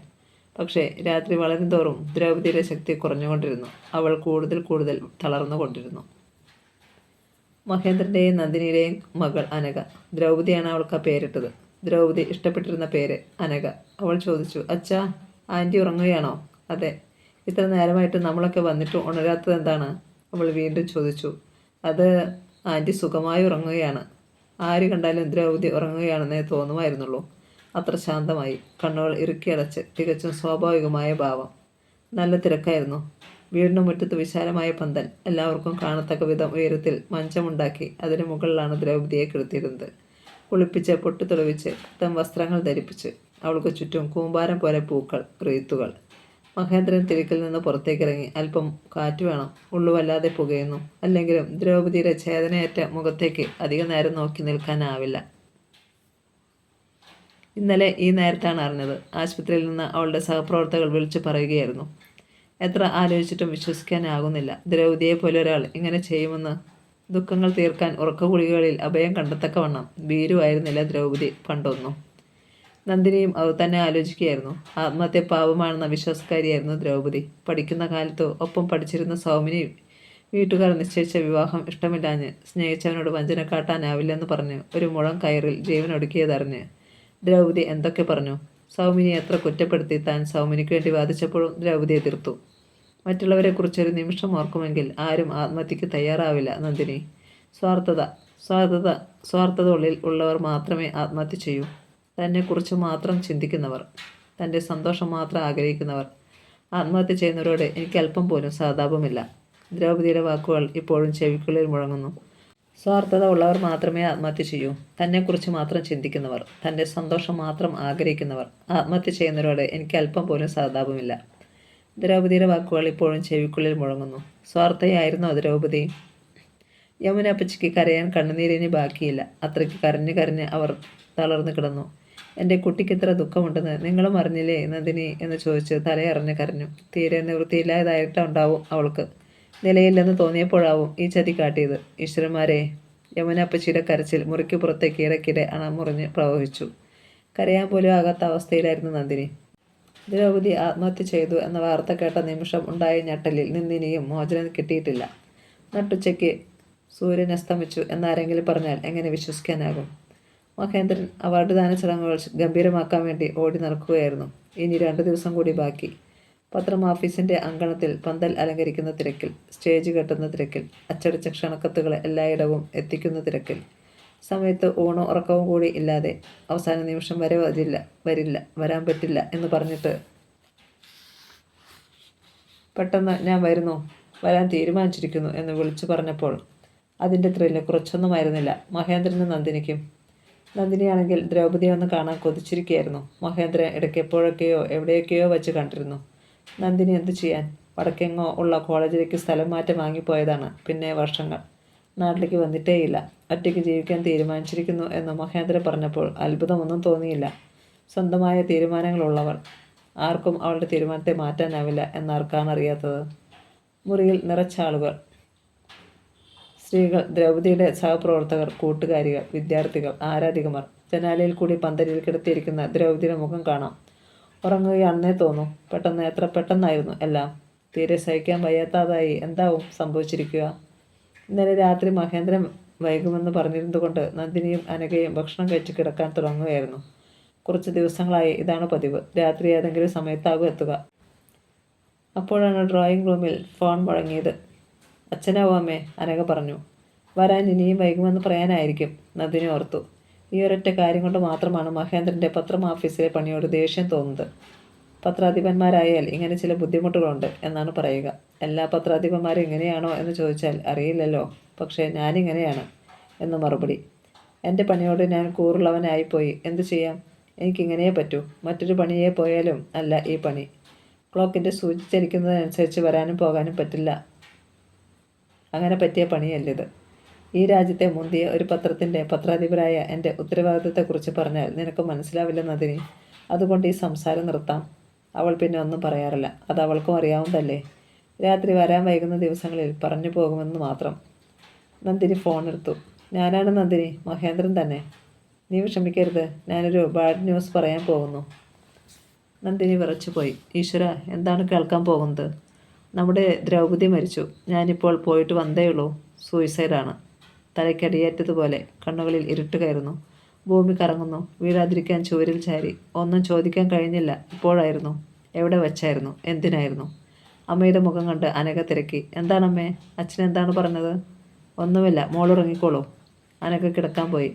പക്ഷേ രാത്രി വളരും തോറും ദ്രൗപദിയുടെ ശക്തി കുറഞ്ഞുകൊണ്ടിരുന്നു. അവൾ കൂടുതൽ കൂടുതൽ തളർന്നുകൊണ്ടിരുന്നു. മഹേന്ദ്രൻ്റെയും നന്ദിനിയുടെയും മകൾ അനഘ. ദ്രൗപദിയാണ് അവൾക്ക് ആ പേരിട്ടത്. ദ്രൗപദി ഇഷ്ടപ്പെട്ടിരുന്ന പേര് അനഘ. അവൾ ചോദിച്ചു. അച്ഛാ, ആൻറ്റി ഉറങ്ങുകയാണോ? അതെ. ഇത്ര നേരമായിട്ട് നമ്മളൊക്കെ വന്നിട്ട് ഉണരാത്തത് എന്താണ്? അവൾ വീണ്ടും ചോദിച്ചു. അത് ആൻറ്റി സുഖമായി ഉറങ്ങുകയാണ്. ആര് കണ്ടാലും ദ്രൗപദി ഉറങ്ങുകയാണെന്നേ തോന്നുമായിരുന്നുള്ളൂ. അത്ര ശാന്തമായി, കണ്ണുകൾ ഇറുക്കിയടച്ച്, തികച്ചും സ്വാഭാവികമായ ഭാവം. നല്ല തിരക്കായിരുന്നു. വീടിന് മുറ്റത്ത് വിശാലമായ പന്തൽ, എല്ലാവർക്കും കാണത്തക്ക വിധം ഉയരത്തിൽ മഞ്ചമുണ്ടാക്കി അതിന് മുകളിലാണ് ദ്രൗപദിയെ കിടത്തിയിരുന്നത്. കുളിപ്പിച്ച്, പൊട്ടിത്തെളിവിച്ച്, പുത്തൻ വസ്ത്രങ്ങൾ ധരിപ്പിച്ച്. അവൾക്ക് ചുറ്റും കൂമ്പാരം പോലെ പൂക്കൾ, റീത്തുകൾ. മഹേന്ദ്രൻ തിരക്കിൽ നിന്ന് പുറത്തേക്കിറങ്ങി. അല്പം കാറ്റ് വേണം. ഉള്ളുവല്ലാതെ പുകയുന്നു. അല്ലെങ്കിലും ദ്രൗപദിയുടെ ഛേദനയേറ്റ മുഖത്തേക്ക് അധിക നേരം നോക്കി നിൽക്കാനാവില്ല. ഇന്നലെ ഈ നേരത്താണ് അറിഞ്ഞത്. ആശുപത്രിയിൽ നിന്ന് അവളുടെ സഹപ്രവർത്തകർ വിളിച്ചു പറയുകയായിരുന്നു. എത്ര ആലോചിച്ചിട്ടും വിശ്വസിക്കാനാകുന്നില്ല. ദ്രൗപദിയെ പോലെ ഒരാൾ ഇങ്ങനെ ചെയ്യുമെന്ന്. ദുഃഖങ്ങൾ തീർക്കാൻ ഉറക്കഗുളികകളിൽ അഭയം കണ്ടെത്തക്കവണ്ണം ഭീരുവായിരുന്നില്ല ദ്രൗപദി പണ്ടൊന്നും. നന്ദിനിയും അത് തന്നെ ആലോചിക്കുകയായിരുന്നു. ആത്മഹത്യ പാപമാണെന്ന വിശ്വാസക്കാരിയായിരുന്നു ദ്രൗപദി. പഠിക്കുന്ന കാലത്ത് ഒപ്പം പഠിച്ചിരുന്ന സൗമിനി വീട്ടുകാർ നിശ്ചയിച്ച വിവാഹം ഇഷ്ടമില്ലാഞ്ഞ്, സ്നേഹിച്ചവനോട് വഞ്ചന കാട്ടാനാവില്ലെന്ന് പറഞ്ഞ് ഒരു മുഴം കയറിൽ ജീവനൊടുക്കിയതറിഞ്ഞ് ദ്രൗപദി എന്തൊക്കെ പറഞ്ഞു. സൗമിനി എത്ര കുറ്റപ്പെടുത്തി താൻ സൗമിനിക്ക് വേണ്ടി വാദിച്ചപ്പോഴും ദ്രൗപദി എതിർത്തു. മറ്റുള്ളവരെക്കുറിച്ചൊരു നിമിഷം ഓർക്കുമെങ്കിൽ ആരും ആത്മഹത്യക്ക് തയ്യാറാവില്ല നന്ദിനി. സ്വാർത്ഥത സ്വാർത്ഥത സ്വാർത്ഥത ഉള്ളിൽ ഉള്ളവർ മാത്രമേ ആത്മഹത്യ ചെയ്യൂ. തന്നെക്കുറിച്ച് മാത്രം ചിന്തിക്കുന്നവർ, തൻ്റെ സന്തോഷം മാത്രം ആഗ്രഹിക്കുന്നവർ. ആത്മഹത്യ ചെയ്യുന്നവരോട് എനിക്ക് അല്പം പോലും സഹതാപമില്ല. ദ്രൗപദിയുടെ വാക്കുകൾ ഇപ്പോഴും ചെവിക്കുള്ളിൽ മുഴങ്ങുന്നു. സ്വാർത്ഥത ഉള്ളവർ മാത്രമേ ആത്മഹത്യ ചെയ്യൂ. തന്നെക്കുറിച്ച് മാത്രം ചിന്തിക്കുന്നവർ, തൻ്റെ സന്തോഷം മാത്രം ആഗ്രഹിക്കുന്നവർ. ആത്മഹത്യ ചെയ്യുന്നവരോട് എനിക്ക് അല്പം പോലും സഹതാപമില്ല. ദ്രൗപദിയുടെ വാക്കുകൾ ഇപ്പോഴും ചെവിക്കുള്ളിൽ മുഴങ്ങുന്നു. സ്വാർത്ഥയായിരുന്നോ ദ്രൗപദി? യമുന അപ്പച്ചിക്ക് കരയാൻ കണ്ണുനീരിന് ബാക്കിയില്ല. അത്രയ്ക്ക് കരഞ്ഞ് കരഞ്ഞ് അവർ തളർന്നു കിടന്നു. എൻ്റെ കുട്ടിക്ക് ഇത്ര ദുഃഖമുണ്ടെന്ന് നിങ്ങളും അറിഞ്ഞില്ലേ നന്ദിനി എന്ന് ചോദിച്ച് തലയറിഞ്ഞ് കരഞ്ഞു. തീരെ നിവൃത്തിയില്ലാതായിട്ടുണ്ടാവും അവൾക്ക്. നിലയില്ലെന്ന് തോന്നിയപ്പോഴാവും ഈ ചതി കാട്ടിയത്. ഈശ്വരന്മാരെ! യമുന അപ്പച്ചിയുടെ കരച്ചിൽ മുറിക്ക് പുറത്തേക്ക് ഇടയ്ക്കിടെ അണമുറിഞ്ഞ് പ്രവഹിച്ചു. കരയാൻ പോലും ആകാത്ത അവസ്ഥയിലായിരുന്നു നന്ദിനി. ദ്രൗപദി ആത്മഹത്യ ചെയ്തു എന്ന വാർത്ത കേട്ട നിമിഷം ഉണ്ടായ ഞെട്ടലിൽ നിന്നിനിയും മോചനം കിട്ടിയിട്ടില്ല. നട്ടുച്ചയ്ക്ക് സൂര്യൻ അസ്തമിച്ചു എന്നാരെങ്കിലും പറഞ്ഞാൽ എങ്ങനെ വിശ്വസിക്കാനാകും? മഹേന്ദ്രൻ അവാർഡ് ദാന ചടങ്ങുകൾ ഗംഭീരമാക്കാൻ വേണ്ടി ഓടി നടക്കുകയായിരുന്നു. ഇനി 2 ദിവസം കൂടി ബാക്കി. പത്രം ഓഫീസിൻ്റെ അങ്കണത്തിൽ പന്തൽ അലങ്കരിക്കുന്ന തിരക്കിൽ, സ്റ്റേജ് കെട്ടുന്ന തിരക്കിൽ, അച്ചടിച്ച ക്ഷണക്കത്തുകൾ എല്ലായിടവും എത്തിക്കുന്ന തിരക്കിൽ. സമയത്ത് ഊണും ഉറക്കവും കൂടി ഇല്ലാതെ അവസാന നിമിഷം വരെ വരാൻ പറ്റില്ല എന്ന് പറഞ്ഞിട്ട് പെട്ടെന്ന് ഞാൻ വരാൻ തീരുമാനിച്ചിരിക്കുന്നു എന്ന് വിളിച്ചു പറഞ്ഞപ്പോൾ അതിൻ്റെ ത്രില്ല് കുറച്ചൊന്നുമായിരുന്നില്ല മഹേന്ദ്രനും നന്ദിനിക്കും. നന്ദിനിയാണെങ്കിൽ ദ്രൗപദിയെ ഒന്ന് കാണാൻ കൊതിച്ചിരിക്കുകയായിരുന്നു. മഹേന്ദ്രൻ ഇടയ്ക്ക് എപ്പോഴൊക്കെയോ എവിടെയൊക്കെയോ വച്ച് കണ്ടിരുന്നു. നന്ദിനി എന്തു ചെയ്യാൻ? വടക്കെങ്ങോ ഉള്ള കോളേജിലേക്ക് സ്ഥലം മാറ്റം വാങ്ങിപ്പോയതാണ്. പിന്നെ വർഷങ്ങൾ നാട്ടിലേക്ക് വന്നിട്ടേയില്ല. ഒറ്റയ്ക്ക് ജീവിക്കാൻ തീരുമാനിച്ചിരിക്കുന്നു എന്ന് മഹേന്ദ്രൻ പറഞ്ഞപ്പോൾ അത്ഭുതമൊന്നും തോന്നിയില്ല. സ്വന്തമായ തീരുമാനങ്ങളുള്ളവൾ. ആർക്കും അവളുടെ തീരുമാനത്തെ മാറ്റാനാവില്ല എന്നാർക്കാണ് അറിയാത്തത്. മുറിയിൽ നിറച്ചാളുകൾ. സ്ത്രീകൾ, ദ്രൗപദിയുടെ സഹപ്രവർത്തകർ, കൂട്ടുകാരികൾ, വിദ്യാർത്ഥികൾ, ആരാധികമാർ. ജനാലയിൽ കൂടി പന്തലിൽ കിടത്തിയിരിക്കുന്ന ദ്രൗപദിയുടെ മുഖം കാണാം. ഉറങ്ങുകയാണെന്നേ തോന്നൂ. എത്ര പെട്ടെന്നായിരുന്നു എല്ലാം. തീരെ സഹിക്കാൻ വയ്യാത്തതായി എന്താവും സംഭവിച്ചിരിക്കുക. ഇന്നലെ രാത്രി മഹേന്ദ്രൻ വൈകുമെന്ന് പറഞ്ഞിരുന്നുകൊണ്ട് നന്ദിനിയും അനഘയും ഭക്ഷണം കഴിച്ച് കിടക്കാൻ തുടങ്ങുകയായിരുന്നു. കുറച്ച് ദിവസങ്ങളായി ഇതാണ് പതിവ്. രാത്രി ഏതെങ്കിലും സമയത്താകും എത്തുക. അപ്പോഴാണ് ഡ്രോയിങ് റൂമിൽ ഫോൺ മുഴങ്ങിയത്. അച്ഛനാവും അമ്മേ, അനഘ പറഞ്ഞു. വരാൻ ഇനിയും വൈകുമെന്ന് പറയാനായിരിക്കും, നന്ദിനി ഓർത്തു. ഈ ഒരൊറ്റ കാര്യം കൊണ്ട് മാത്രമാണ് മഹേന്ദ്രൻ്റെ പത്രം ഓഫീസിലെ പണിയോട് ദേഷ്യം തോന്നുന്നത്. പത്രാധിപന്മാരായാൽ ഇങ്ങനെ ചില ബുദ്ധിമുട്ടുകളുണ്ട് എന്നാണ് പറയുക. എല്ലാ പത്രാധിപന്മാരും ഇങ്ങനെയാണോ എന്ന് ചോദിച്ചാൽ അറിയില്ലല്ലോ. പക്ഷേ ഞാനിങ്ങനെയാണ് എന്ന് മറുപടി. എൻ്റെ പണിയോട് ഞാൻ കൂറുള്ളവനായിപ്പോയി. എന്തു ചെയ്യാം? എനിക്കിങ്ങനെയേ പറ്റൂ. മറ്റൊരു പണിയെ പോയാലും അല്ല ഈ പണി. ക്ലോക്കിൻ്റെ സൂചി ചലിക്കുന്നതനുസരിച്ച് വരാനും പോകാനും പറ്റില്ല. അങ്ങനെ പറ്റിയ പണിയല്ലിത്. ഈ രാജ്യത്തെ മുന്തിയ ഒരു പത്രത്തിൻ്റെ പത്രാധിപരായ എൻ്റെ ഉത്തരവാദിത്തത്തെക്കുറിച്ച് പറഞ്ഞാൽ നിനക്ക് മനസ്സിലാവില്ല നന്ദിനി. അതുകൊണ്ട് ഈ സംസാരം നിർത്താം. അവൾ പിന്നെ ഒന്നും പറയാറില്ല. അത് അവൾക്കും അറിയാവുന്നതല്ലേ. രാത്രി വരാൻ വൈകുന്ന ദിവസങ്ങളിൽ പറഞ്ഞു പോകുമെന്ന് മാത്രം. നന്ദിനി ഫോൺ എടുത്തു. ഞാനാണ് നന്ദിനി, മഹേന്ദ്രൻ തന്നെ. നീ വിഷമിക്കരുത്, ഞാനൊരു ബാഡ് ന്യൂസ് പറയാൻ പോകുന്നു. നന്ദിനി വിറച്ചുപോയി. ഈശ്വര, എന്താണ് കേൾക്കാൻ പോകുന്നത്? നമ്മുടെ ദ്രൗപദി മരിച്ചു. ഞാനിപ്പോൾ പോയിട്ട് വന്നേയുള്ളൂ. സൂയിസൈഡാണ്. തലയ്ക്കടിയേറ്റതുപോലെ. കണ്ണുകളിൽ ഇരുട്ട് കയറുന്നു. ഭൂമി കറങ്ങുന്നു. വീഴാതിരിക്കാൻ ചുവരിൽ ചാരി. ഒന്നും ചോദിക്കാൻ കഴിഞ്ഞില്ല. ഇപ്പോഴായിരുന്നു. എവിടെ വച്ചായിരുന്നു? എന്തിനായിരുന്നു? അമ്മയുടെ മുഖം കണ്ട് അനഘ തിരക്കി. എന്താണമ്മേ? അച്ഛൻ എന്താണ് പറഞ്ഞത്? ഒന്നുമില്ല, മോളുറങ്ങിക്കോളൂ. അനഘ കിടക്കാൻ പോയി.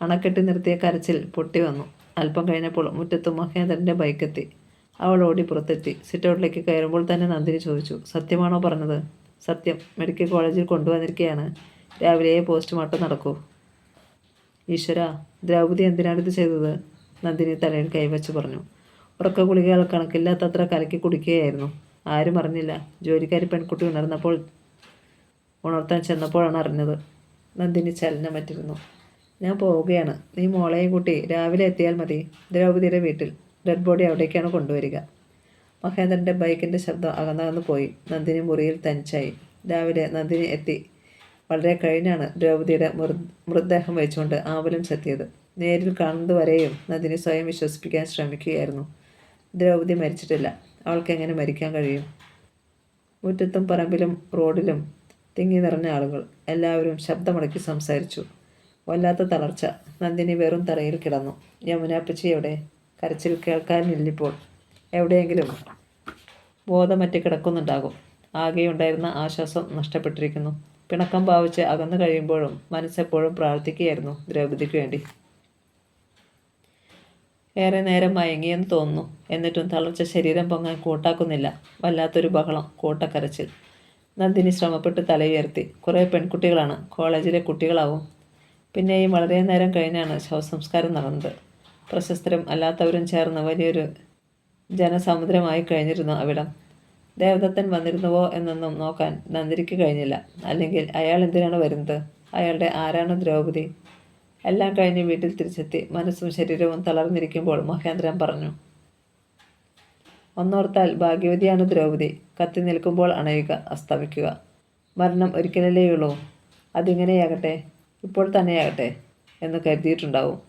അണക്കെട്ടി നിർത്തിയ കരച്ചിൽ പൊട്ടി വന്നു. അല്പം കഴിഞ്ഞപ്പോൾ മുറ്റത്ത് മഹേന്ദ്രൻ്റെ ബൈക്കെത്തി. അവൾ ഓടി പുറത്തെത്തി. സിറ്റൗട്ടിലേക്ക് കയറുമ്പോൾ തന്നെ നന്ദിനി ചോദിച്ചു. സത്യമാണോ പറഞ്ഞത്? സത്യം. മെഡിക്കൽ കോളേജിൽ കൊണ്ടുവന്നിരിക്കുകയാണ്. രാവിലെ പോസ്റ്റ്മോർട്ടം നടക്കൂ. ഈശ്വര, ദ്രൗപദി എന്തിനാണിത് ചെയ്തത്? നന്ദിനി തലയിൽ കൈവച്ച് പറഞ്ഞു. ഉറക്ക ഗുളികകൾ കണക്കില്ലാത്തത്ര കലക്കി കുടിക്കുകയായിരുന്നു. ആരും അറിഞ്ഞില്ല. ജോലിക്കാരി പെൺകുട്ടി ഉണർത്താൻ ചെന്നപ്പോഴാണ് അറിഞ്ഞത്. നന്ദിനി ചലനമറ്റിരുന്നു. ഞാൻ പോവുകയാണ്. നീ മോളെയും കൂട്ടി രാവിലെ എത്തിയാൽ മതി. ദ്രൗപദിയുടെ വീട്ടിൽ. ഡെഡ് ബോഡി അവിടേക്കാണ് കൊണ്ടുവരിക. മഹേന്ദ്രൻ്റെ ബൈക്കിൻ്റെ ശബ്ദം അകന്നകന്ന് പോയി. നന്ദിനി മുറിയിൽ തനിച്ചായി. രാവിലെ നന്ദിനി എത്തി. വളരെ കഴിഞ്ഞാണ് ദ്രൗപദിയുടെ മൃതദേഹം വെച്ചുകൊണ്ട് ആംബുലൻസ് എത്തിയത്. നേരിൽ കാണുന്നതുവരെയും നന്ദിനി സ്വയം വിശ്വസിപ്പിക്കാൻ ശ്രമിക്കുകയായിരുന്നു. ദ്രൗപദി മരിച്ചിട്ടില്ല. അവൾക്ക് എങ്ങനെ മരിക്കാൻ കഴിയും? മുറ്റത്തും പറമ്പിലും റോഡിലും തിങ്ങി നിറഞ്ഞ ആളുകൾ. എല്ലാവരും ശബ്ദമടക്കി സംസാരിച്ചു. വല്ലാത്ത തളർച്ച. നന്ദിനി വെറും തറയിൽ കിടന്നു. യമുനാപ്പച്ചി എവിടെ? കരച്ചിൽ കേൾക്കാനില്ലിപ്പോൾ. എവിടെയെങ്കിലും ബോധമറ്റ് കിടക്കുന്നുണ്ടാകും. ആകെയുണ്ടായിരുന്ന ആശ്വാസം നഷ്ടപ്പെട്ടിരിക്കുന്നു. പിണക്കം ഭാവിച്ച് അകന്നു കഴിയുമ്പോഴും മനസ്സെപ്പോഴും പ്രാർത്ഥിക്കുകയായിരുന്നു ദ്രൗപദിക്ക് വേണ്ടി. ഏറെ നേരം മയങ്ങിയെന്ന് തോന്നുന്നു. എന്നിട്ടും തളർച്ച ശരീരം പൊങ്ങാൻ കൂട്ടാക്കുന്നില്ല. വല്ലാത്തൊരു ബഹളം, കൂട്ടക്കരച്ചിൽ. നന്ദിനി ശ്രമപ്പെട്ട് തലയുയർത്തി. കുറേ പെൺകുട്ടികളാണ്. കോളേജിലെ കുട്ടികളാവും. പിന്നെയും വളരെ നേരം കഴിഞ്ഞാണ് ശവസംസ്കാരം നടന്നത്. പ്രശസ്തരും അല്ലാത്തവരും ചേർന്ന് വലിയൊരു ജനസമുദ്രമായി കഴിഞ്ഞിരുന്നു അവിടം. ദേവദത്തൻ വന്നിരുന്നുവോ എന്നൊന്നും നോക്കാൻ നന്ദിനിക്ക് കഴിഞ്ഞില്ല. അല്ലെങ്കിൽ അയാൾ എന്തിനാണ് വരുന്നത്? അയാളുടെ ആരാണ് ദ്രൗപദി? എല്ലാം കഴിഞ്ഞ് വീട്ടിൽ തിരിച്ചെത്തി മനസ്സും ശരീരവും തളർന്നിരിക്കുമ്പോൾ മഹേന്ദ്രൻ പറഞ്ഞു. ഒന്നോർത്താൽ ഭാഗ്യവതിയാണ് ദ്രൗപദി. കത്തി നിൽക്കുമ്പോൾ അണയുക, അസ്തമിക്കുക. മരണം ഒരിക്കലല്ലേയുള്ളൂ. അതിങ്ങനെയാകട്ടെ, ഇപ്പോൾ തന്നെയാകട്ടെ എന്ന് കരുതിയിട്ടുണ്ടാവും.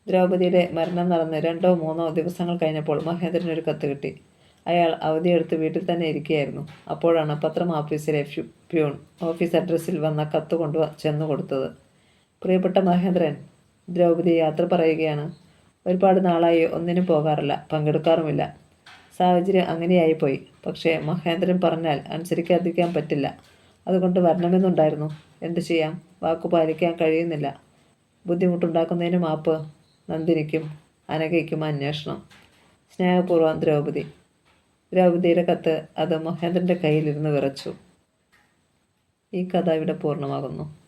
ദ്രൗപദിയുടെ മരണം നടന്ന് 2 or 3 ദിവസങ്ങൾ കഴിഞ്ഞപ്പോൾ മഹേന്ദ്രനൊരു കത്ത് കിട്ടി. അയാൾ അവധിയെടുത്ത് വീട്ടിൽ തന്നെ ഇരിക്കുകയായിരുന്നു. അപ്പോഴാണ് പത്രം ഓഫീസിലെ പ്യൂൺ ഓഫീസ് അഡ്രസ്സിൽ വന്ന കത്ത് ചെന്നു കൊടുത്തത്. പ്രിയപ്പെട്ട മഹേന്ദ്രൻ, ദ്രൗപദി യാത്ര പറയുകയാണ്. ഒരുപാട് നാളായി ഒന്നിനും പോകാറില്ല, പങ്കെടുക്കാറുമില്ല. സാഹചര്യം അങ്ങനെയായിപ്പോയി. പക്ഷേ മഹേന്ദ്രൻ പറഞ്ഞാൽ അനുസരിക്കാതിരിക്കാൻ പറ്റില്ല. അതുകൊണ്ട് വരണമെന്നുണ്ടായിരുന്നു. എന്തു ചെയ്യാം, വാക്കു പാലിക്കാൻ കഴിയുന്നില്ല. ബുദ്ധിമുട്ടുണ്ടാക്കുന്നതിന് മാപ്പ്. നന്ദിനിക്കും അനഘയ്ക്കും അന്വേഷണം. സ്നേഹപൂർവ്വം ദ്രൗപദി. ദ്രൗപദിയുടെ കത്ത് അത് മഹേന്ദ്രൻ്റെ കയ്യിലിരുന്ന് വിറച്ചു. ഈ കഥ ഇവിടെ പൂർണ്ണമാകുന്നു.